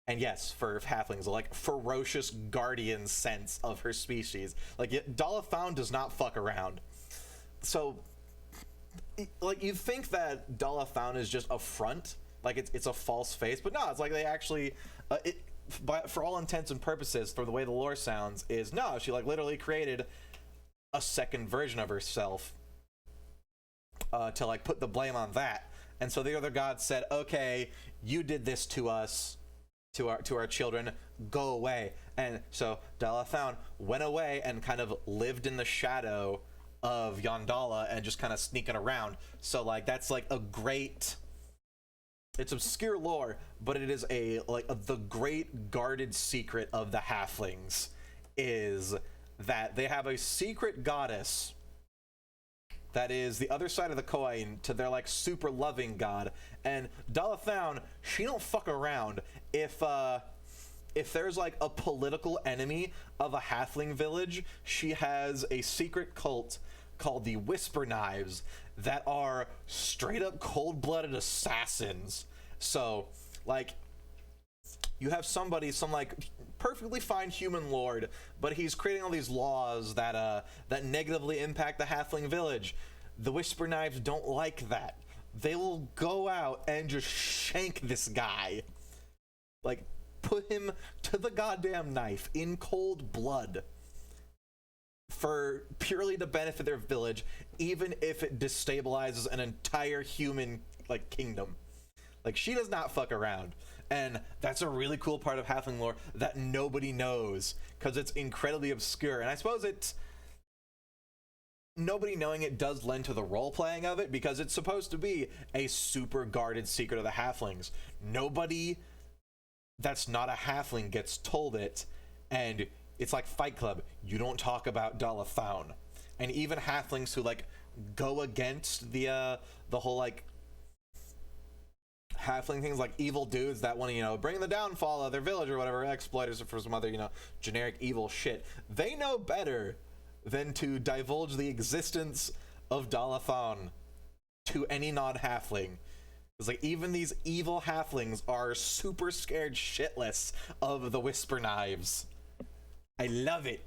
[SPEAKER 1] and yes, for halflings, like ferocious guardian sense of her species. Like Dalathaun does not fuck around. So like you'd think that Dalathon is just a front, like it's a false face, but no, it's like they actually, for all intents and purposes, for the way the lore sounds, is no, she like literally created a second version of herself to like put the blame on that. And so the other gods said, okay, you did this to us, to our children, go away. And so Dalathon went away and kind of lived in the shadow of Yandala and just kind of sneaking around. So like that's like a great, it's obscure lore, but it is the great guarded secret of the halflings is that they have a secret goddess that is the other side of the coin to their like super loving god. And Dalathon, she don't fuck around. If there's like a political enemy of a halfling village, she has a secret cult called the Whisper Knives that are straight up cold-blooded assassins. So like you have some like perfectly fine human lord, but he's creating all these laws that negatively impact the halfling village. The Whisper Knives don't like that. They will go out and just shank this guy, like put him to the goddamn knife in cold blood, for purely to benefit their village, even if it destabilizes an entire human like kingdom. Like she does not fuck around. And that's a really cool part of halfling lore that nobody knows because it's incredibly obscure. And I suppose it's nobody knowing it does lend to the role playing of it because it's supposed to be a super guarded secret of the halflings. Nobody that's not a halfling gets told it, and it's like Fight Club. You don't talk about Dalathon. And even halflings who like go against the whole like halfling things, like evil dudes that want to bring the downfall of their village or whatever, exploiters for some other generic evil shit, they know better than to divulge the existence of Dalathon to any non-halfling. It's like even these evil halflings are super scared shitless of the Whisper Knives. I love it.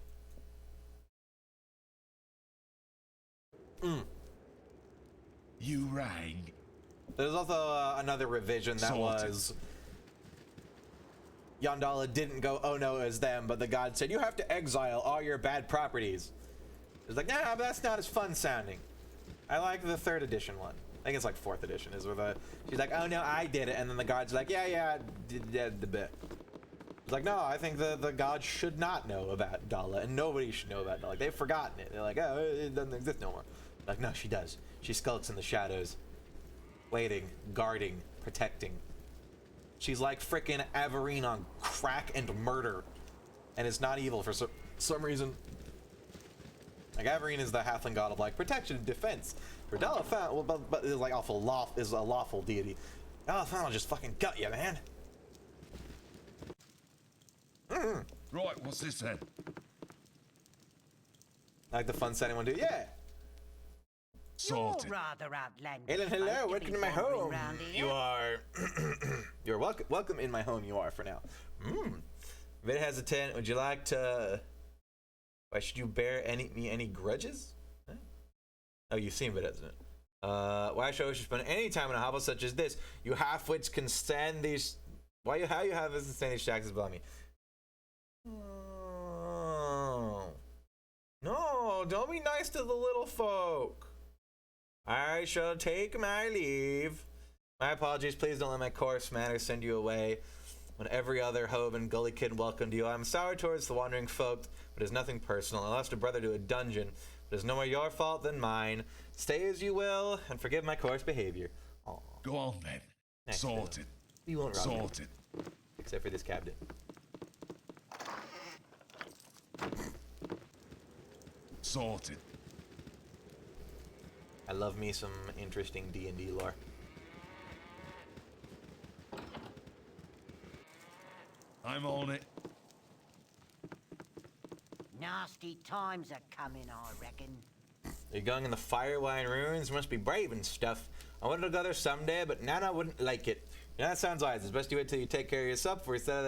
[SPEAKER 6] You rang.
[SPEAKER 1] There's also another revision that was Yandala didn't go, oh no, it was them, but the god said, you have to exile all your bad properties. It's like, nah, but that's not as fun sounding. I like the 3rd edition one. I think it's like 4th edition is where she's like, oh no, I did it. And then the god's like, yeah, did the bit. It's like, no, I think the gods should not know about Dala, and nobody should know about Dala. Like, they've forgotten it. They're like, oh, it doesn't exist no more. Like, no, she does. She skulks in the shadows, waiting, guarding, protecting. She's like frickin' Averine on crack and murder, and is not evil for some reason. Like, Averine is the halfling god of like protection and defense. For Dalathon, well, but is like is a lawful deity. Dalathon will just fucking gut you, man.
[SPEAKER 6] Right, what's this then?
[SPEAKER 1] Like the fun setting one, do yeah.
[SPEAKER 6] Sorted.
[SPEAKER 5] Rather outlandish.
[SPEAKER 1] Helen, hello, welcome to my home.
[SPEAKER 5] You
[SPEAKER 1] are you're welcome in my home. You are for now. Very hesitant. Would you like to? Why should you bear any grudges? Huh? Oh, you seem a bit hesitant. Why should I spend any time in a hovel such as this? You half-wits can stand these. How you have this stand these taxes below me? Oh. No, don't be nice to the little folk. I shall take my leave. My apologies. Please don't let my coarse manners send you away when every other hove and gully kid welcomed you. I'm sour towards the wandering folk, but it's nothing personal. I lost a brother to a dungeon, but it's no more your fault than mine. Stay as you will, and forgive my coarse behavior. Aww.
[SPEAKER 6] Go on then.
[SPEAKER 1] Next
[SPEAKER 6] Sorted.
[SPEAKER 1] You won't rob me.
[SPEAKER 6] Sorted.
[SPEAKER 1] Except for this cabinet.
[SPEAKER 6] Sorted.
[SPEAKER 1] I love me some interesting D&D lore.
[SPEAKER 6] I'm on it.
[SPEAKER 5] Nasty times are coming, I reckon.
[SPEAKER 1] You're going in the Firewine ruins? Must be brave and stuff. I wanted to go there someday, but Nana wouldn't like it. Yeah, that sounds wise. It's best you wait till you take care of yourself before you start.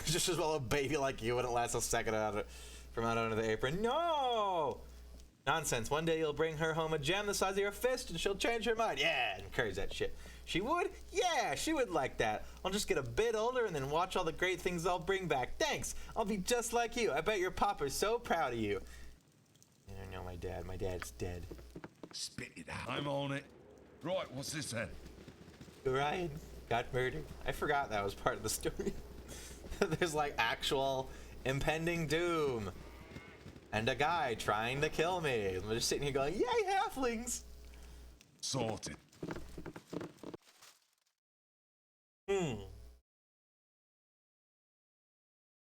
[SPEAKER 1] Just as well a baby like you wouldn't last a second from out under the apron. No! Nonsense. One day you'll bring her home a gem the size of your fist and she'll change her mind. Yeah, encourage that shit. She would? Yeah, she would like that. I'll just get a bit older and then watch all the great things I'll bring back. Thanks. I'll be just like you. I bet your papa's so proud of you. I don't know my dad. My dad's dead.
[SPEAKER 6] Spit it out. I'm on it. Right, what's this then?
[SPEAKER 1] Ryan got murdered. I forgot that was part of the story. There's like actual impending doom. And a guy trying to kill me. I'm just sitting here going, yay, halflings!
[SPEAKER 6] Sorted.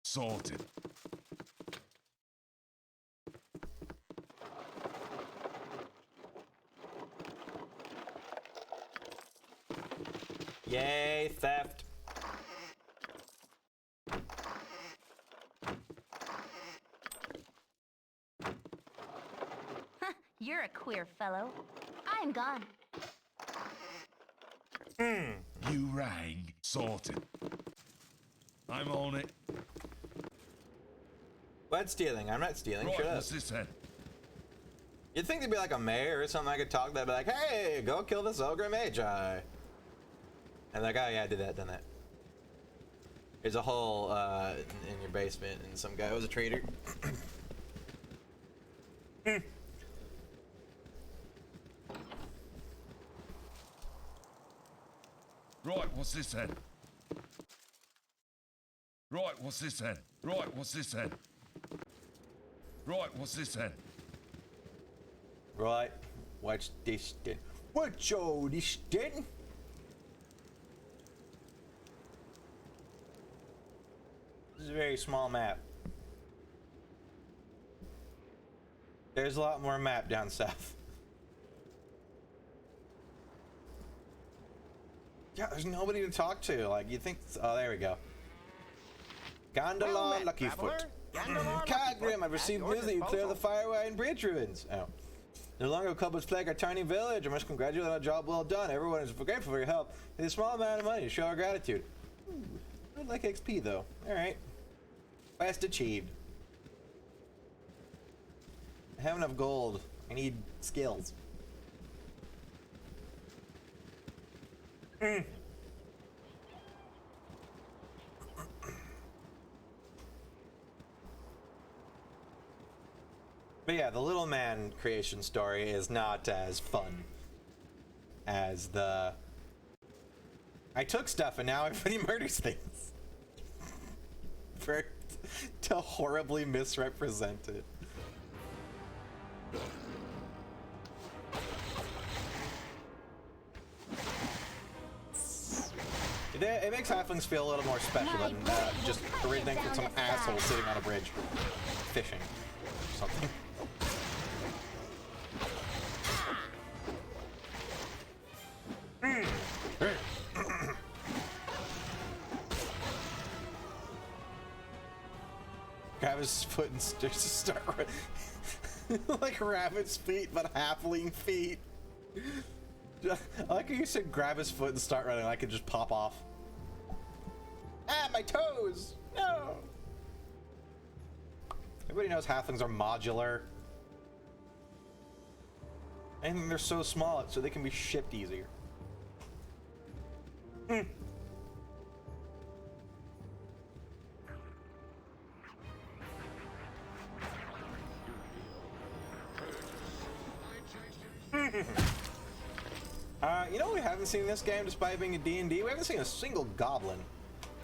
[SPEAKER 6] Sorted.
[SPEAKER 1] Yay, theft.
[SPEAKER 4] You're a queer fellow. I'm gone.
[SPEAKER 6] You rang. Sorted. I'm on it.
[SPEAKER 1] What stealing? I'm not stealing.
[SPEAKER 6] Right,
[SPEAKER 1] Shut up.
[SPEAKER 6] what's this then?
[SPEAKER 1] You'd think there'd be like a mayor or something I could talk to that'd be like, hey, go kill this ogre magi. And like, oh yeah, I did that, done that. There's a hole in your basement and some guy was a traitor.
[SPEAKER 6] Right, what's this then? Right, what's this then? Right, what's this then? Right, what's this then?
[SPEAKER 1] Right, what's this then? What's all this then? This is a very small map. There's a lot more map down south. Yeah, there's nobody to talk to. Like, you think... Oh, there we go. Gondola Luckyfoot. Kagrim, I've received news that you clear the Fireway and Bridge ruins. Oh. No longer cobblers plague our tiny village. I must congratulate you on a job well done. Everyone is grateful for your help. It's a small amount of money to show our gratitude. I'd like XP, though. Alright. Quest achieved. I have enough gold. I need skills. But yeah, the little man creation story is not as fun as the... I took stuff and now everybody murders things. To horribly misrepresent it. It makes halflings feel a little more special than just originating from some asshole sitting on a bridge fishing or something. Grab his foot and just start like rabbit's feet, but halfling feet. I like how you said grab his foot and start running. I could just pop off. Ah, my toes! No! Everybody knows halflings are modular. And they're so small, so they can be shipped easier. You know what we haven't seen in this game, despite being a D&D? We haven't seen a single goblin.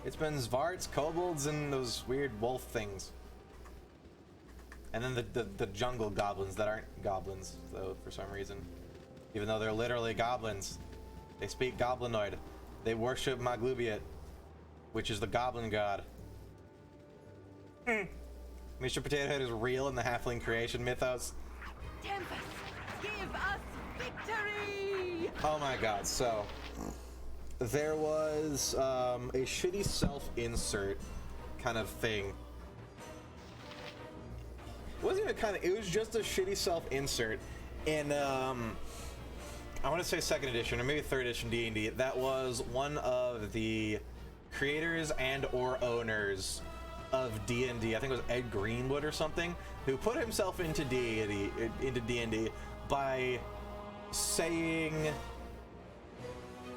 [SPEAKER 1] It's been Zvarts, kobolds, and those weird wolf things. And then the jungle goblins that aren't goblins, though, for some reason. Even though they're literally goblins. They speak goblinoid. They worship Maglubiet, which is the goblin god. Mr. Potato Head is real in the halfling creation mythos.
[SPEAKER 5] Tempest, give us victory!
[SPEAKER 1] Oh my god, so there was a shitty self-insert kind of thing. It wasn't even kind of, it was just a shitty self-insert in I want to say 2nd edition or maybe 3rd edition D&D. That was one of the creators and or owners of D&D. I think it was Ed Greenwood or something, who put himself into D&D by saying,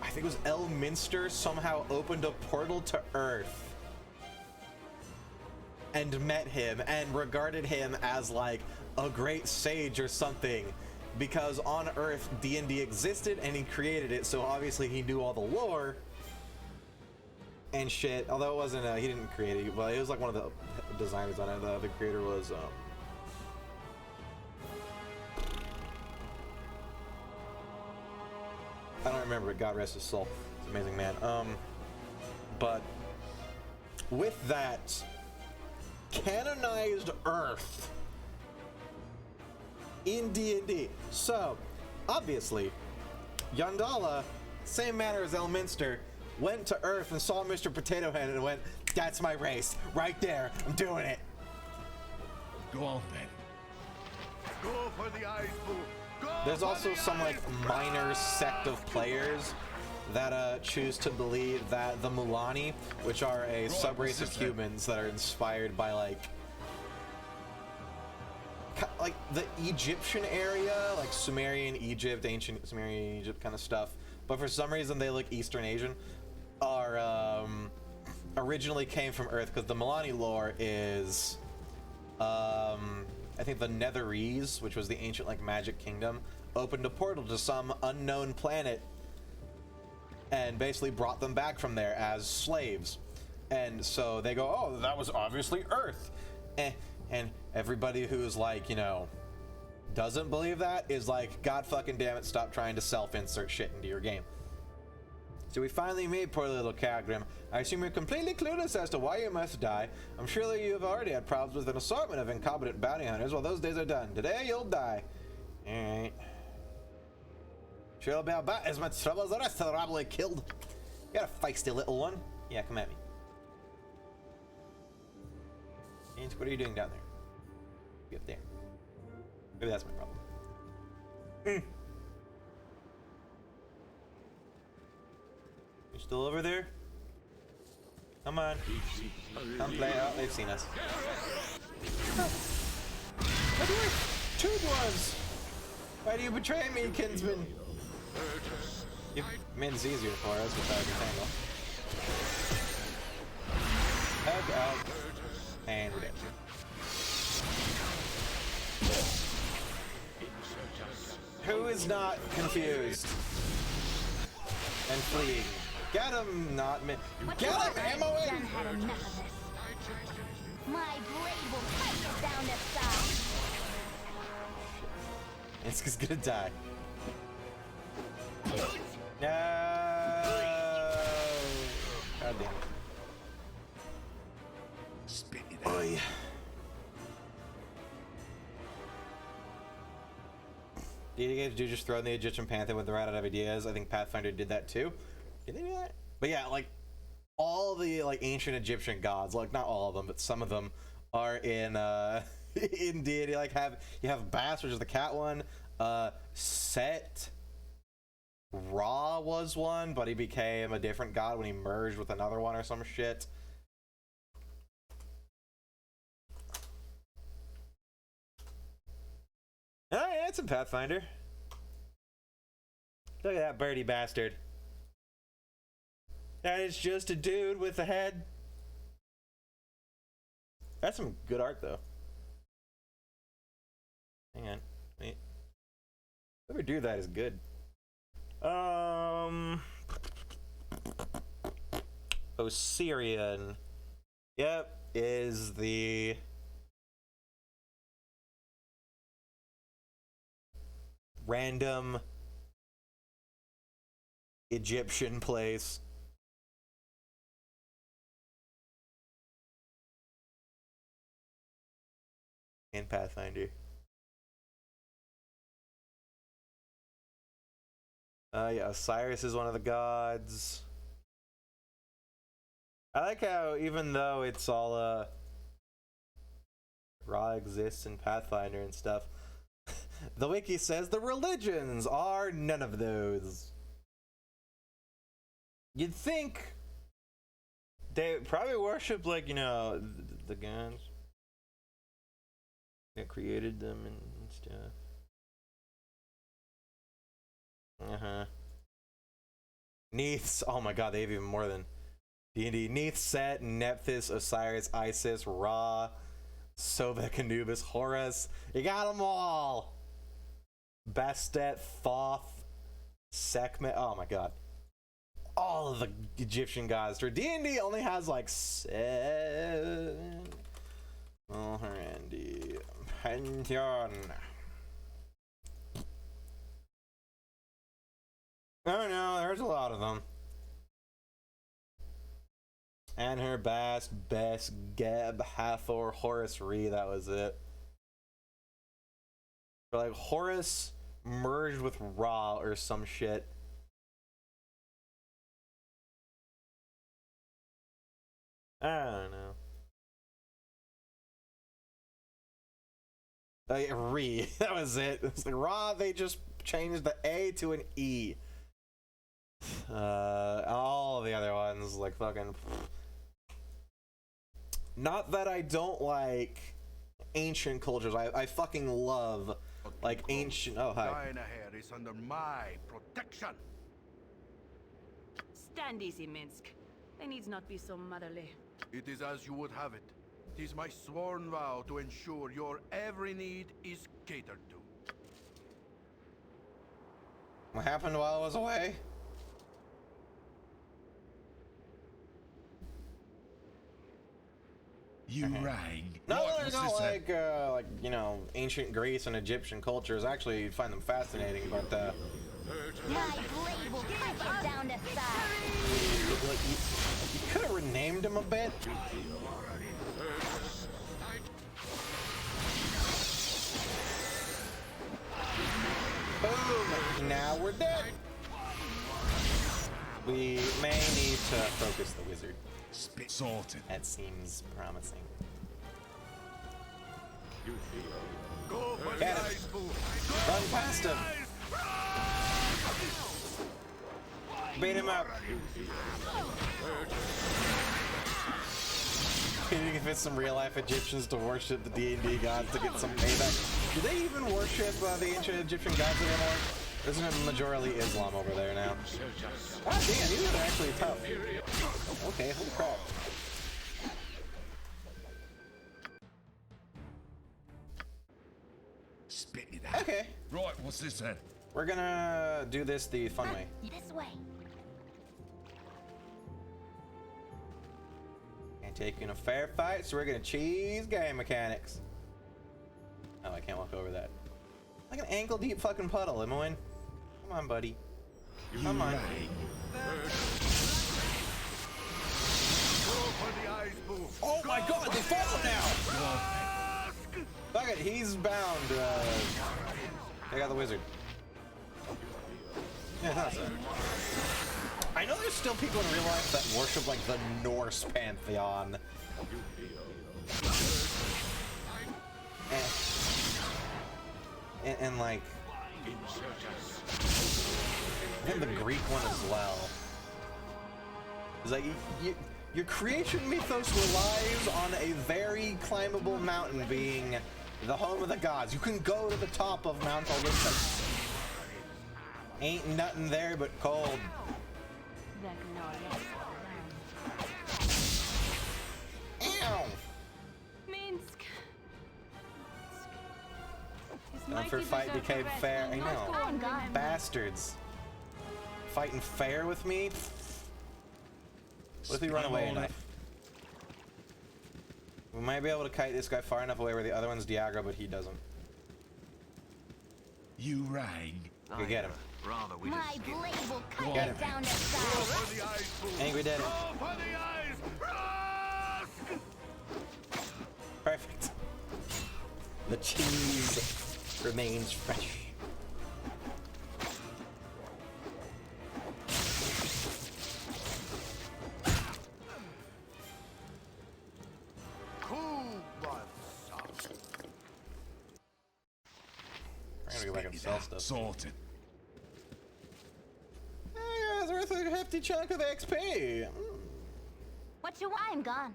[SPEAKER 1] I think it was Elminster somehow opened a portal to Earth and met him and regarded him as like a great sage or something, because on Earth D&D existed and he created it, so obviously he knew all the lore and shit. Although it wasn't he didn't create it, well, it was like one of the designers on it. The creator was I don't remember, but God rest his soul. It's an amazing man. But with that, canonized Earth in D&D. So, obviously, Yandala, same manner as Elminster, went to Earth and saw Mr. Potato Head and went, that's my race, right there, I'm doing it.
[SPEAKER 6] Go on then.
[SPEAKER 2] Go for the ice pool. Go
[SPEAKER 1] There's
[SPEAKER 2] for
[SPEAKER 1] also
[SPEAKER 2] the
[SPEAKER 1] some like
[SPEAKER 2] ice
[SPEAKER 1] minor sect of players that choose to believe that the Mulani, which are a subrace of humans that are inspired by like the Egyptian area, like Sumerian Egypt, ancient Sumerian Egypt kind of stuff, but for some reason they look Eastern Asian, are originally came from Earth, because the Mulani lore is I think the Netherese, which was the ancient like magic kingdom, opened a portal to some unknown planet and basically brought them back from there as slaves. And so they go, oh, that was obviously Earth. And everybody who's like, you know, doesn't believe that is like, God fucking damn it, stop trying to self-insert shit into your game. So we finally made poor little Kagrim. I assume you're completely clueless as to why you must die. I'm sure that you've already had problems with an assortment of incompetent bounty hunters. Well, those days are done. Today you'll die. Alright. Sure you'll be about as much trouble as the rest of the rabble I killed. You got a feisty little one. Yeah, come at me. And what are you doing down there? You up there. Maybe that's my problem. You still over there? Come on. Come play. Oh, they've seen us. What do I? Two dwarves! Why do you betray me, kinsman? You made this easier for us without a tangle. Hug out. And we're dead. Who is not confused and fleeing? Get him, not me. Get him, ammo in!
[SPEAKER 4] Done had enough of this. My blade will cut you down to size.
[SPEAKER 1] It's just gonna die. No! God damn it.
[SPEAKER 6] Spit it out.
[SPEAKER 1] Oy. Did you guys do just throw in the Egyptian Panther when they're out of ideas? I think Pathfinder did that too. Did they do that? But yeah, like all the like ancient Egyptian gods, like not all of them, but some of them are in in deity. Like you have Bast, which is the cat one. Set Ra was one, but he became a different god when he merged with another one or some shit. Oh yeah, it's a Pathfinder. Look at that birdie bastard. That is just a dude with a head. That's some good art though. Hang on. Wait. Whoever drew that is good. Osirian. Yep, is the random Egyptian place. In Pathfinder. Yeah, Osiris is one of the gods. I like how even though it's all Ra exists in Pathfinder and stuff, the wiki says the religions are none of those. You'd think they probably worship, like, you know, the guns. They created them and stuff. Neiths. Oh my god, they have even more than D&D. Neith, Set, Nephthys, Osiris, Isis, Ra, Sobek, Anubis, Horus. You got them all. Bastet, Thoth, Sekhmet. Oh my god. All of the Egyptian gods. D&D only has like 7. Oh, Randy. Pantheon. Oh no, there's a lot of them. Anhur, Bast, Bes, Geb, Hathor, Horus, Re, that was it. But like Horus merged with Ra or some shit. I don't know. Re, that was it. It was like Ra, they just changed the A to an E. All the other ones, like fucking. Not that I don't like ancient cultures. I fucking love like ancient. Oh hi.
[SPEAKER 2] Dynahair is under my protection.
[SPEAKER 8] Stand easy, Minsk. They needs not be so motherly.
[SPEAKER 2] It is as you would have it. It is my sworn vow to ensure your every need is catered to.
[SPEAKER 1] What happened while I was away?
[SPEAKER 6] You rang.
[SPEAKER 1] No, there's no like you know, ancient Greece and Egyptian cultures. Actually, you'd find them fascinating, but
[SPEAKER 4] My blade will cut you down to size.
[SPEAKER 1] you could have renamed them a bit. Boom! Now we're dead. We may need to focus the wizard.
[SPEAKER 6] Spit sorted.
[SPEAKER 1] That seems promising.
[SPEAKER 2] Go for
[SPEAKER 1] Get
[SPEAKER 2] the
[SPEAKER 1] him.
[SPEAKER 2] ice pool.
[SPEAKER 1] Run past him. Beat him up. Waiting if it's some real-life Egyptians to worship the D&D gods to get some payback. Do they even worship the ancient Egyptian gods anymore? Isn't it majority Islam over there now? Ah, damn, these are actually tough. Okay, holy crap.
[SPEAKER 6] Spit it out.
[SPEAKER 1] Okay.
[SPEAKER 6] Right, what's this then?
[SPEAKER 1] We're gonna do this the fun way.
[SPEAKER 4] This way.
[SPEAKER 1] And taking a fair fight, so we're gonna cheese game mechanics. Oh, I can't walk over that. Like an ankle-deep fucking puddle, am I in? Come on, buddy. Come on. Oh my god, they fall now! Fuck it, he's bound. Take out the wizard. Yeah, that's it. I know there's still people in real life that worship like the Norse pantheon. And like, I think the Greek one as well. It's like, your creation mythos relies on a very climbable mountain being the home of the gods. You can go to the top of Mount Olympus. Ain't nothing there but cold. Ow!
[SPEAKER 8] Minsk.
[SPEAKER 1] Time for fight became fair. I know. Bastards. Fighting fair with me? What if we run away enough? We might be able to kite this guy far enough away where the other one's Diagra, but he doesn't.
[SPEAKER 6] You rang.
[SPEAKER 1] We get him.
[SPEAKER 9] Rather we
[SPEAKER 4] My
[SPEAKER 9] just skip.
[SPEAKER 4] blade will cut
[SPEAKER 1] Get
[SPEAKER 4] you
[SPEAKER 1] him.
[SPEAKER 4] down to size.
[SPEAKER 1] Angry did it.
[SPEAKER 2] Go for the eyes.
[SPEAKER 1] Perfect. The cheese remains fresh. I'm gonna go back and sell stuff.
[SPEAKER 6] Sorted.
[SPEAKER 1] Yeah, it's worth a hefty chunk of XP.
[SPEAKER 4] What you want? I'm gone.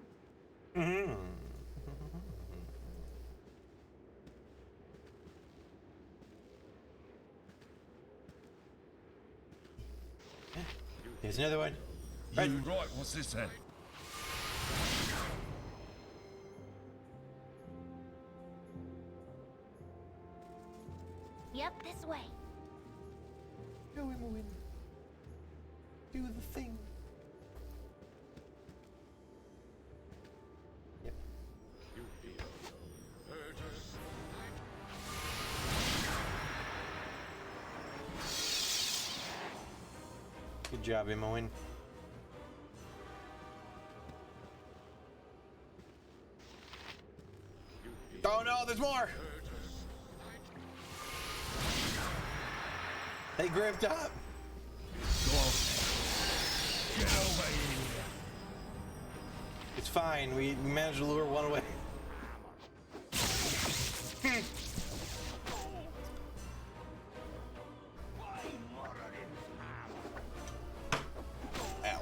[SPEAKER 1] Here's another one.
[SPEAKER 6] Right, what's this then?
[SPEAKER 4] Yep, this way.
[SPEAKER 1] Go in the wind. Do the thing. Yep. Good job, Imoen. Oh no, there's more! They gripped up!
[SPEAKER 6] Get over here!
[SPEAKER 1] It's fine, we managed to lure one away. Ow.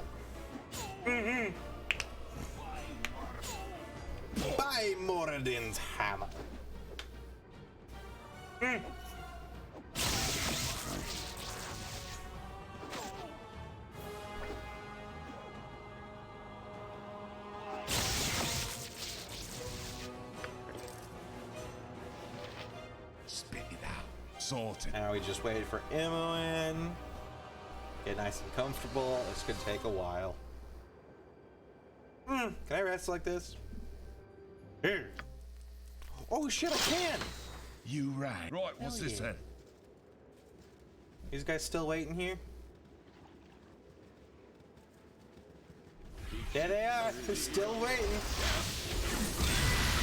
[SPEAKER 1] By Moradin's hammer.
[SPEAKER 6] Spit it out. Sorted.
[SPEAKER 1] Now we just wait for Imoen. Get nice and comfortable. It's gonna take a while. Can I rest like this? Here. Oh shit, I can!
[SPEAKER 6] You right. Right, what's
[SPEAKER 1] Hell
[SPEAKER 6] this
[SPEAKER 1] yeah.
[SPEAKER 6] then?
[SPEAKER 1] These guys still waiting here? There they are. They're still waiting.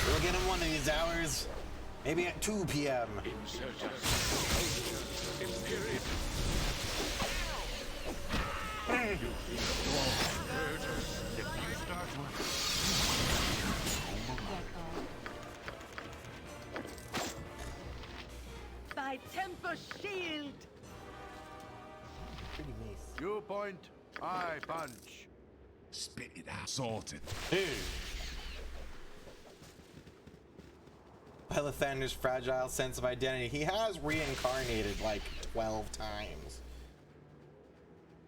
[SPEAKER 1] We'll get them one of these hours. Maybe at 2 p.m.
[SPEAKER 5] By temper shield!
[SPEAKER 1] Pretty nice.
[SPEAKER 2] You point, I punch.
[SPEAKER 6] Spit it out. Sorted.
[SPEAKER 1] By Lathander's fragile sense of identity, he has reincarnated like 12 times.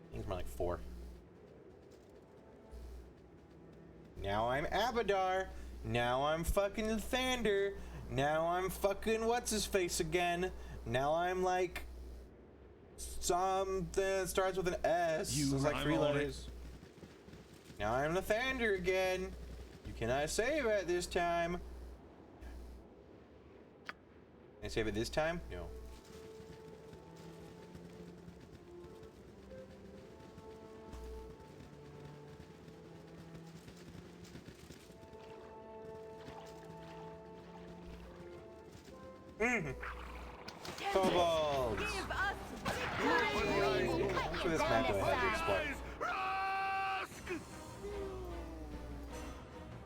[SPEAKER 1] I think it's more like 4. Now I'm Abadar. Now I'm fucking Lathander. Now I'm fucking what's his face again. Now I'm like something that starts with an S.
[SPEAKER 6] You
[SPEAKER 1] It's like
[SPEAKER 6] rhyme
[SPEAKER 1] 3
[SPEAKER 6] on it.
[SPEAKER 1] letters. Now I'm Lathander again. You cannot save it this time. Can I save it this time? No. Kobolds!
[SPEAKER 5] Give us
[SPEAKER 1] How much of this map do I have to explore?
[SPEAKER 2] Rask!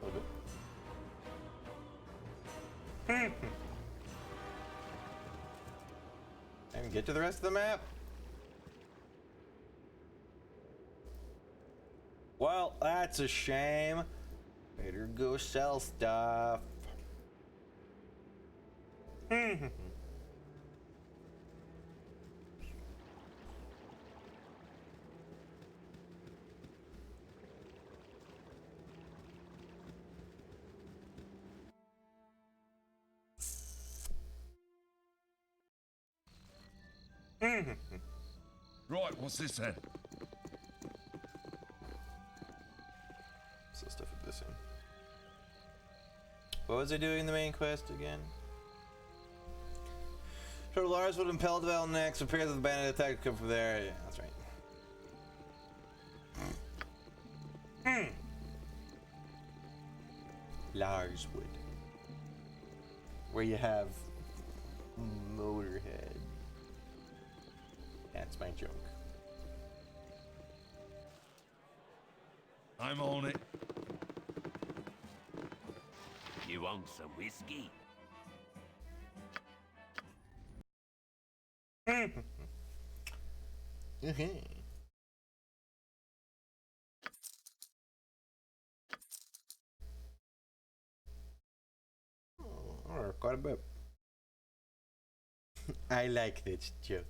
[SPEAKER 1] A little bit. I can get to the rest of the map. Well, that's a shame. Better go sell stuff.
[SPEAKER 6] Right, what's this then?
[SPEAKER 1] So stuff with this in. What was I doing in the main quest again? So Lars would impel the Vel next, appears with the bandit attack come from there. Yeah, that's right. Lars would. Where you have Motorhead. That's my joke.
[SPEAKER 6] I'm on it.
[SPEAKER 9] You want some whiskey?
[SPEAKER 1] Or quite a bit. I like this joke.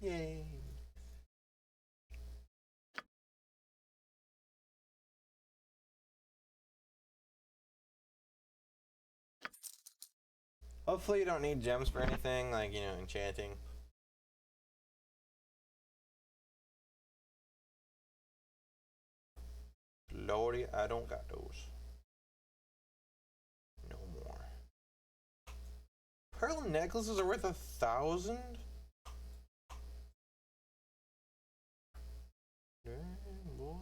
[SPEAKER 1] Yay. Hopefully you don't need gems for anything, like, you know, enchanting. Lordy, I don't got those. No more. Pearl necklaces are worth 1,000? Dang, boy.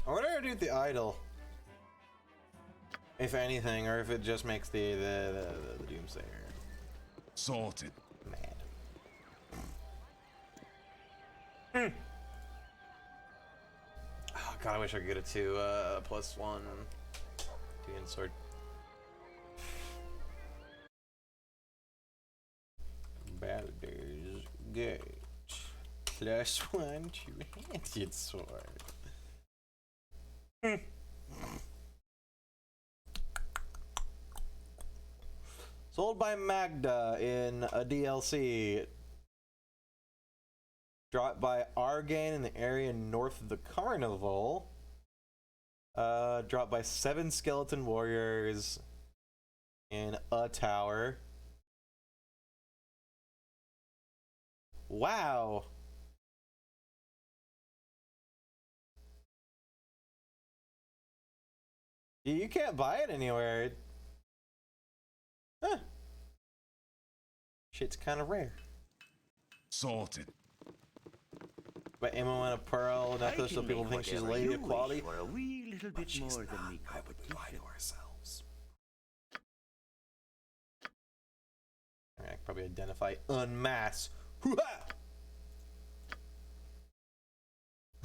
[SPEAKER 1] I wonder how to do the idol, if anything, or if it just makes the Doomsayer
[SPEAKER 6] Sorted.
[SPEAKER 1] mad. Oh god, I wish I could get it to +1 to insert. Baldur's Gate +1 two-handed sword. Sold by Magda in a DLC. Dropped by Argane in the area north of the Carnival. Dropped by 7 skeleton warriors in a tower. Wow. You can't buy it anywhere. Huh. Shit's kind of rare.
[SPEAKER 6] Sorted.
[SPEAKER 1] But Emma and a pearl necklace so people think she's a lady of quality.
[SPEAKER 9] For a wee little bit more than me
[SPEAKER 1] I would lie to ourselves. I can probably identify unmask. Hoo-ha!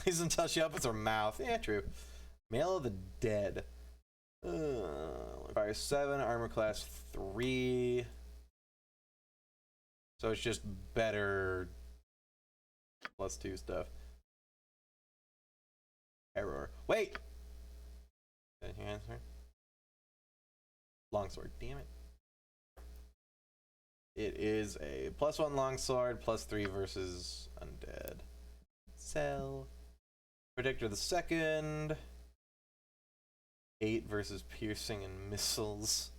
[SPEAKER 1] He's until she opens her mouth. Yeah, true. Male of the Dead. Fire 7, armor class 3. So it's just better +2 stuff. Error. Wait! Did you answer? Longsword. Damn it. It is a +1 longsword, +3 versus undead. Sell. Predictor the second. 8 versus piercing and missiles.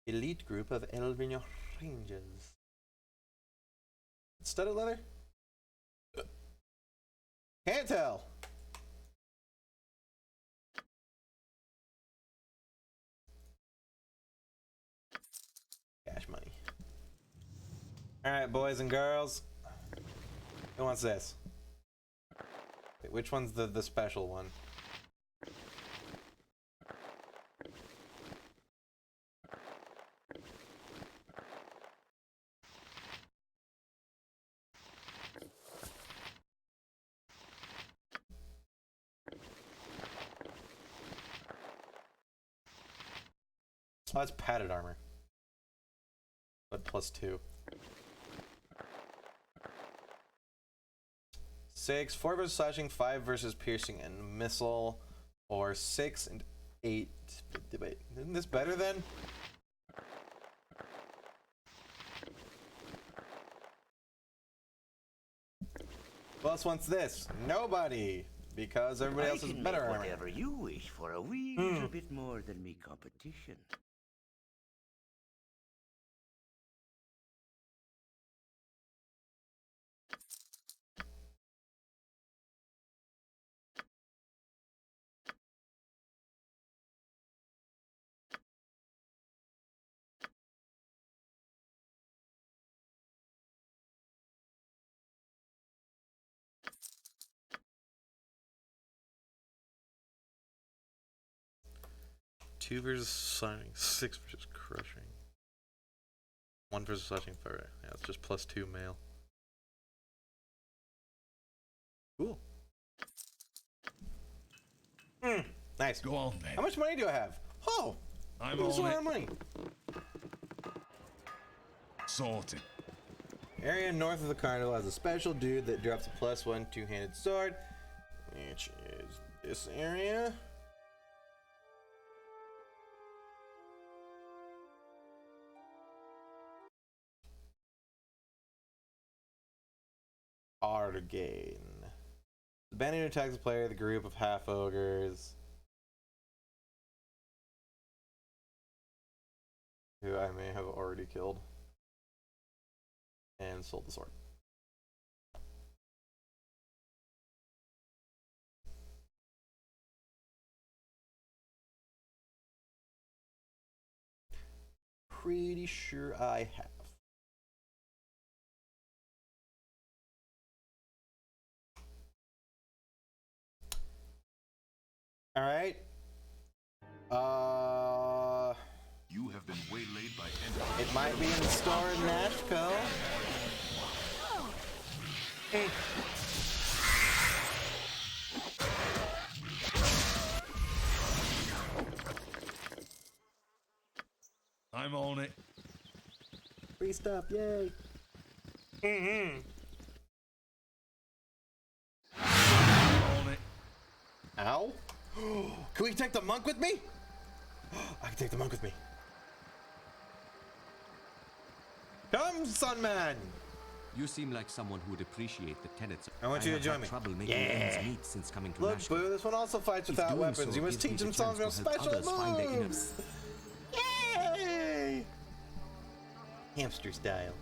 [SPEAKER 1] Elite group of Elven Rangers. Studded leather? Can't tell. Cash money. Alright, boys and girls. Who wants this? Wait, which one's the special one? Oh, that's padded armor. But +2. 6, 4 versus slashing, 5 versus piercing and missile, or 6 and 8. Wait, isn't this better then? Who else wants this? Nobody! Because everybody else has better armor.
[SPEAKER 9] Whatever you wish for a wee little bit more than me competition.
[SPEAKER 1] Two versus slashing, 6 versus crushing. 1 versus slashing fire. Yeah, it's just +2 male. Cool. Nice.
[SPEAKER 6] Go on then.
[SPEAKER 1] How much money do I have? Oh!
[SPEAKER 6] I'm
[SPEAKER 1] There's a
[SPEAKER 6] on
[SPEAKER 1] lot
[SPEAKER 6] it.
[SPEAKER 1] of money.
[SPEAKER 6] Sorted.
[SPEAKER 1] area north of the carnival has a special dude that drops a +1 two-handed sword, which is this area. Argain. The bandit attacks the player, the group of half ogres, who I may have already killed and sold the sword. Pretty sure I have. All right.
[SPEAKER 7] You have been waylaid by enemies.
[SPEAKER 1] It might be in the store in Nashville. Hey.
[SPEAKER 6] I'm on it.
[SPEAKER 1] Free stuff, yay.
[SPEAKER 6] On it.
[SPEAKER 1] Ow. Can we take the monk with me? I can take the monk with me. Come, son man.
[SPEAKER 12] You seem like someone who would appreciate the tenets.
[SPEAKER 1] I want you to join me.
[SPEAKER 12] Trouble making ends meet since coming to
[SPEAKER 1] Look,
[SPEAKER 12] Nashville.
[SPEAKER 1] Boo, this one also fights without
[SPEAKER 12] Doing
[SPEAKER 1] weapons.
[SPEAKER 12] so
[SPEAKER 1] You must
[SPEAKER 12] gives me
[SPEAKER 1] teach
[SPEAKER 12] the
[SPEAKER 1] him some of your
[SPEAKER 12] chance to help
[SPEAKER 1] special
[SPEAKER 12] others find their inner
[SPEAKER 1] moves. Yay! Hamster style.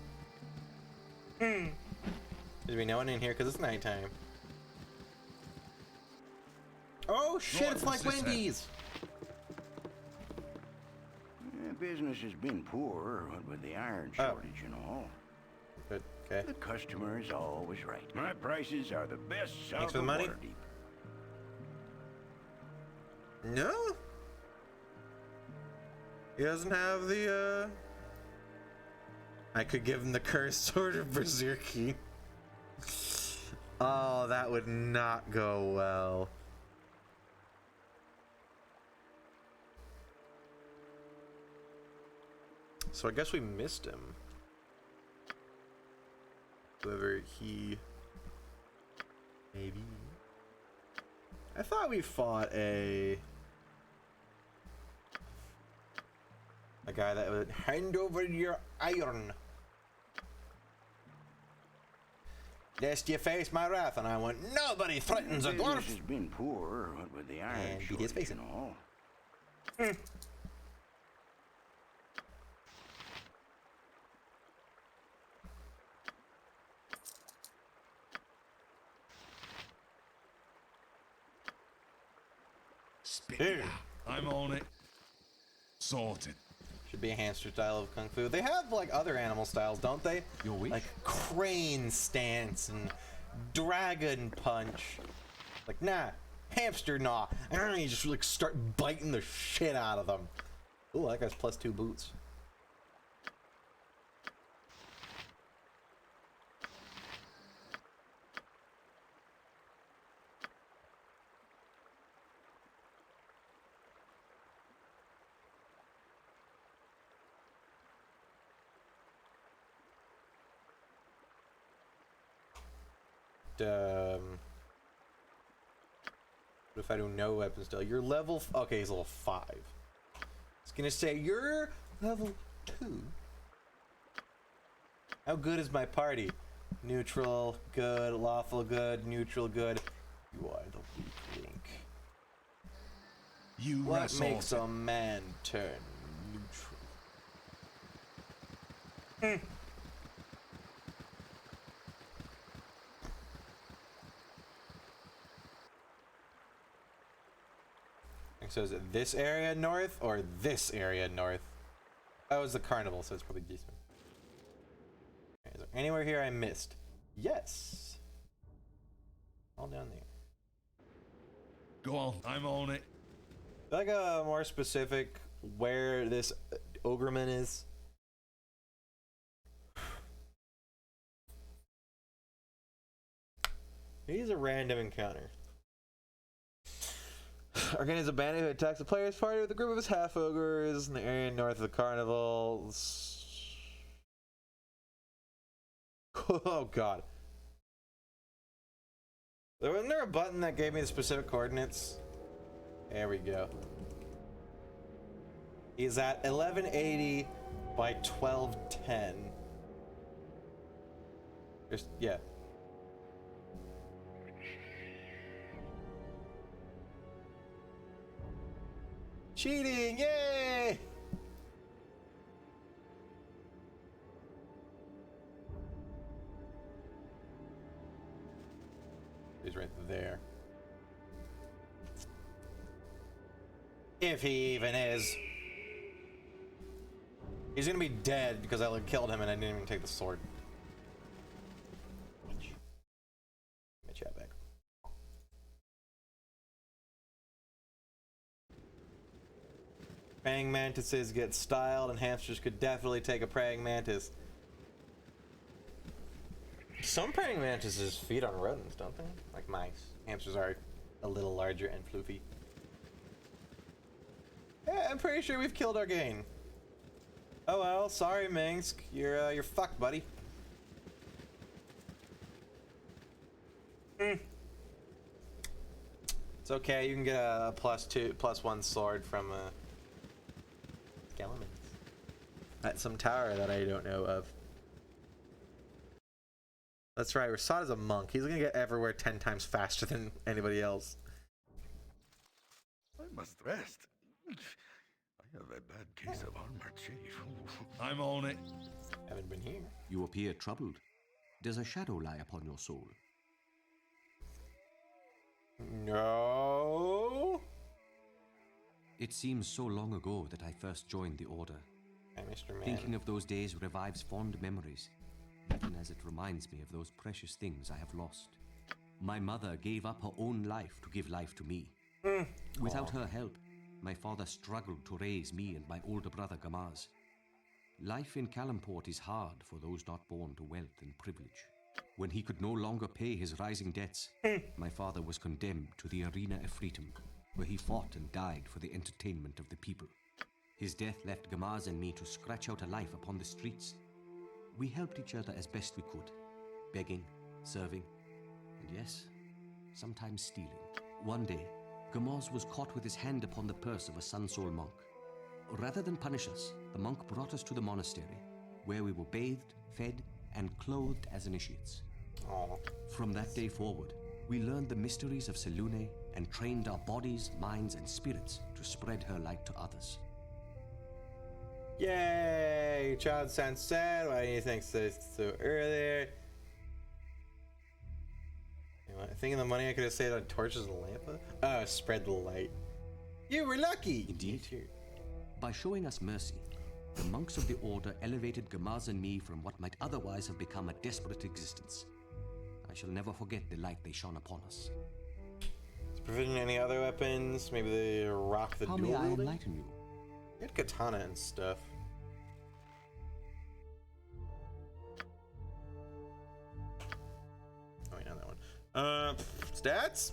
[SPEAKER 1] There's be no one in here because it's nighttime. Oh shit, it's like Wendy's!
[SPEAKER 9] Business has been poor, what with the iron shortage and all.
[SPEAKER 1] Good, okay.
[SPEAKER 9] The customer is always right. My prices are the best
[SPEAKER 1] Thanks
[SPEAKER 9] south
[SPEAKER 1] for the
[SPEAKER 9] of
[SPEAKER 1] money.
[SPEAKER 9] Waterdeep.
[SPEAKER 1] No? He doesn't have the, I could give him the cursed sword of Berserky. Oh, that would not go well. So I guess we missed him. Whoever he... Maybe... I thought we fought a guy that would hand over your iron. Lest you face my wrath, and I went, nobody threatens a dwarf!
[SPEAKER 9] Business has been poor, what with the iron
[SPEAKER 1] And beat his
[SPEAKER 9] shortage
[SPEAKER 1] face
[SPEAKER 9] and all.
[SPEAKER 6] Spit. I'm on it. Sorted.
[SPEAKER 1] Should be a hamster style of kung fu. They have like other animal styles, don't they?
[SPEAKER 12] Your wish?
[SPEAKER 1] Like crane stance and dragon punch. Like nah, hamster nah. And you just like start biting the shit out of them. Ooh, that guy's +2 boots. What if I do no weapon still? You're level okay, he's level 5. It's gonna say you're level 2. How good is my party? Neutral, good, lawful, good, neutral, good. You are the weak link.
[SPEAKER 6] You
[SPEAKER 1] What
[SPEAKER 6] wrestle.
[SPEAKER 1] makes a man turn neutral? So is it this area north or this area north? Oh, it's the carnival, so it's probably decent. Okay, is there anywhere here I missed? Yes. All down there.
[SPEAKER 6] Go on, I'm on it.
[SPEAKER 1] Like a more specific where this ogreman is. He's a random encounter. Argain is a bandit who attacks the player's party with a group of his half-ogres in the area north of the carnival. Oh god. Wasn't there a button that gave me the specific coordinates? There we go. He's at 1180 by 1210. Just, yeah. Cheating! Yay! He's right there. If he even is. He's gonna be dead because I killed him and I didn't even take the sword. Get you back. Praying mantises get styled, and hamsters could definitely take a praying mantis. Some praying mantises feed on rodents, don't they? Like mice. Hamsters are a little larger and floofy. Yeah, I'm pretty sure we've killed our gain. Oh well, sorry Minsk, you're fucked, buddy. It's okay, you can get a +1 sword from Skelemans at some tower that I don't know of. That's right, Rasad is a monk. He's gonna get everywhere 10 times faster than anybody else.
[SPEAKER 2] I must rest. I have a bad case of armor, Chief.
[SPEAKER 6] I'm on it.
[SPEAKER 1] Haven't been here.
[SPEAKER 12] You appear troubled. Does a shadow lie upon your soul?
[SPEAKER 1] No.
[SPEAKER 12] It seems so long ago that I first joined the Order.
[SPEAKER 1] Hey, Mr. Man.
[SPEAKER 12] Thinking of those days revives fond memories, even as it reminds me of those precious things I have lost. My mother gave up her own life to give life to me. Without her help, my father struggled to raise me and my older brother Gamaz. Life in Kalamport is hard for those not born to wealth and privilege. When he could no longer pay his rising debts, my father was condemned to the Arena of Freedom, where he fought and died for the entertainment of the people. His death left Gamaz and me to scratch out a life upon the streets. We helped each other as best we could, begging, serving, and yes, sometimes stealing. One day, Gamaz was caught with his hand upon the purse of a Sunsoul monk. Rather than punish us, the monk brought us to the monastery, where we were bathed, fed, and clothed as initiates.
[SPEAKER 1] Aww.
[SPEAKER 12] From that day forward, we learned the mysteries of Selune and trained our bodies, minds, and spirits to spread her light to others.
[SPEAKER 1] Yay! Child sounds sad. Why do you think so earlier? You know, I think of the money I could have saved on torches and lamp. Oh, spread the light. You were lucky.
[SPEAKER 12] Indeed. By showing us mercy, the monks of the Order elevated Gamaz and me from what might otherwise have become a desperate existence. I shall never forget the light they shone upon us.
[SPEAKER 1] Is provision any other weapons? Maybe they rock the
[SPEAKER 12] How
[SPEAKER 1] dual
[SPEAKER 12] may I
[SPEAKER 1] wielding?
[SPEAKER 12] enlighten you?
[SPEAKER 1] You had katana and stuff. Oh, wait, not that one. Stats?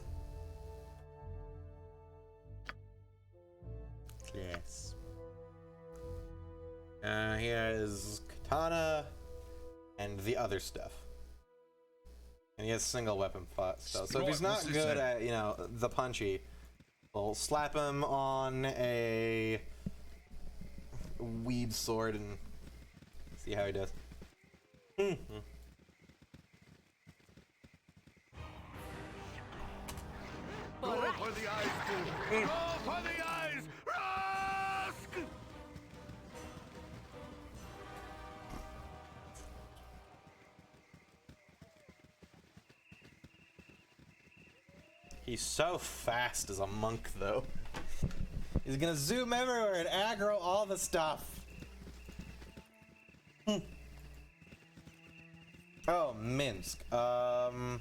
[SPEAKER 1] Yes. He has katana and the other stuff. And he has single weapon stuff. So if he's not good at, you know, the punchy, we'll slap him on a weed sword and see how he does.
[SPEAKER 2] Go for the eyes, fool! Go for the eyes! Rusk!
[SPEAKER 1] He's so fast as a monk, though. He's gonna zoom everywhere and aggro all the stuff. Oh, Minsk. I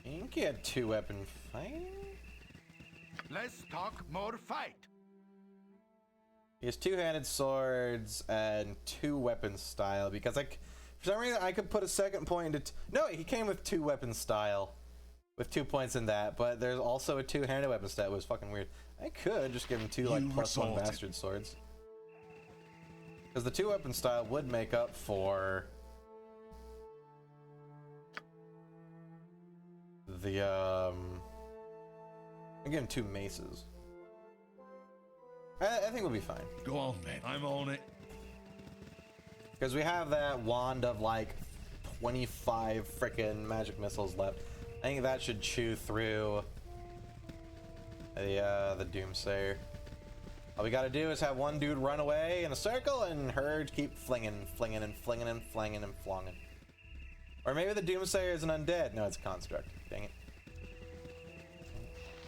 [SPEAKER 1] think he had 2-weapon fighting?
[SPEAKER 2] Let's talk more fight.
[SPEAKER 1] He has 2-handed swords and 2-weapon style because, like, for some reason I could put a second point into. No, he came with 2-weapon style. With 2 points in that, but there's also a 2-handed weapon stat. It was fucking weird. I could just give him 2 like +1 bastard swords, because the 2-weapon style would make up for the I give him 2 maces. I think we'll be fine.
[SPEAKER 6] Go on then. I'm on it.
[SPEAKER 1] Because we have that wand of like 25 frickin' magic missiles left. I think that should chew through the Doomsayer. All we gotta do is have one dude run away in a circle and her keep flinging and flinging and flonging. Or maybe the Doomsayer is an undead. No, it's a construct. Dang it.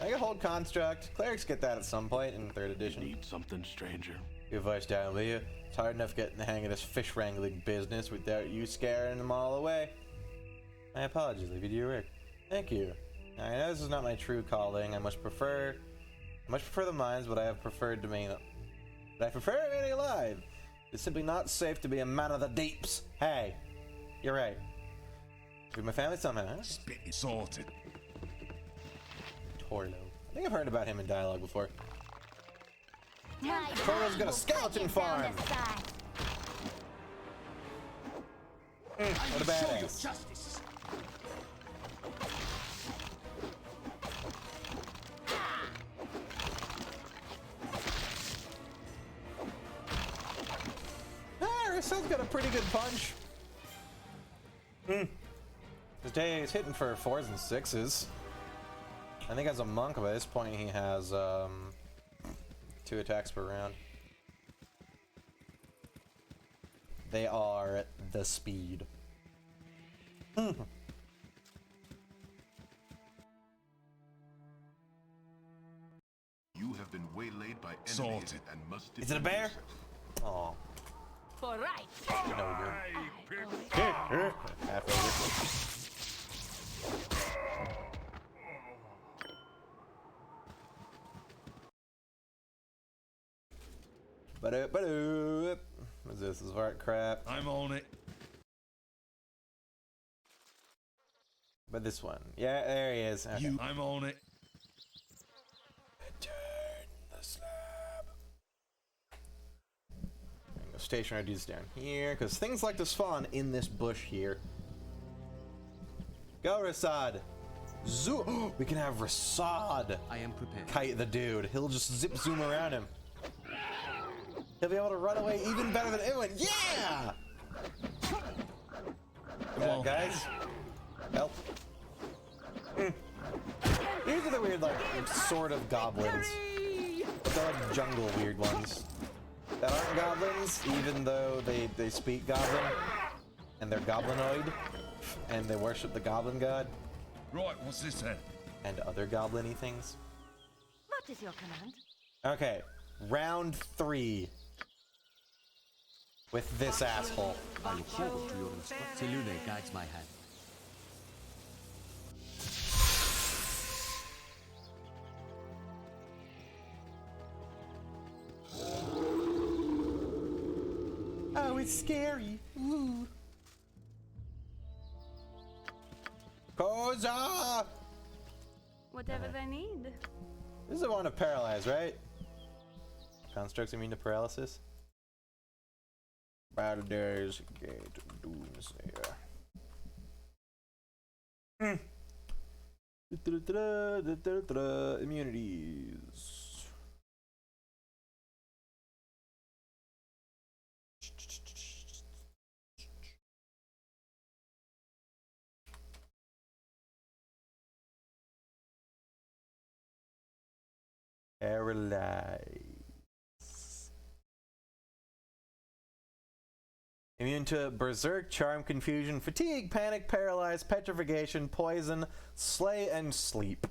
[SPEAKER 1] I can hold construct. Clerics get that at some point in 3rd edition.
[SPEAKER 13] Need something, stranger.
[SPEAKER 1] Your voice down, will you? It's hard enough getting the hang of this fish wrangling business without you scaring them all away. My apologies, leave you to your work. Thank you. I know this is not my true calling. I much prefer the mines, but I prefer remaining alive. It's simply not safe to be a man of the deeps. Hey, you're right. With my family somehow, huh?
[SPEAKER 6] Spit it sorted.
[SPEAKER 1] Torlo. I think I've heard about him in dialogue before. Torlo's got a skeleton farm! What a badass. Rissel's got a pretty good punch. His day is hitting for 4s and 6s. I think as a monk by this point he has 2 attacks per round. They are the speed.
[SPEAKER 7] You have been waylaid by enemies and must defend.
[SPEAKER 1] Is it a bear? Oh.
[SPEAKER 8] For right.
[SPEAKER 1] No, you're half over. What's this? This is art crap.
[SPEAKER 6] I'm on it.
[SPEAKER 1] But this one. Yeah, there he is. Okay.
[SPEAKER 6] I'm on it.
[SPEAKER 1] Turn the slab. I'm gonna go stationary dudes down here, because things like to spawn in this bush here. Go, Rasad! We can have Rasad!
[SPEAKER 12] I am prepared.
[SPEAKER 1] Kite the dude. He'll just zip zoom around him. He'll be able to run away even better than anyone. Yeah! Come on, guys. Help. These are the weird, like, sort of goblins. But they're like jungle weird ones. That aren't goblins, even though they speak goblin. And they're goblinoid. And they worship the goblin god.
[SPEAKER 6] Right, what's this then?
[SPEAKER 1] And other goblin-y things.
[SPEAKER 5] What is your command?
[SPEAKER 1] Okay, round 3. With this asshole.
[SPEAKER 12] I look forward to your instruction. Selune guides my hand.
[SPEAKER 1] Oh, it's scary. Ooh. Koza!
[SPEAKER 8] Whatever they need.
[SPEAKER 1] This is the one to paralyze, right? Constructs immune to paralysis. Baldur's Gate Doomsayer. Immunities. Paralyze. Immune to Berserk, Charm, Confusion, Fatigue, Panic, Paralyze, Petrification, Poison, Slay, and Sleep.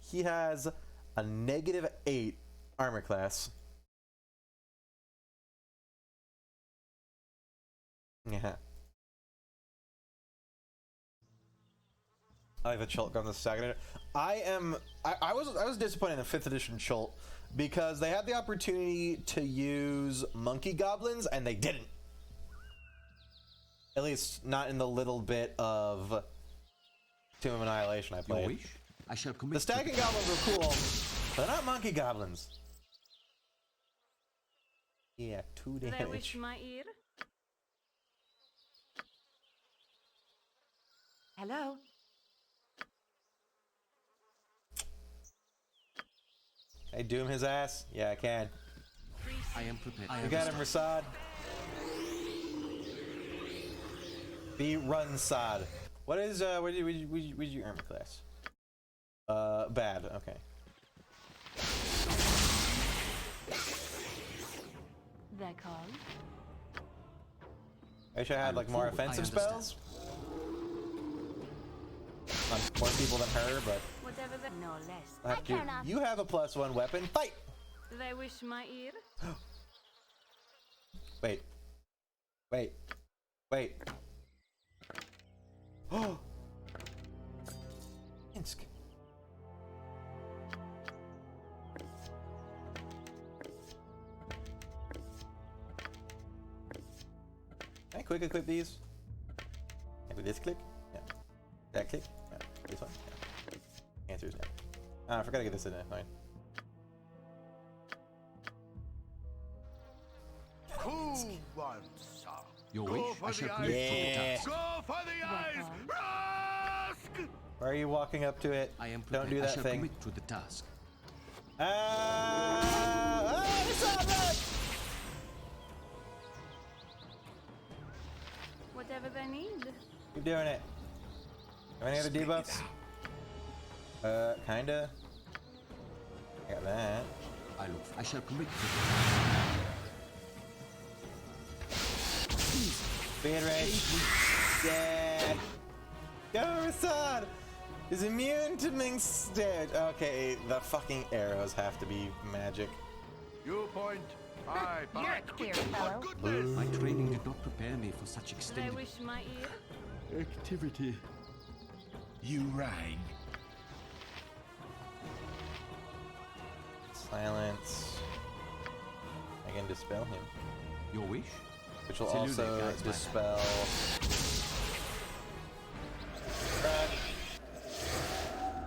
[SPEAKER 1] He has a -8 armor class. Yeah. I like the Chult gun, the second. I was disappointed in the 5th edition Chult because they had the opportunity to use monkey goblins and they didn't. At least not in the little bit of Tomb of Annihilation I played.
[SPEAKER 12] Your wish? I shall commit.
[SPEAKER 1] The stacking goblins are cool, but they're not monkey goblins. Yeah, 2
[SPEAKER 8] They
[SPEAKER 1] damage.
[SPEAKER 8] wish my ear.
[SPEAKER 5] Hello?
[SPEAKER 1] Hey, doom his ass? Yeah, I can.
[SPEAKER 12] I am prepared.
[SPEAKER 1] You got him, Rasad. Be run Sod. What is where's your armor class? Bad. Okay.
[SPEAKER 8] They call.
[SPEAKER 1] I wish I had like more offensive spells on more people than her, but
[SPEAKER 8] Whatever the
[SPEAKER 4] No less.
[SPEAKER 1] I'll have
[SPEAKER 4] I care not.
[SPEAKER 1] you have a +1 weapon. Fight.
[SPEAKER 8] they wish my ear.
[SPEAKER 1] Wait. Wait. Wait. Oh. Insk. Can I quick equip these? Maybe this click? Yeah. That click? Yeah. This one? Yeah. Answer is no. Ah, I forgot to get this in there. Fine.
[SPEAKER 2] Who wants some?
[SPEAKER 12] Your
[SPEAKER 2] Go
[SPEAKER 12] wish,
[SPEAKER 2] for
[SPEAKER 12] I shall
[SPEAKER 2] the
[SPEAKER 12] commit
[SPEAKER 2] eyes.
[SPEAKER 12] to the
[SPEAKER 1] Yeah.
[SPEAKER 12] task.
[SPEAKER 2] Go for the eyes! Rask!
[SPEAKER 1] Why are you walking up to it?
[SPEAKER 12] I am prepared.
[SPEAKER 1] Don't do
[SPEAKER 12] I
[SPEAKER 1] that
[SPEAKER 12] shall
[SPEAKER 1] thing.
[SPEAKER 12] commit to the task.
[SPEAKER 1] It's not that!
[SPEAKER 8] Whatever they need.
[SPEAKER 1] Keep doing it. Any other debuffs? Kinda. I got that.
[SPEAKER 12] I shall commit to the
[SPEAKER 1] Speed rage. Yeah. Go, Rasad! Is immune to Mink's damage. Okay, the fucking arrows have to be magic.
[SPEAKER 2] You point. I
[SPEAKER 4] You're
[SPEAKER 2] bite.
[SPEAKER 4] a queer fellow.
[SPEAKER 2] Goodness!
[SPEAKER 12] My training did not prepare me for such
[SPEAKER 8] They
[SPEAKER 12] extended
[SPEAKER 8] wish my ear.
[SPEAKER 12] activity.
[SPEAKER 6] You rang.
[SPEAKER 1] Silence. I can dispel him.
[SPEAKER 12] Your wish?
[SPEAKER 1] Which will
[SPEAKER 12] Selune
[SPEAKER 1] also
[SPEAKER 12] guides my
[SPEAKER 1] dispel.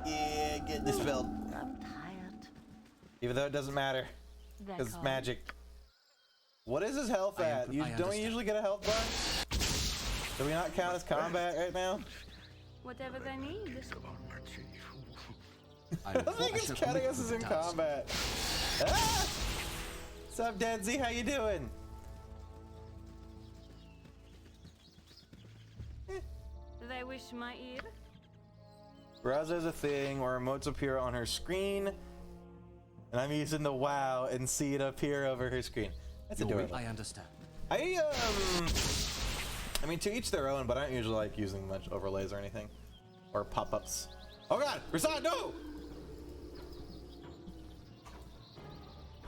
[SPEAKER 1] Yeah, get dispelled.
[SPEAKER 4] I'm tired.
[SPEAKER 1] Even though it doesn't matter.
[SPEAKER 8] They
[SPEAKER 1] Because it's
[SPEAKER 8] call.
[SPEAKER 1] magic. What is his health
[SPEAKER 12] I am
[SPEAKER 1] at?
[SPEAKER 12] pre-
[SPEAKER 1] You
[SPEAKER 12] I
[SPEAKER 1] don't you
[SPEAKER 12] understand.
[SPEAKER 1] usually get a health bar? Do we not count as combat right now?
[SPEAKER 8] Whatever they need.
[SPEAKER 1] I don't think it's counting us as in combat. Ah! What's up, Deadsy? How you doing?
[SPEAKER 8] They wish my ear.
[SPEAKER 1] Raza is a thing where emotes appear on her screen, and I'm using the WoW and see it appear over her screen. That's
[SPEAKER 12] Your wish,
[SPEAKER 1] adorable.
[SPEAKER 12] I understand.
[SPEAKER 1] I mean, to each their own, but I don't usually like using much overlays or anything, or pop-ups. Oh God, Rasad, no!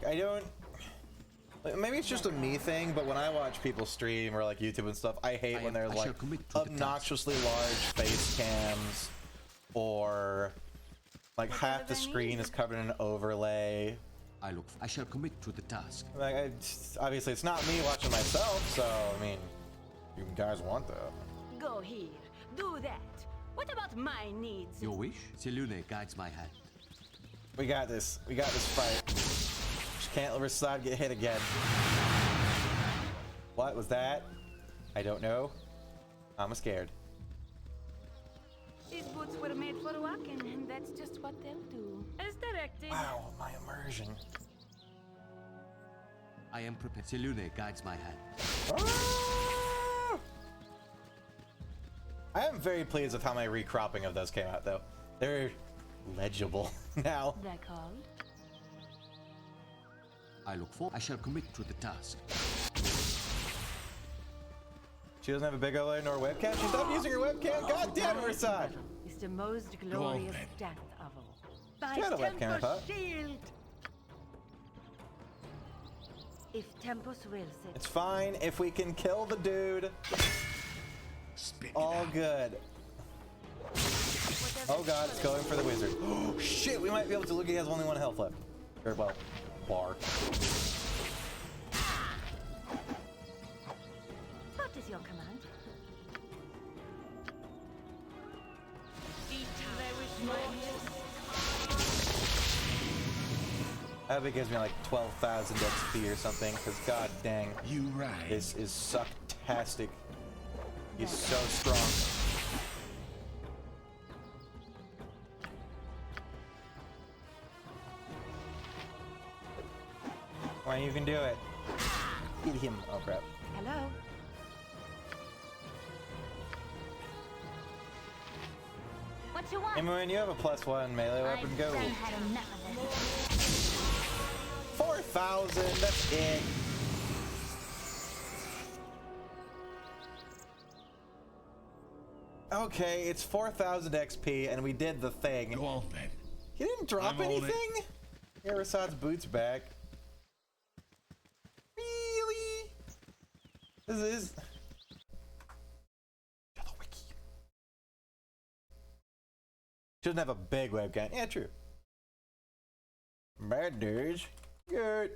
[SPEAKER 1] I don't. Like, maybe it's just a me thing, but when I watch people stream or like YouTube and stuff, I hate when there's
[SPEAKER 12] I
[SPEAKER 1] like
[SPEAKER 12] shall commit to the
[SPEAKER 1] obnoxiously large face cams, or like half the screen is covered in an overlay.
[SPEAKER 12] I shall commit to the task.
[SPEAKER 1] Like, obviously, it's not me watching myself, so I mean, you guys want that.
[SPEAKER 8] Go here. Do that. What about my needs?
[SPEAKER 12] Your wish? Selune guides my hand.
[SPEAKER 1] We got this. We got this fight. Just can't let Rasad get hit again. What was that? I don't know. I'm scared.
[SPEAKER 8] These boots were made for walking, and that's just what they'll do. As directed.
[SPEAKER 1] Wow, my immersion.
[SPEAKER 12] I am prepared. Selune guides my hand.
[SPEAKER 1] Ah! I am very pleased with how my recropping of those came out, though. They're legible now.
[SPEAKER 8] They called.
[SPEAKER 12] I shall commit to the task.
[SPEAKER 1] She doesn't have a big overlay nor webcam. She stopped using her webcam. God damn it, Rasad!
[SPEAKER 5] It's the most glorious death of all. By
[SPEAKER 1] She had a webcam, I
[SPEAKER 5] Tempus
[SPEAKER 1] thought.
[SPEAKER 5] shield! If Tempus wills it.
[SPEAKER 1] It's fine if we can kill the dude. All good. Oh God, it's going for the wizard. Oh shit, we might be able to look. He has only 1 health left. Or well, bar.
[SPEAKER 5] What is your command?
[SPEAKER 8] They wish my ear.
[SPEAKER 1] I hope it gives me like 12,000 XP or something, because god dang,
[SPEAKER 6] You right.
[SPEAKER 1] this is sucktastic. He's so strong. Why you can do it? Hit him. Oh crap.
[SPEAKER 5] Hello?
[SPEAKER 4] What you want?
[SPEAKER 1] Hey, when you have a +1 melee weapon, go.
[SPEAKER 4] I've had enough of it.
[SPEAKER 1] 4,000, that's it. Okay, it's 4,000 XP, and we did the thing.
[SPEAKER 6] Go on then.
[SPEAKER 1] He didn't drop
[SPEAKER 6] I'm on it.
[SPEAKER 1] anything? Arasad's boots back. Really? This is... Yellow Wiki. Shouldn't have a big webcam. Yeah, true. Bad dudes. Good.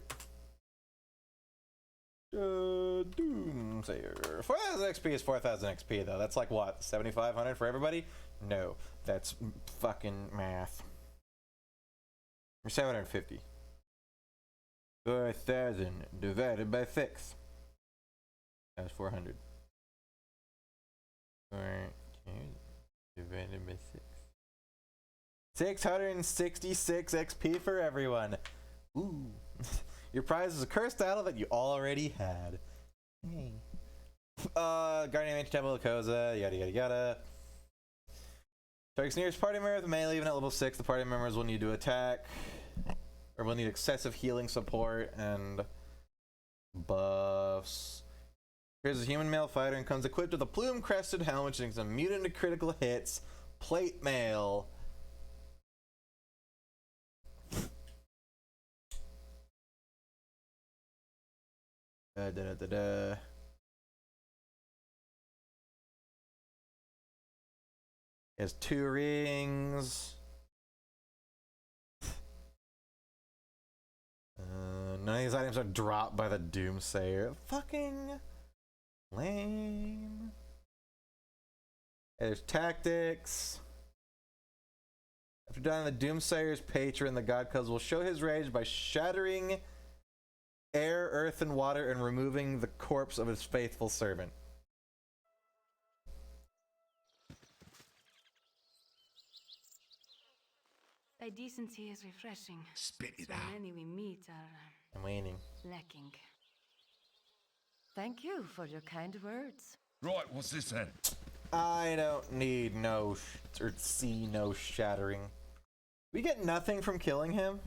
[SPEAKER 1] Doomsayer. 4,000 XP is 4,000 XP though. That's like what? 7,500 for everybody? No, that's fucking math. Or 750. 4,000 divided by 6. That's 400. 4,000 divided by 6. 666 XP for everyone. Ooh. Your prize is a cursed idol that you already had. Hey. Guardian of Ancient Temple of Koza, yada yada yada. Target's nearest party member with melee, even at level 6, the party members will need to attack. Or will need excessive healing support and buffs. Here's a human male fighter and comes equipped with a plume-crested helmet, which is immune to critical hits. Plate mail. Has 2 rings. None of these items are dropped by the Doomsayer. Fucking lame. There's tactics. After dying, the Doomsayer's patron, the God Cuz, will show his rage by shattering air, earth, and water and removing the corpse of his faithful servant.
[SPEAKER 8] Thy decency is refreshing.
[SPEAKER 6] Spit it
[SPEAKER 8] So
[SPEAKER 6] out.
[SPEAKER 8] many we meet are
[SPEAKER 1] I'm waiting.
[SPEAKER 8] lacking.
[SPEAKER 5] Thank you for your kind words.
[SPEAKER 6] Right, what's this then?
[SPEAKER 1] I don't need no or see no shattering. We get nothing from killing him.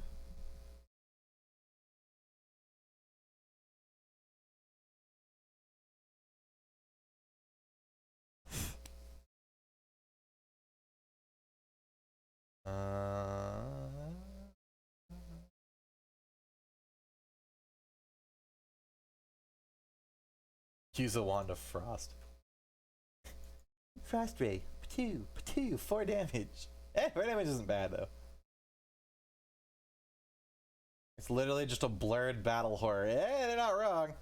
[SPEAKER 1] Use a wand of frost. Frost ray, 4 damage. 4 damage isn't bad though. It's literally just a blurred battle horror. They're not wrong.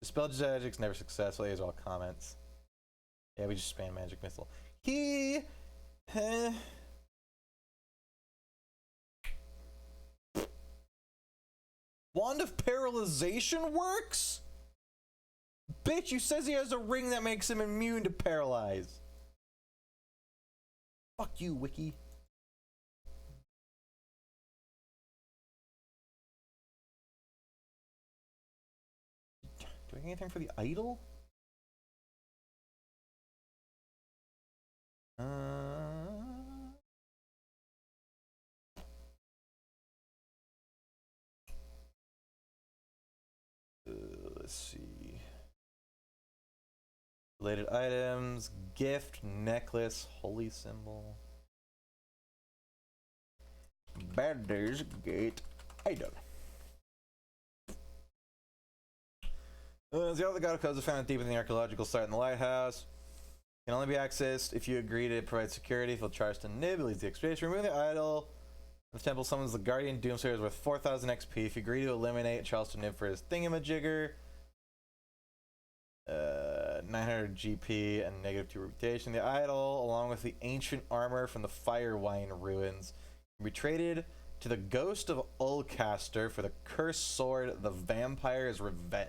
[SPEAKER 1] Dispel magic's never successful. These are all comments. Yeah, we just spam magic missile. Wand of paralyzation works? Bitch, he says he has a ring that makes him immune to paralyze. Fuck you, Wiki. Do I get anything for the idol? Let's see. Related items, gift, necklace, holy symbol. Baldur's Gate item. The other God of Codes is found deep in the archaeological site in the lighthouse. Can only be accessed if you agree to provide security. If you'll charge to Nib, it leads to the excavation. Remove the idol. The temple summons the Guardian Doomsayer worth 4,000 XP. If you agree to eliminate Charleston Nib for his thingamajigger. 900 GP and -2 reputation. The idol, along with the ancient armor from the Firewine ruins, can be traded to the ghost of Ulcaster for the cursed sword, the Vampire's Revenge.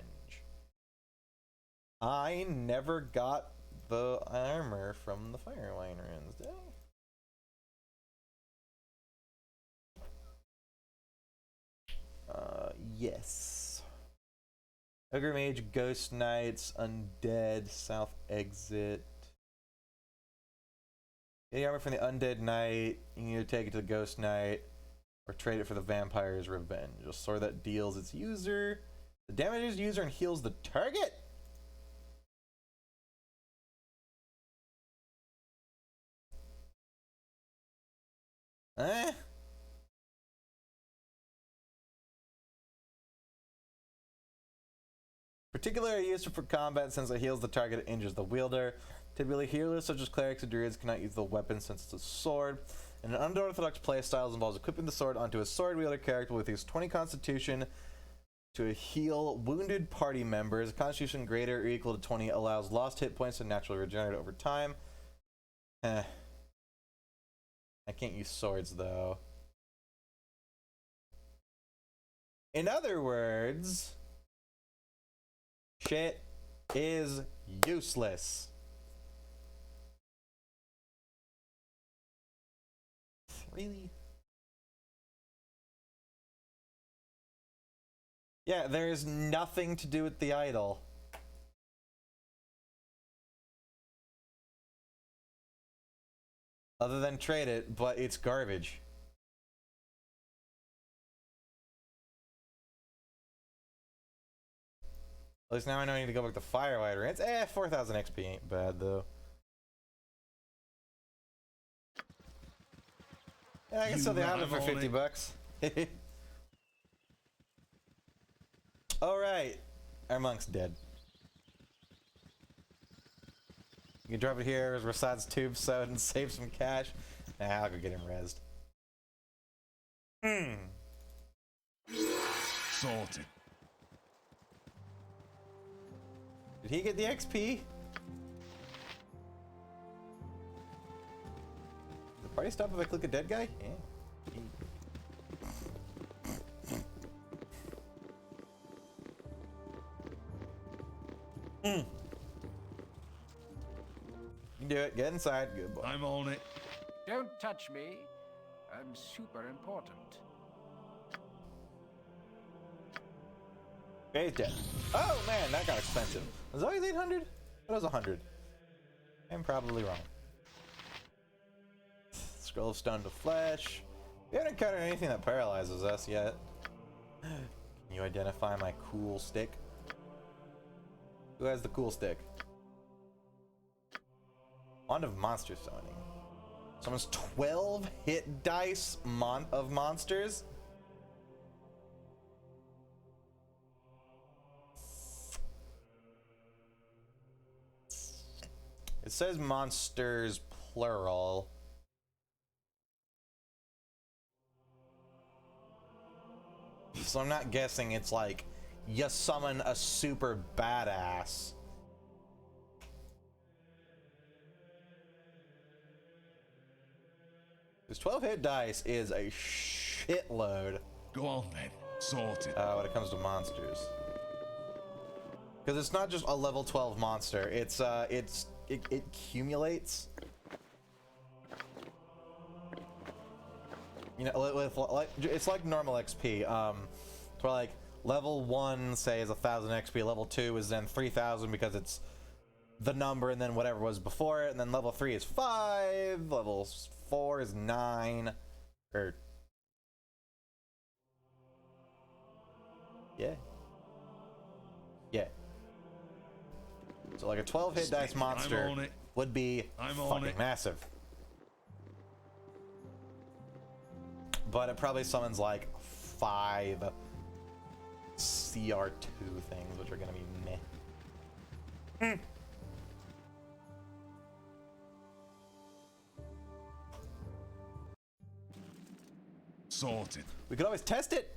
[SPEAKER 1] I never got the armor from the Firewine runes, did I? Yes. Ogre Mage, Ghost Knights, Undead, South Exit. Get the armor from the Undead Knight. You can either take it to the Ghost Knight or trade it for the Vampire's Revenge. A sword that deals its user. The damages user and heals the target? Eh? Particularly used for combat since it heals the target and injures the wielder. Typically healers such as clerics and druids cannot use the weapon since it's a sword. In an unorthodox playstyle involves equipping the sword onto a sword wielder character with his 20 constitution to heal wounded party members. Constitution greater or equal to 20 allows lost hit points to naturally regenerate over time. I can't use swords though. In other words, shit is useless. Really? Yeah, there's nothing to do with the idol. Other than trade it, but it's garbage. At least now I know I need to go back to Firelighter. It's 4,000 XP ain't bad though. Yeah, I can sell the item for 50 bucks. Alright. Our monk's dead. You can drop it here, Rasad's tube sewed and save some cash. Nah, I'll go get him rezzed.
[SPEAKER 6] Sorted.
[SPEAKER 1] Did he get the XP? The party stop if I click a dead guy? Yeah. You can do it. Get inside. Good boy.
[SPEAKER 6] I'm on it.
[SPEAKER 13] Don't touch me. I'm super important.
[SPEAKER 1] Okay, he's dead. Oh man, that got expensive. Was it always 800? It was 100. I'm probably wrong. Scroll of Stone to Flesh. We haven't encountered anything that paralyzes us yet. Can you identify my cool stick? Who has the cool stick? Wand of Monster Summoning. Summons 12 hit dice of monsters? It says monsters plural. So I'm not guessing it's like you summon a super badass. This 12 hit dice is a shitload.
[SPEAKER 6] Go on then. Sorted.
[SPEAKER 1] When it comes to monsters. Because it's not just a level 12 monster, it accumulates. You know, it's like normal XP. Where like level 1 say is 1,000 XP, level 2 is then 3,000 because it's the number and then whatever was before it, and then level 3 is 5, level 4 is 9, or yeah. So like a 12 hit dice monster would be fucking massive. But it probably summons like 5 CR2 things, which are gonna be meh.
[SPEAKER 6] Sorted.
[SPEAKER 1] We could always test it.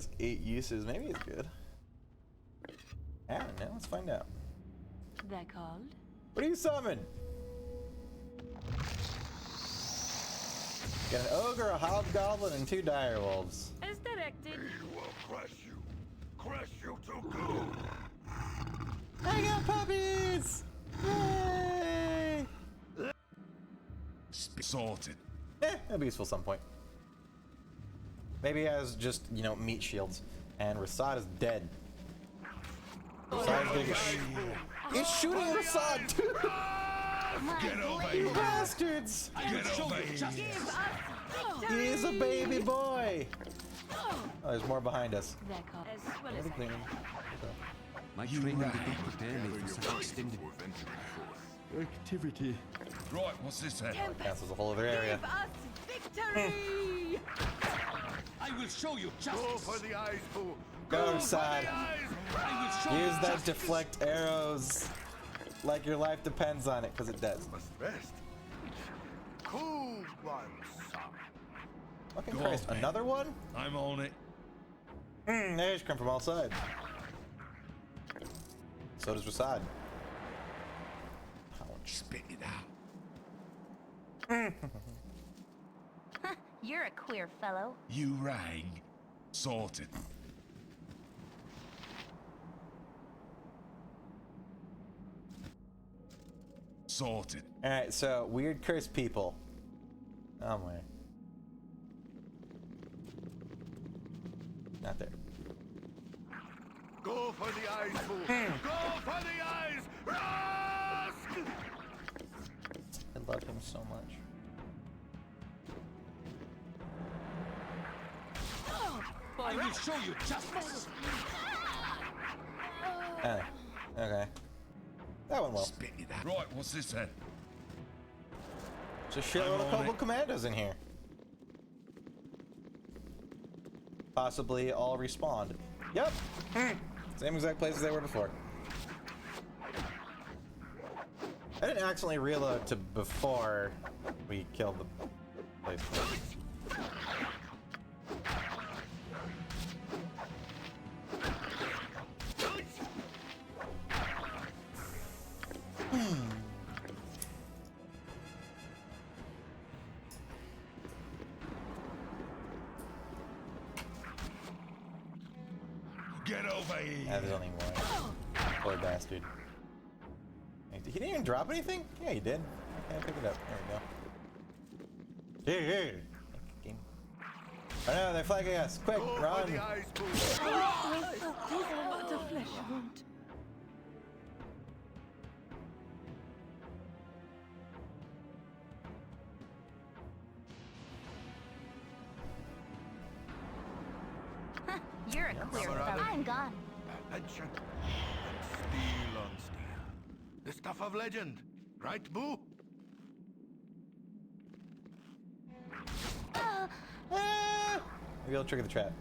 [SPEAKER 1] has 8 uses. Maybe it's good. I don't know. Let's find out.
[SPEAKER 8] They're called?
[SPEAKER 1] What do you summon? Got an ogre, a hobgoblin, and 2 direwolves.
[SPEAKER 8] As directed.
[SPEAKER 2] We will crush you. Crush you to goo.
[SPEAKER 1] I got puppies! Yay!
[SPEAKER 6] Sorted.
[SPEAKER 1] That'll be useful at some point. Maybe as just, you know, meat shields. And Rasad is dead. Rasad's gonna get it's shooting Rasad too!
[SPEAKER 6] Get over
[SPEAKER 1] You
[SPEAKER 6] here.
[SPEAKER 1] bastards!
[SPEAKER 6] Get over here.
[SPEAKER 1] He is a baby boy! Oh, there's more behind us.
[SPEAKER 8] They're called. As well as I can.
[SPEAKER 12] My training did not prepare me for such extended activity.
[SPEAKER 6] Right, what's this then?
[SPEAKER 1] Cancels a whole other area.
[SPEAKER 5] Give us victory!
[SPEAKER 11] I will show you
[SPEAKER 2] Go
[SPEAKER 11] justice.
[SPEAKER 2] for the eyes, Boo.
[SPEAKER 1] Go, Rasad.
[SPEAKER 11] I will show
[SPEAKER 1] Use
[SPEAKER 11] you
[SPEAKER 1] that
[SPEAKER 11] justice.
[SPEAKER 1] deflect arrows like your life depends on it, because it does.
[SPEAKER 2] Must rest. Cool one, son.
[SPEAKER 1] Fucking
[SPEAKER 6] Go
[SPEAKER 1] Christ,
[SPEAKER 6] on, man.
[SPEAKER 1] another one?
[SPEAKER 6] I'm on it.
[SPEAKER 1] They just come from all sides. So does Rasad.
[SPEAKER 6] Spit it out.
[SPEAKER 4] You're a queer fellow.
[SPEAKER 6] You rang. Sorted. Sorted.
[SPEAKER 1] Alright, so weird cursed people. Oh my. Not there.
[SPEAKER 2] Go for the eyes, Boo. Go for the eyes. Rusk!
[SPEAKER 1] I love him so much.
[SPEAKER 11] I will show you justice.
[SPEAKER 1] Okay. That went well.
[SPEAKER 6] Spit it out. Right, what's this then?
[SPEAKER 1] There's a shitload of
[SPEAKER 6] on
[SPEAKER 1] Cobalt
[SPEAKER 6] it.
[SPEAKER 1] Commandos in here. Possibly all respawned. Yep. Same exact places they were before. I didn't accidentally reload to before we killed the place.
[SPEAKER 6] Get over here.
[SPEAKER 1] There's only one. Poor bastard. He didn't even drop anything? Yeah, he did. Okay, pick it up. There we go. Here. Game. Oh no, they're flagging us. Quick,
[SPEAKER 2] Go for
[SPEAKER 1] run.
[SPEAKER 2] the eyes, Boo.
[SPEAKER 5] But a flesh wound.
[SPEAKER 4] You're a queer fellow. I'm gone.
[SPEAKER 2] Adventure and steel on steel. The stuff of legend, right, Boo?
[SPEAKER 1] Maybe I'll trigger the trap.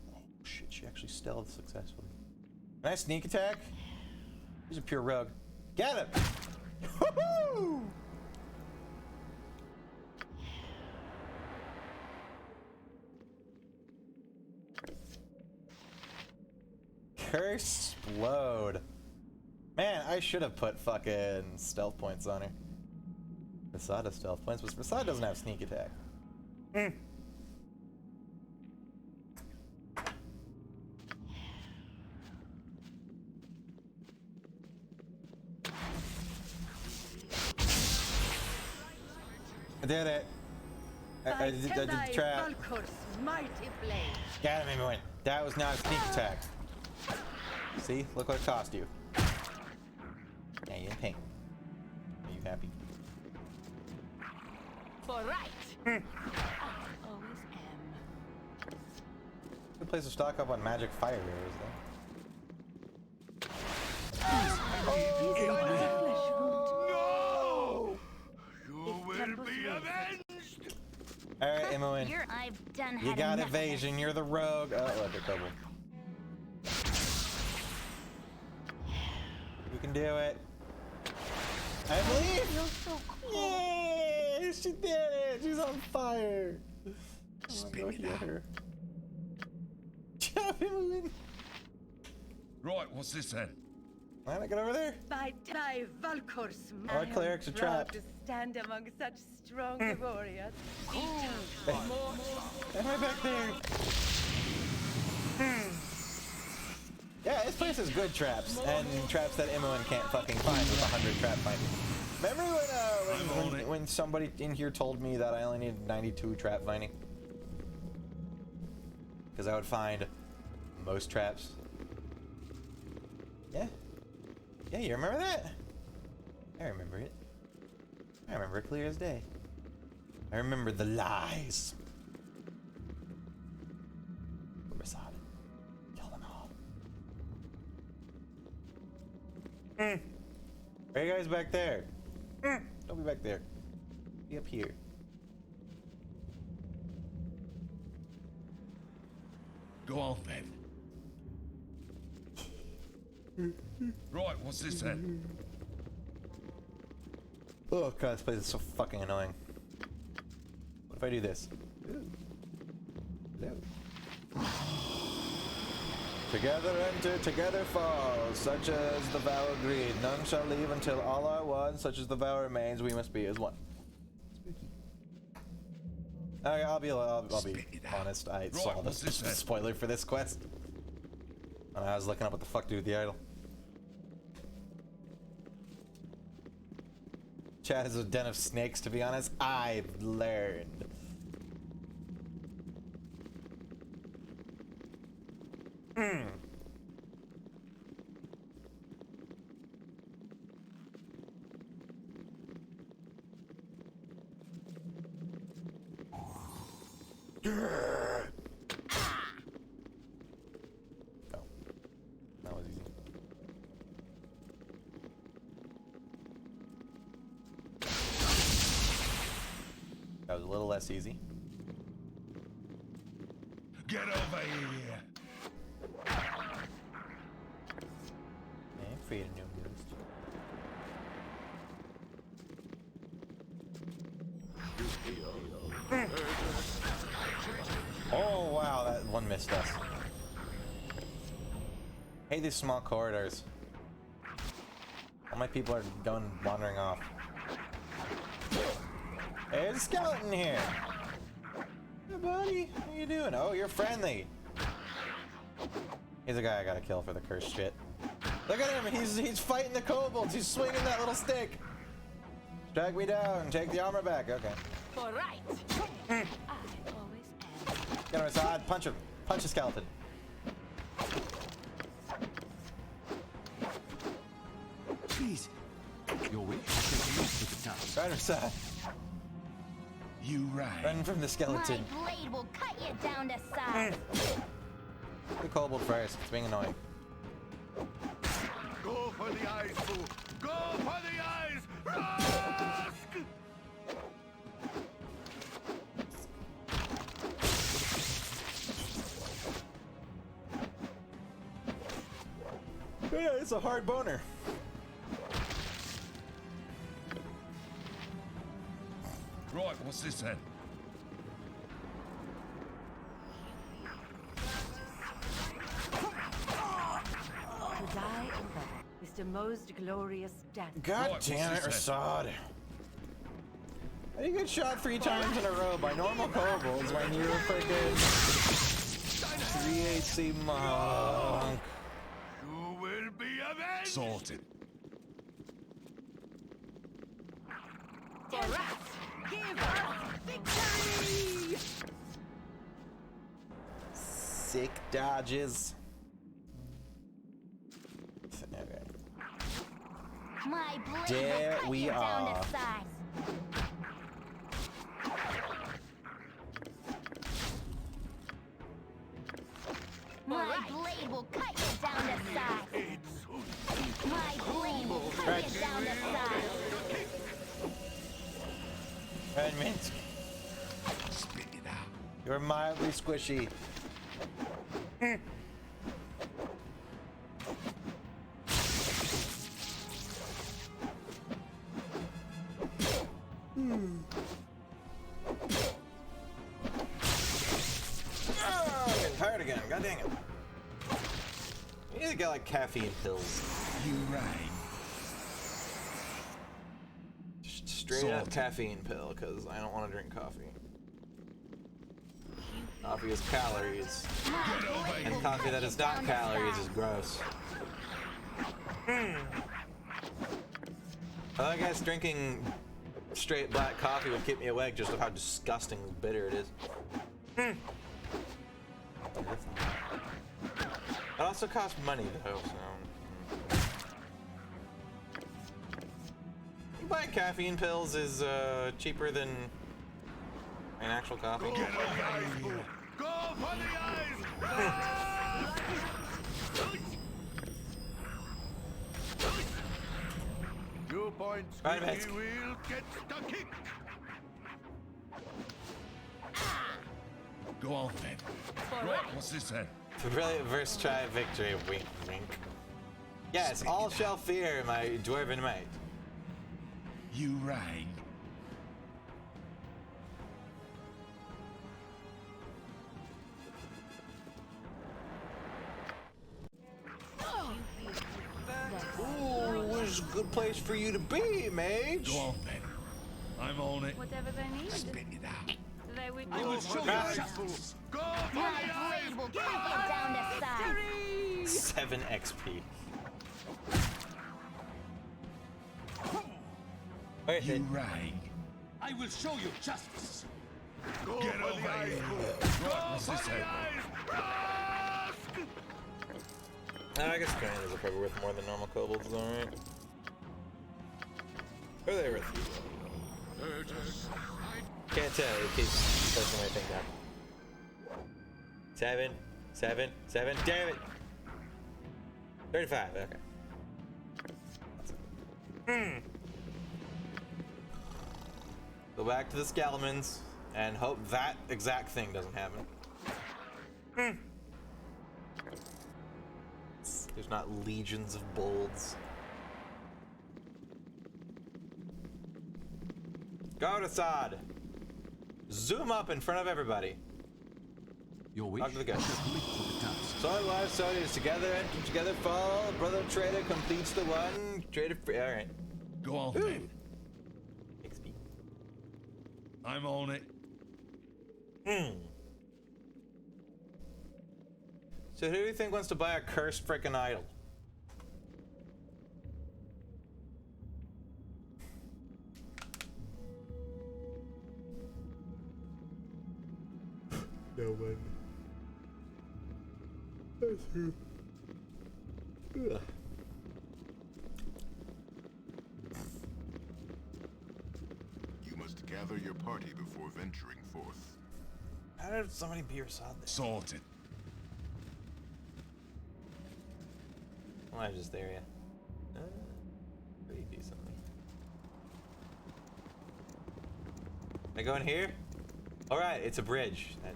[SPEAKER 1] Oh shit, she actually stealthed successfully. Can I sneak attack? He's a pure rogue. Get him! Woohoo! Curse explode. Man, I should have put fucking stealth points on her. Rasad has stealth points, but Rasad doesn't have sneak attack. I did it. I did the trap.
[SPEAKER 5] Balkur's mighty blade.
[SPEAKER 1] Got him, everyone. That was not a sneak attack. See? Look what it cost you. Yeah, you in pain. Are you happy?
[SPEAKER 8] For right. I always am.
[SPEAKER 1] Good place to stock up on magic fire arrows, though.
[SPEAKER 2] No! You
[SPEAKER 1] All right, Imoen.
[SPEAKER 4] I've done
[SPEAKER 1] You
[SPEAKER 4] had
[SPEAKER 1] got
[SPEAKER 4] enough of
[SPEAKER 1] evasion. You're the rogue. Oh, look at Kobold. You can do it. I believe.
[SPEAKER 4] Feels so cool.
[SPEAKER 1] Yay! She did it. She's on fire. I want to go heal her. Jump, Imoen.
[SPEAKER 6] Right, what's this then?
[SPEAKER 1] Why not get over there?
[SPEAKER 5] By Valkors,
[SPEAKER 1] Our clerics are
[SPEAKER 5] proud
[SPEAKER 1] trapped.
[SPEAKER 5] to stand among such strong warriors.
[SPEAKER 1] Am I back there? Yeah, this place has good traps, and traps that Imoen can't fucking find with 100 trap finding. Remember when somebody in here told me that I only needed 92 trap finding? Because I would find most traps. Yeah. Yeah, you remember that? I remember it. I remember it clear as day. I remember the lies. Rasad. Kill them all. Are you guys back there? Don't be back there. Be up here.
[SPEAKER 6] Go on then. Right, what's this then?
[SPEAKER 1] Oh god, this place is so fucking annoying. What if I do this? Hello. Together enter, together fall, such as the vow agreed. None shall leave until all are one, such as the vow remains, we must be as one. Spooky. Okay, I'll be honest, I saw the spoiler for this quest. And I was looking up what the fuck to do with the idol. Chat is a den of snakes, to be honest. I've learned. That was easy. That was a little less easy.
[SPEAKER 6] Get over here!
[SPEAKER 1] And create a new boost. Oh wow, that one missed us. Hey, these small corridors. All my people are going wandering off. Hey, there's a skeleton here. Hey, buddy, how you doing? Oh, you're friendly. He's a guy I gotta kill for the cursed shit. Look at him, he's fighting the kobolds. He's swinging that little stick. Drag me down, take the armor back. Okay.
[SPEAKER 8] All right. I always am.
[SPEAKER 1] Get him, Assad. Punch him. Punch the skeleton.
[SPEAKER 12] Please, your wish.
[SPEAKER 1] Right, Assad.
[SPEAKER 6] You right.
[SPEAKER 1] Run from the skeleton.
[SPEAKER 4] My blade will cut you down to size.
[SPEAKER 1] The kobold first. It's being annoying.
[SPEAKER 2] Go for the eyes, Boo! Go for the eyes! Rusk!
[SPEAKER 1] Yeah, it's a hard boner.
[SPEAKER 6] Right, what's this then?
[SPEAKER 5] To die in battle is the most glorious death.
[SPEAKER 1] God
[SPEAKER 6] Right,
[SPEAKER 1] damn it,
[SPEAKER 6] what's this then?
[SPEAKER 1] Rasad. How do you get shot 3 times in a row by normal kobolds when you're a freaking 3 AC monk?
[SPEAKER 2] You will be avenged!
[SPEAKER 6] Sorted.
[SPEAKER 5] For us, give us victory!
[SPEAKER 1] Sick dodges. Okay.
[SPEAKER 4] My blade
[SPEAKER 1] There
[SPEAKER 4] will cut
[SPEAKER 1] we
[SPEAKER 4] you down
[SPEAKER 1] are.
[SPEAKER 4] to size. My blade will cut you down to size. My blade will cut you down to size.
[SPEAKER 1] Red Minsk. You're mildly squishy. Oh, I'm getting tired again. God dang it. You need to get like caffeine pills.
[SPEAKER 6] You right.
[SPEAKER 1] Just straight up caffeine pill, because I don't want to drink coffee. Coffee is calories. And coffee that is not calories is gross. I guess drinking straight black coffee would keep me awake just of how disgusting bitter it is. It also costs money though, so. You buying caffeine pills is cheaper than an actual coffee.
[SPEAKER 2] Go for the eyes! 2 points.
[SPEAKER 1] Right,
[SPEAKER 2] He will get the kick.
[SPEAKER 6] Go on then. Right, what's this then?
[SPEAKER 1] Brilliant verse try victory, wink wink. Yes, all shall fear my dwarven might.
[SPEAKER 6] You right.
[SPEAKER 1] Ooh, where's a good place for you to be, mage?
[SPEAKER 6] Go on then. I'm on it.
[SPEAKER 8] Whatever they need.
[SPEAKER 6] Spit it out.
[SPEAKER 8] They would
[SPEAKER 6] I will show you justice.
[SPEAKER 2] Go for
[SPEAKER 4] My
[SPEAKER 2] the eyes!
[SPEAKER 4] blade will cut you down to size.
[SPEAKER 1] 7 XP. Wait,
[SPEAKER 6] You right.
[SPEAKER 10] I will show you justice.
[SPEAKER 2] Go
[SPEAKER 6] Get
[SPEAKER 2] for
[SPEAKER 6] over
[SPEAKER 2] the eyes!
[SPEAKER 6] here.
[SPEAKER 2] Go
[SPEAKER 6] Right, what's
[SPEAKER 2] for
[SPEAKER 6] this
[SPEAKER 2] the
[SPEAKER 6] then?
[SPEAKER 2] eyes!
[SPEAKER 1] I guess Commanders are probably worth more than normal kobolds, alright. Or are they worth you? Can't tell, it keeps pushing my thing down. 7, 7, 7, damn it! 35, okay. Go back to the Skelemans and hope that exact thing doesn't happen. There's not legions of bolds. Go to Sod. Zoom up in front of everybody.
[SPEAKER 12] Your wish?
[SPEAKER 1] Talk to the guys.
[SPEAKER 12] Commit to the task.
[SPEAKER 1] Sword wives, soldiers together, enter together, fall. Brother trader completes the one. Trader free. Alright.
[SPEAKER 6] Go on then.
[SPEAKER 1] XP.
[SPEAKER 6] I'm on it.
[SPEAKER 1] So who do you think wants to buy a cursed frickin' idol? No one. That's who. Ugh.
[SPEAKER 7] You must gather your party before venturing forth.
[SPEAKER 1] How did somebody be your sod there?
[SPEAKER 6] Sorted.
[SPEAKER 1] Well, I just there, yeah. Pretty decently. Can I go in here? Alright, it's a bridge. Okay.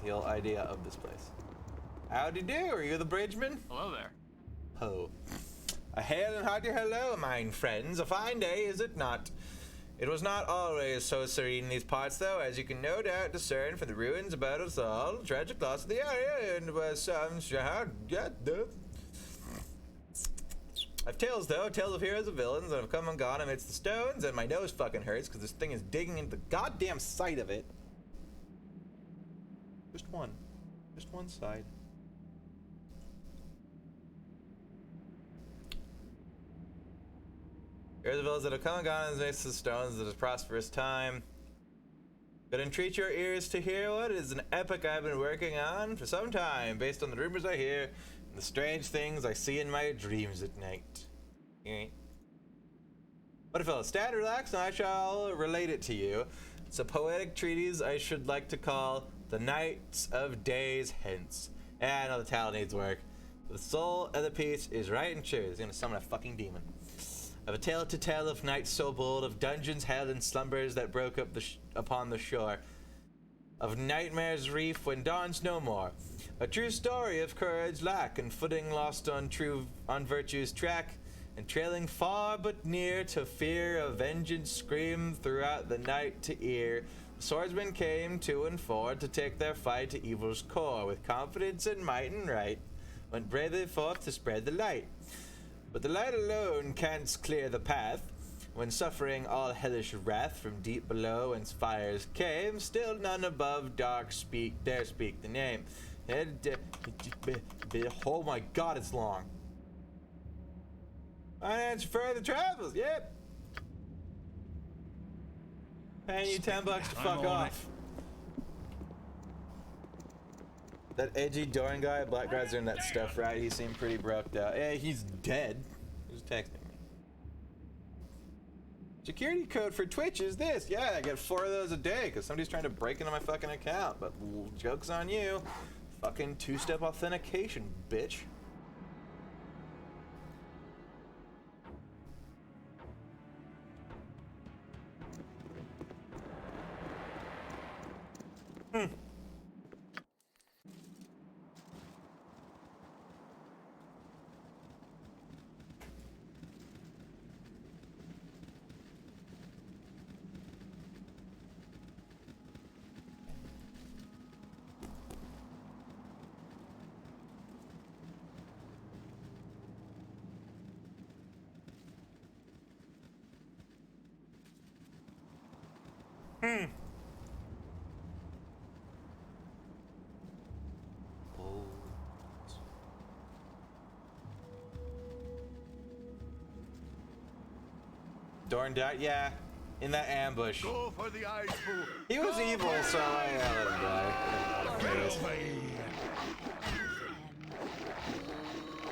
[SPEAKER 1] The whole idea of this place. Howdy do, are you the bridgeman?
[SPEAKER 10] Hello there.
[SPEAKER 1] Ho. A hail and hearty hello, mine friends. A fine day, is it not? It was not always so serene in these parts, though, as you can no doubt discern from the ruins about us all, the tragic loss of the area, and some I've tales, though, tales of heroes and villains that have come and gone amidst the stones, and my nose fucking hurts because this thing is digging into the goddamn side of it. Just one side. Here's the villains that have come and gone amidst the stones at a prosperous time. But entreat your ears to hear what is an epic I've been working on for some time, based on the rumors I hear and the strange things I see in my dreams at night. But fellow, stand, relax, and I shall relate it to you. It's a poetic treatise I should like to call The Nights of Days Hence. And I know the title needs work. The soul of the piece is right and true. He's gonna summon a fucking demon. Of a tale to tell of nights so bold, of dungeons held and slumbers that broke up upon the shore, of nightmares reef when dawn's no more. A true story of courage lack and footing lost on virtue's track, and trailing far but near to fear a vengeance scream throughout the night to ear. The swordsmen came to and forward to take their fight to evil's core, with confidence and might and right, went bravely forth to spread the light. But the light alone can't clear the path. When suffering all hellish wrath from deep below whence fires came, still none above dark dare speak the name. Oh my god, it's long. Finance further travels, yep. Paying you $10 to fuck off. That edgy Doran guy, black guys doing that stuff, right? He seemed pretty broke out. Yeah, he's dead. He was texting me. Security code for Twitch is this. Yeah, I get 4 of those a day because somebody's trying to break into my fucking account. But joke's on you. Fucking 2-step authentication, bitch. Dorn died? Yeah, in that ambush.
[SPEAKER 2] Go for the ice pool.
[SPEAKER 1] He was evil, so I let him die.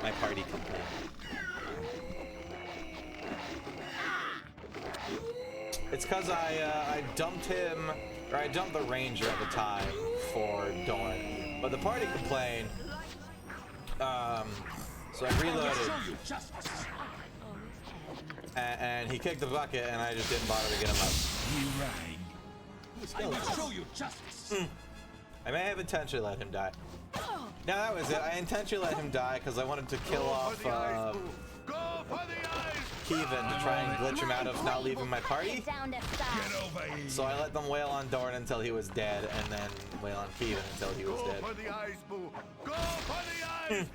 [SPEAKER 1] My party complained. It's because I dumped him, or I dumped the ranger at the time for Dorn, but the party complained. So I reloaded. And he kicked the bucket, and I just didn't bother to get him up.
[SPEAKER 6] You right.
[SPEAKER 10] I will show you justice.
[SPEAKER 1] I may have intentionally let him die. No, that was it. I intentionally let him die because I wanted to kill off Kevin to try and glitch him out of not leaving my party. So I let them wail on Dorn until he was dead, and then wail on Kevin until he was dead.
[SPEAKER 2] Go for the ice pool. Go for the ice.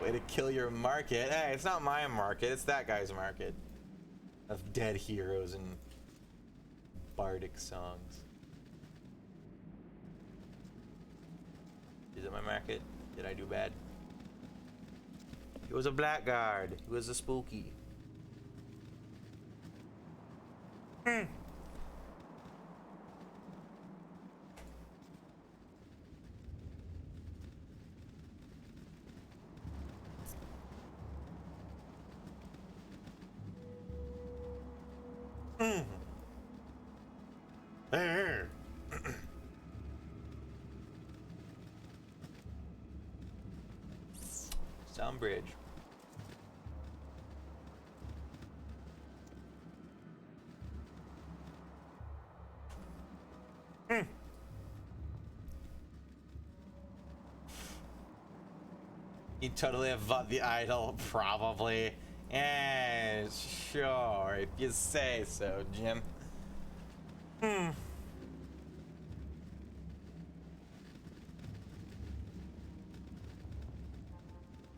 [SPEAKER 1] Way to kill your market. Hey, it's not my market, it's that guy's market. Of dead heroes and bardic songs. Is it my market? Did I do bad? He was a blackguard. He was a spooky. Soundbridge. You totally have bought the idol, probably. Yeah, sure, if you say so, Jim.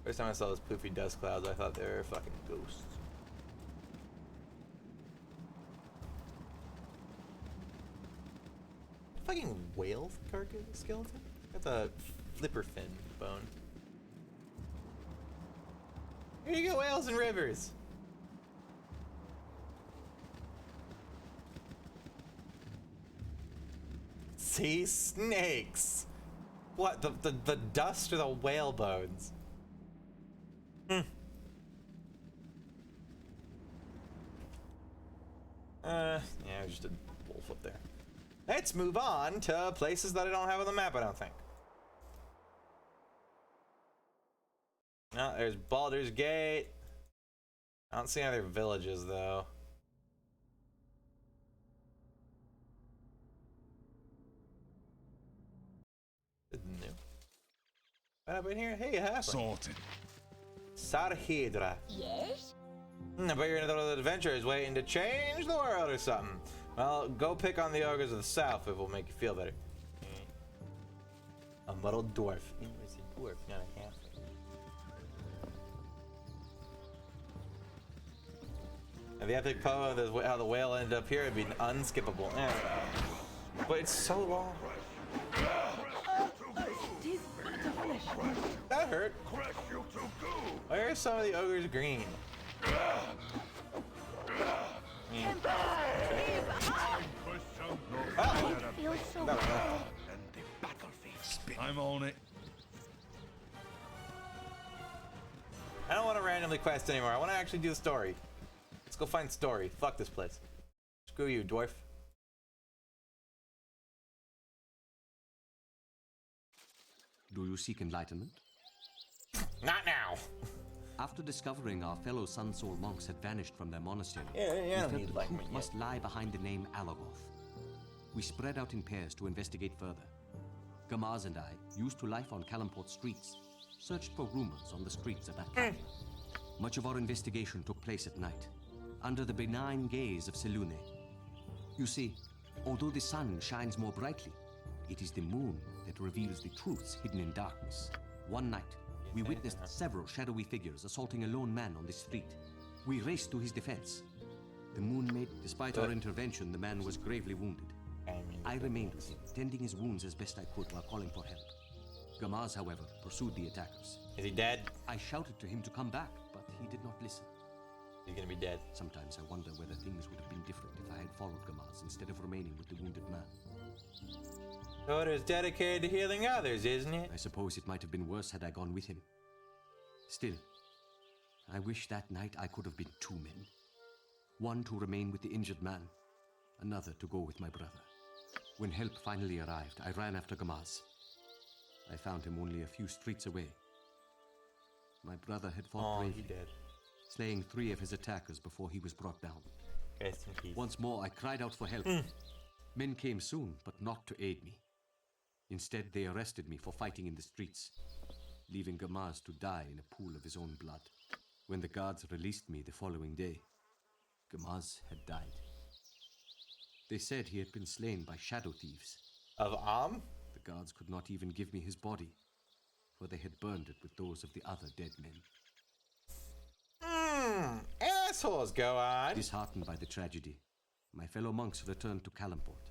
[SPEAKER 1] First time I saw those poofy dust clouds, I thought they were fucking ghosts. Fucking whale carcass skeleton? That's a flipper fin bone. Here you go, whales and rivers. Sea snakes. What, the dust or the whale bones? Yeah, just a wolf up there. Let's move on to places that I don't have on the map, I don't think. Oh, there's Baldur's Gate. I don't see any other villages though. This is new. What happened here? Hey, it happened.
[SPEAKER 6] Sorted.
[SPEAKER 1] Sarhedra.
[SPEAKER 4] Yes?
[SPEAKER 1] I bet you're another adventure is waiting to change the world or something. Well, go pick on the ogres of the south if it will make you feel better. A muddled dwarf. It's a dwarf, not a half. And the epic poem of how the whale ended up here would be unskippable. But it's so long. That hurt. Why are some of the ogres green?
[SPEAKER 6] I'm on it.
[SPEAKER 1] I don't want to randomly quest anymore. I want to actually do the story. Let's go find story. Fuck this place. Screw you, dwarf.
[SPEAKER 12] Do you seek enlightenment?
[SPEAKER 1] Not now.
[SPEAKER 12] After discovering our fellow Sun Soul monks had vanished from their monastery,
[SPEAKER 1] I don't
[SPEAKER 12] we felt
[SPEAKER 1] need
[SPEAKER 12] the
[SPEAKER 1] enlightenment
[SPEAKER 12] truth must lie behind the name Alagoth. We spread out in pairs to investigate further. Gamaz and I, used to life on Kalamport streets, searched for rumors on the streets of that capital. Much of our investigation took place at night, under the benign gaze of Selune. You see, although the sun shines more brightly, it is the moon that reveals the truths hidden in darkness. One night, we witnessed several shadowy figures assaulting a lone man on the street. We raced to his defense. The moon made, despite our intervention, the man was gravely wounded. I remained with him, tending his wounds as best I could while calling for help. Gamaz, however, pursued the attackers.
[SPEAKER 1] Is he dead?
[SPEAKER 12] I shouted to him to come back, but he did not listen.
[SPEAKER 1] He's gonna be dead.
[SPEAKER 12] Sometimes I wonder whether things would have been different if I had followed Gamaz instead of remaining with the wounded man.
[SPEAKER 1] Order is dedicated to healing others, isn't it?
[SPEAKER 12] I suppose it might have been worse had I gone with him. Still, I wish that night I could have been two men. One to remain with the injured man, another to go with my brother. When help finally arrived, I ran after Gamaz. I found him only a few streets away. My brother had fought bravely, slaying 3 of his attackers before he was brought down.
[SPEAKER 1] Rest in peace.
[SPEAKER 12] Once more, I cried out for help. Men came soon, but not to aid me. Instead, they arrested me for fighting in the streets, leaving Gamaz to die in a pool of his own blood. When the guards released me the following day, Gamaz had died. They said he had been slain by shadow thieves.
[SPEAKER 1] Of Am?
[SPEAKER 12] The guards could not even give me his body, for they had burned it with those of the other dead men.
[SPEAKER 1] Assholes, go on.
[SPEAKER 12] Disheartened by the tragedy, my fellow monks returned to Kalamport.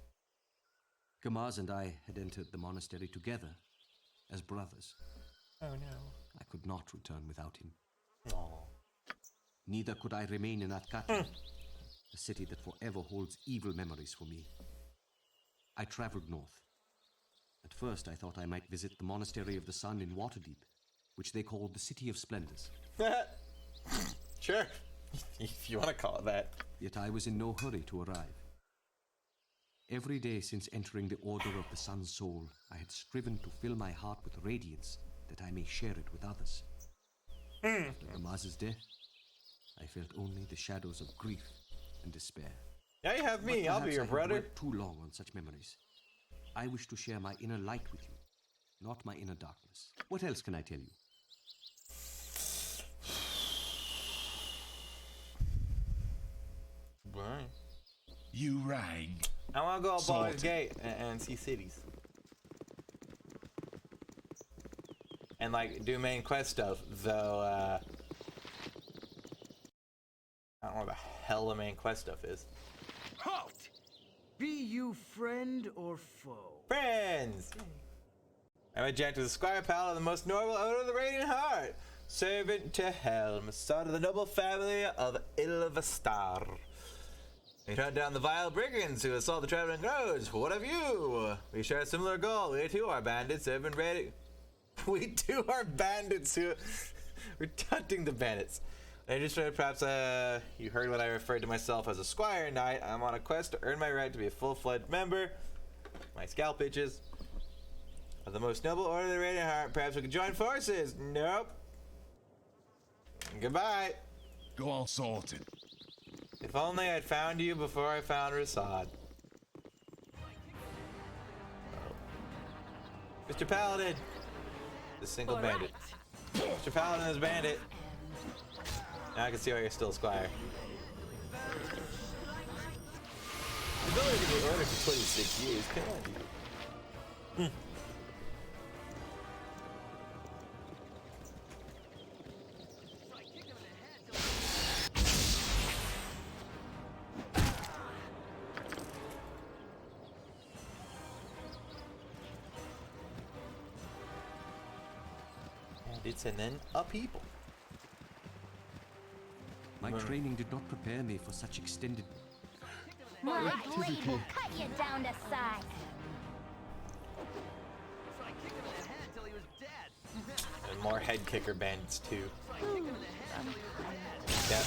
[SPEAKER 12] Gamaz and I had entered the monastery together, as brothers.
[SPEAKER 1] Oh no.
[SPEAKER 12] I could not return without him.
[SPEAKER 1] Oh.
[SPEAKER 12] Neither could I remain in Athkatla, a city that forever holds evil memories for me. I traveled north. At first I thought I might visit the Monastery of the Sun in Waterdeep, which they called the City of Splendors.
[SPEAKER 1] Sure, if you want to call it that.
[SPEAKER 12] Yet I was in no hurry to arrive. Every day since entering the Order of the Sun Soul, I had striven to fill my heart with radiance that I may share it with others. After Gamaz's death, I felt only the shadows of grief and despair.
[SPEAKER 1] Now you have me, I'll be your brother.
[SPEAKER 12] I have dwelt too long on such memories. I wish to share my inner light with you, not my inner darkness. What else can I tell you?
[SPEAKER 1] Right.
[SPEAKER 6] You rang.
[SPEAKER 1] I want to go up Baldur's Gate and see cities. And like do main quest stuff, though I don't know what the hell the main quest stuff is.
[SPEAKER 11] Halt! Be you friend or foe?
[SPEAKER 1] Friends! I'm a gent of the Squire Pal of the most noble Order of the Radiant Heart, servant to Helm, son of the noble family of Ilvastar. We hunt down the vile brigands who assault the traveling roads. What of you? We share a similar goal. We too are bandits who have been ready. We too are bandits who... We're hunting the bandits. I just read, perhaps you heard when I referred to myself as a Squire Knight. I'm on a quest to earn my right to be a full-fledged member. My scalp itches. Of the most noble Order of the Radiant Heart. Perhaps we could join forces. Nope. Goodbye.
[SPEAKER 6] Go on, sorted.
[SPEAKER 1] If only I'd found you before I found Rasad. Mr. Paladin! The single bandit. Mr. Paladin is bandit. Now I can see why you're still Squire. You've only been in order for 26 years, come on, dude. Bandits and then a people.
[SPEAKER 12] My training did not prepare me for such extended...
[SPEAKER 4] My blade will cut you down to size.
[SPEAKER 11] So I kicked him in the head till he was dead.
[SPEAKER 1] And more head kicker bandits too. Yeah.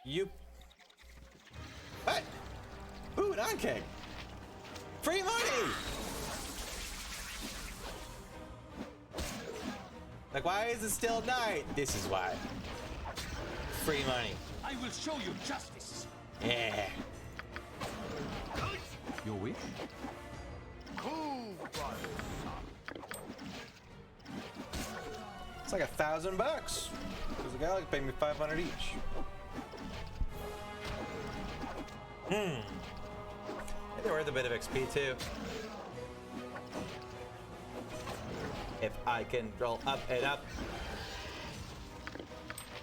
[SPEAKER 1] You. What? Ooh, an on-keg. Free money! Like, why is it still night? This is why. Free money.
[SPEAKER 10] I will show you justice.
[SPEAKER 1] Yeah.
[SPEAKER 12] Your wish?
[SPEAKER 1] It's like $1,000 bucks. Cause the guy like paid me 500 each. They're worth a bit of XP too. If I can roll up and up.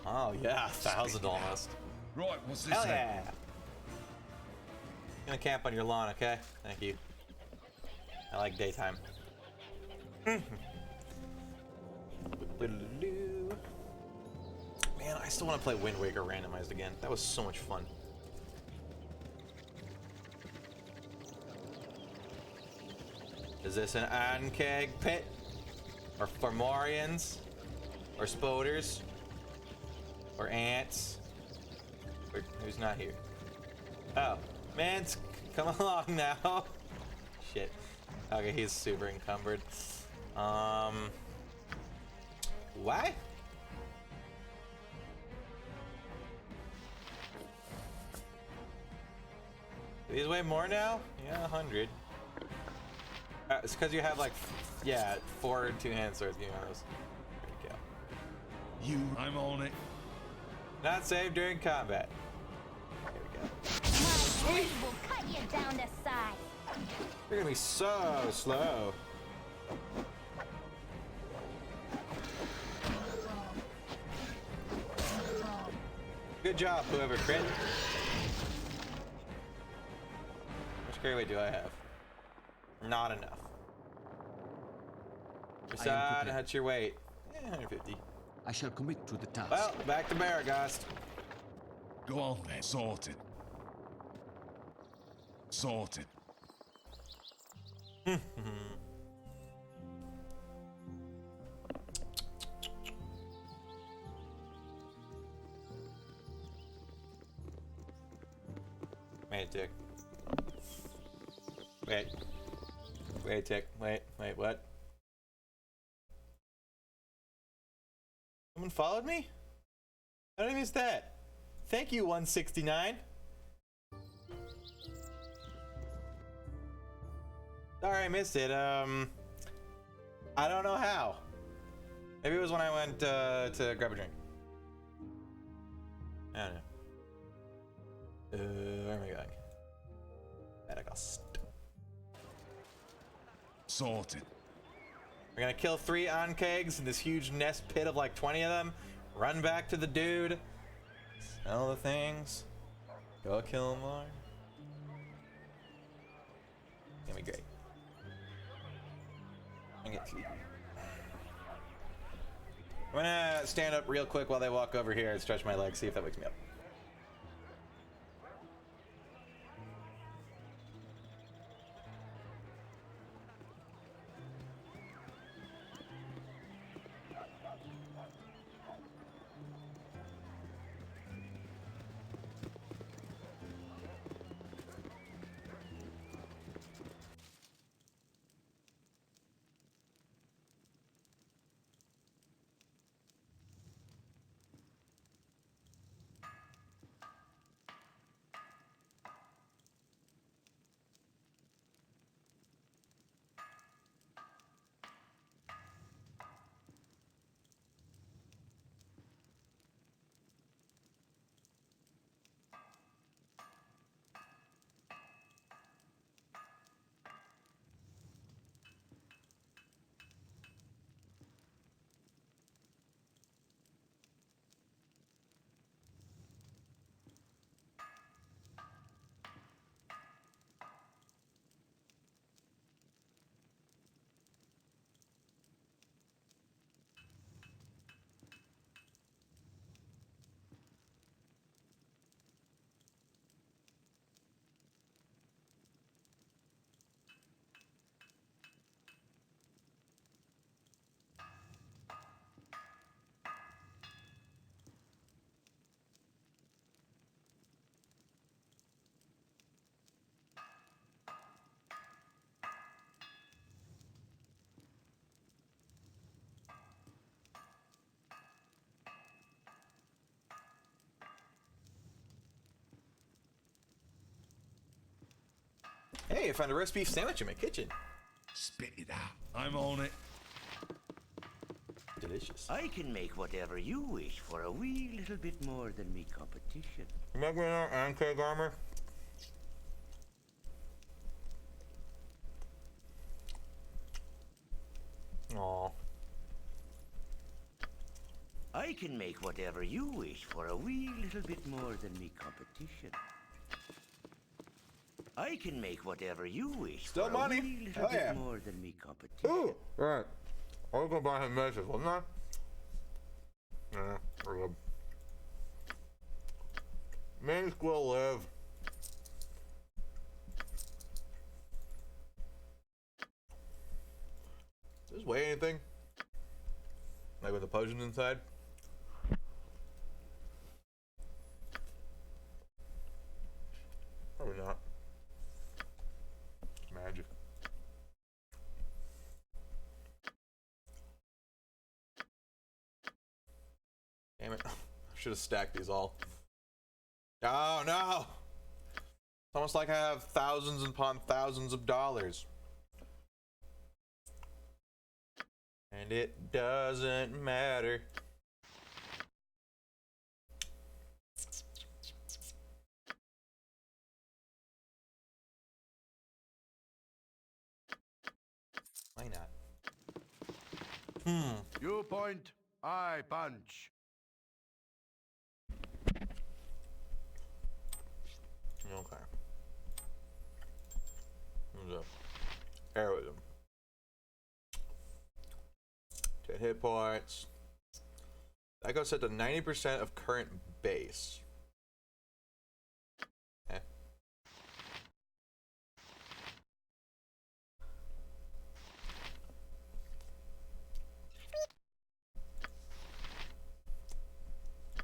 [SPEAKER 1] Oh yeah, 1,000 almost.
[SPEAKER 6] Right, what's this?
[SPEAKER 1] Hell yeah! Gonna camp on your lawn, okay? Thank you. I like daytime. Man, I still want to play Wind Waker randomized again. That was so much fun. Is this an Ankeg pit? Or Formorians? Or Spoders? Or ants? Or who's not here? Oh, man, come along now. Shit. Okay, he's super encumbered. Why? Do these weigh more now? Yeah, 100. It's because you have like, yeah, 4 two-hand swords. Give me one of those. There we go.
[SPEAKER 6] I'm on it.
[SPEAKER 1] Not saved during combat. There we go.
[SPEAKER 4] My blade will cut you down to size.
[SPEAKER 1] You're gonna be so slow. Good job, whoever crit. Which great weight do I have? Not enough. Rasad, that's your weight. 150.
[SPEAKER 12] I shall commit to the task.
[SPEAKER 1] Well, back to Baragast.
[SPEAKER 6] Go on then, sorted. Sorted.
[SPEAKER 1] Wait a tick. Wait. Wait a tick. Wait, what? Someone followed me? How did I miss that? Thank you, 169. Sorry, I missed it. I don't know how. Maybe it was when I went to grab a drink. I don't know. Where am I going? Baragast.
[SPEAKER 6] Sorted.
[SPEAKER 1] We're gonna kill 3 Ankegs in this huge nest pit of like 20 of them. Run back to the dude. Sell the things. Go kill more. Gonna be great. I'm gonna stand up real quick while they walk over here and stretch my legs, see if that wakes me up. Hey, I found a roast beef sandwich in my kitchen.
[SPEAKER 6] Spit it out. I'm on it.
[SPEAKER 1] Delicious.
[SPEAKER 9] I can make whatever you wish for a wee little bit more than me competition.
[SPEAKER 1] You make me an cake armor? Aw.
[SPEAKER 9] I can make whatever you wish for a wee little bit more than me competition. I can make whatever you wish
[SPEAKER 1] Still
[SPEAKER 9] for
[SPEAKER 1] money.
[SPEAKER 9] a wee little bit more than me competition.
[SPEAKER 1] Ooh, right. I was gonna buy him measures, wasn't I? Yeah, we're good. Mings will live. Does this weigh anything? Like with the potions inside? Probably not. Magic. Damn it. I should have stacked these all. Oh no! It's almost like I have thousands upon thousands of dollars. And it doesn't matter. Why not?
[SPEAKER 2] You point, I punch.
[SPEAKER 1] Okay. What's up? Heroism. 10 hit points. That goes set to 90% of current base. Eh.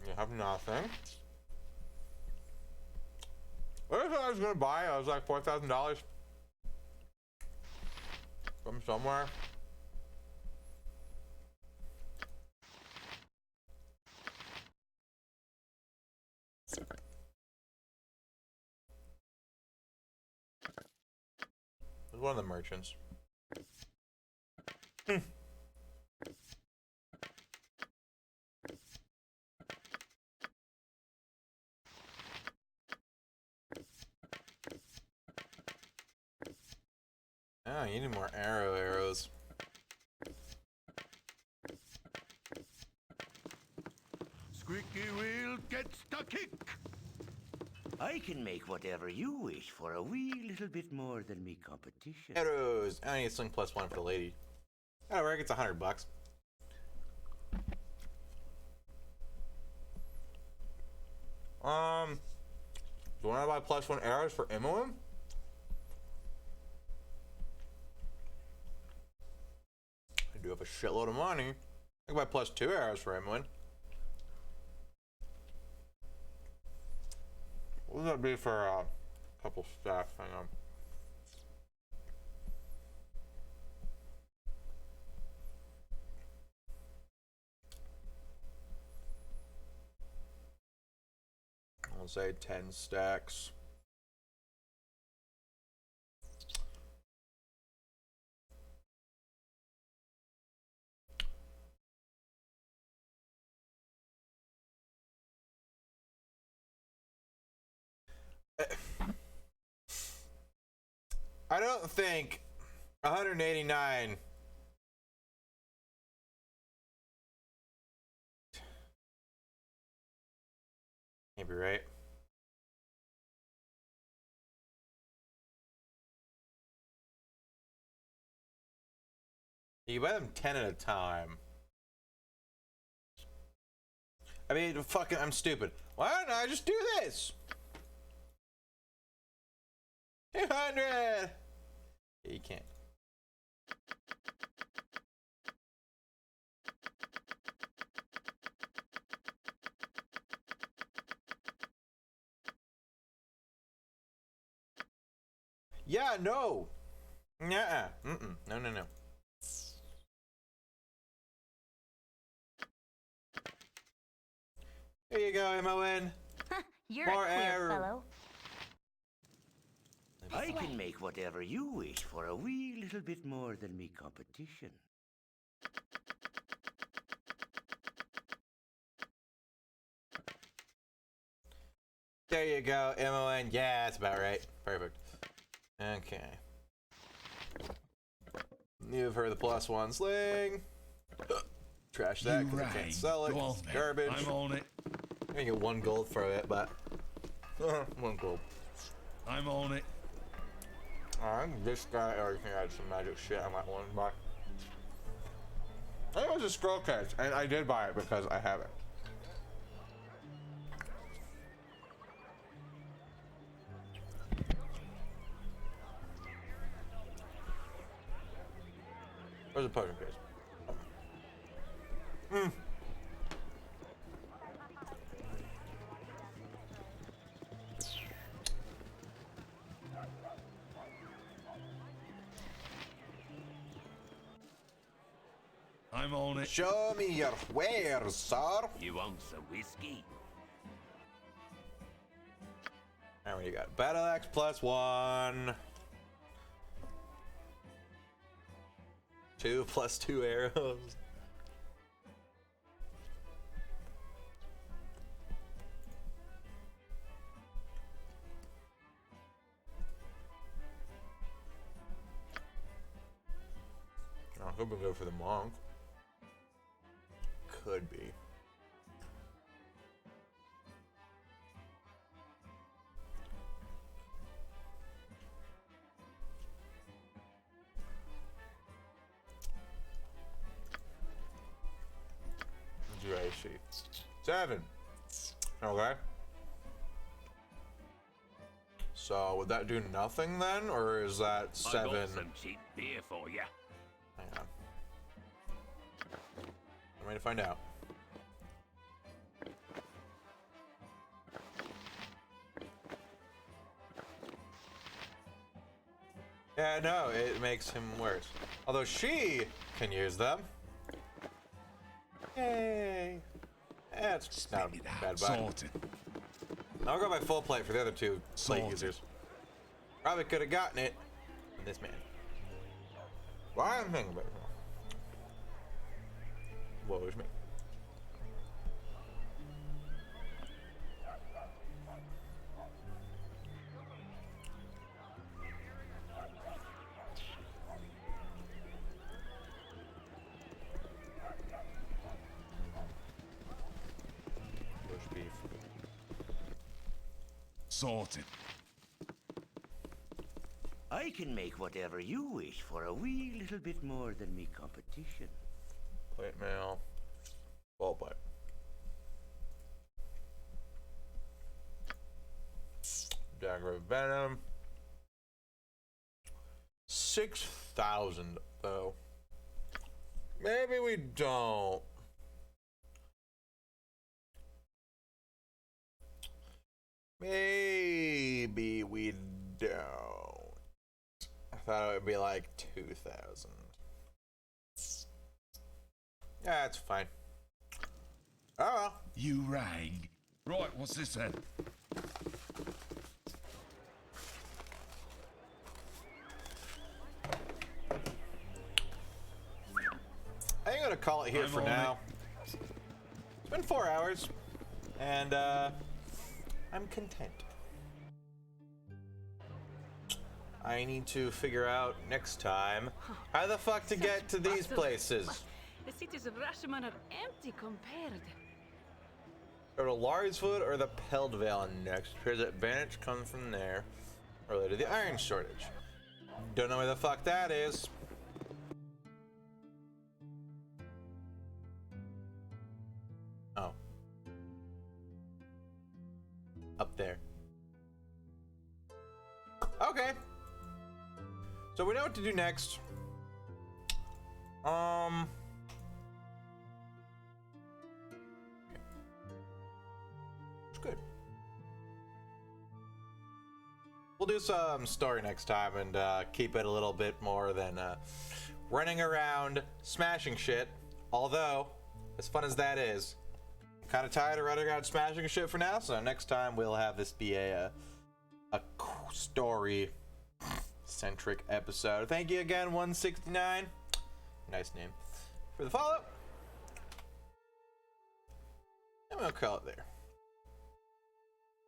[SPEAKER 1] You have nothing. What if I was gonna buy? I was like $4,000 from somewhere. It was one of the merchants. Oh, you need more arrows.
[SPEAKER 2] Squeaky wheel gets the kick.
[SPEAKER 9] I can make whatever you wish for a wee little bit more than me competition.
[SPEAKER 1] Arrows. I need sling +1 for the lady. Oh, Rick, it's $100. Do I buy +1 arrows for Imoen? I do have a shitload of money. I can buy +2 arrows for Imoen. What would that be for a couple staff? Hang on. I'll say 10 stacks. I don't think 189 can't be right. You buy them 10 at a time. I mean, fucking, I'm stupid. Why don't I just do this? 200! Yeah, you can't. Yeah, no. Nuh-uh. No, no, no. Here you go, Imoen.
[SPEAKER 4] You're
[SPEAKER 1] More
[SPEAKER 4] a queer
[SPEAKER 1] arrow.
[SPEAKER 4] fellow.
[SPEAKER 9] I can make whatever you wish for a wee little bit more than me competition.
[SPEAKER 1] There you go, MON. Yeah, that's about right. Perfect. Okay. You've heard the +1 sling. Trash that because I can't sell it. It's garbage.
[SPEAKER 6] I'm on it.
[SPEAKER 1] I'm gonna get 1 gold for it, but 1 gold.
[SPEAKER 6] I'm on it.
[SPEAKER 1] This guy already had some magic shit I might want to buy. I think it was a scroll case, and I did buy it because I have it. Where's the potion case?
[SPEAKER 6] I'm on it.
[SPEAKER 1] Show me your wares, sir.
[SPEAKER 9] You want some whiskey?
[SPEAKER 1] And what do you got? Battle axe +1. 2 + 2 arrows. I hope we go for the monk. Could be. Dracy. 7. Okay. So would that do nothing then, or is that 7?
[SPEAKER 9] I got some cheap beer for you.
[SPEAKER 1] Hang on. I'm ready to find out. Yeah, no, it makes him worse. Although she can use them. Yay! That's not a bad buy.
[SPEAKER 6] Sorted.
[SPEAKER 1] I'll go by full plate for the other 2 plate
[SPEAKER 6] Sorted.
[SPEAKER 1] users. Probably could have gotten it from this man. Why I'm thinking about it. What was me? Roast beef.
[SPEAKER 6] Sorted.
[SPEAKER 9] I can make whatever you wish for a wee little bit more than me competition.
[SPEAKER 1] Plate mail. Ball pipe. Dagger of Venom. 6,000 though. Maybe we don't. Maybe we don't. I thought it would be like 2,000. Yeah, it's fine. Oh well.
[SPEAKER 6] You rang. Right, what's this then?
[SPEAKER 1] I think I'm gonna call it here for now. It's been 4 hours, and I'm content. I need to figure out next time how the fuck to get to these places.
[SPEAKER 8] The cities of Rashomon are empty compared.
[SPEAKER 1] Go to Larswood or the Peldvale next. Appears that advantage comes from there. Related to the iron shortage. Don't know where the fuck that is. Oh. Up there. Okay. So we know what to do next. It's good. We'll do some story next time and keep it a little bit more than running around smashing shit. Although, as fun as that is, I'm kind of tired of running around smashing shit for now. So next time we'll have this be a story centric episode. Thank you again, 169. Nice name. For the follow. I'm gonna call it there.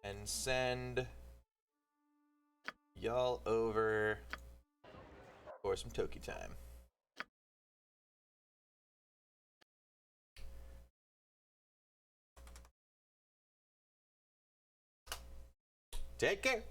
[SPEAKER 1] And send y'all over for some Toki time. Take care.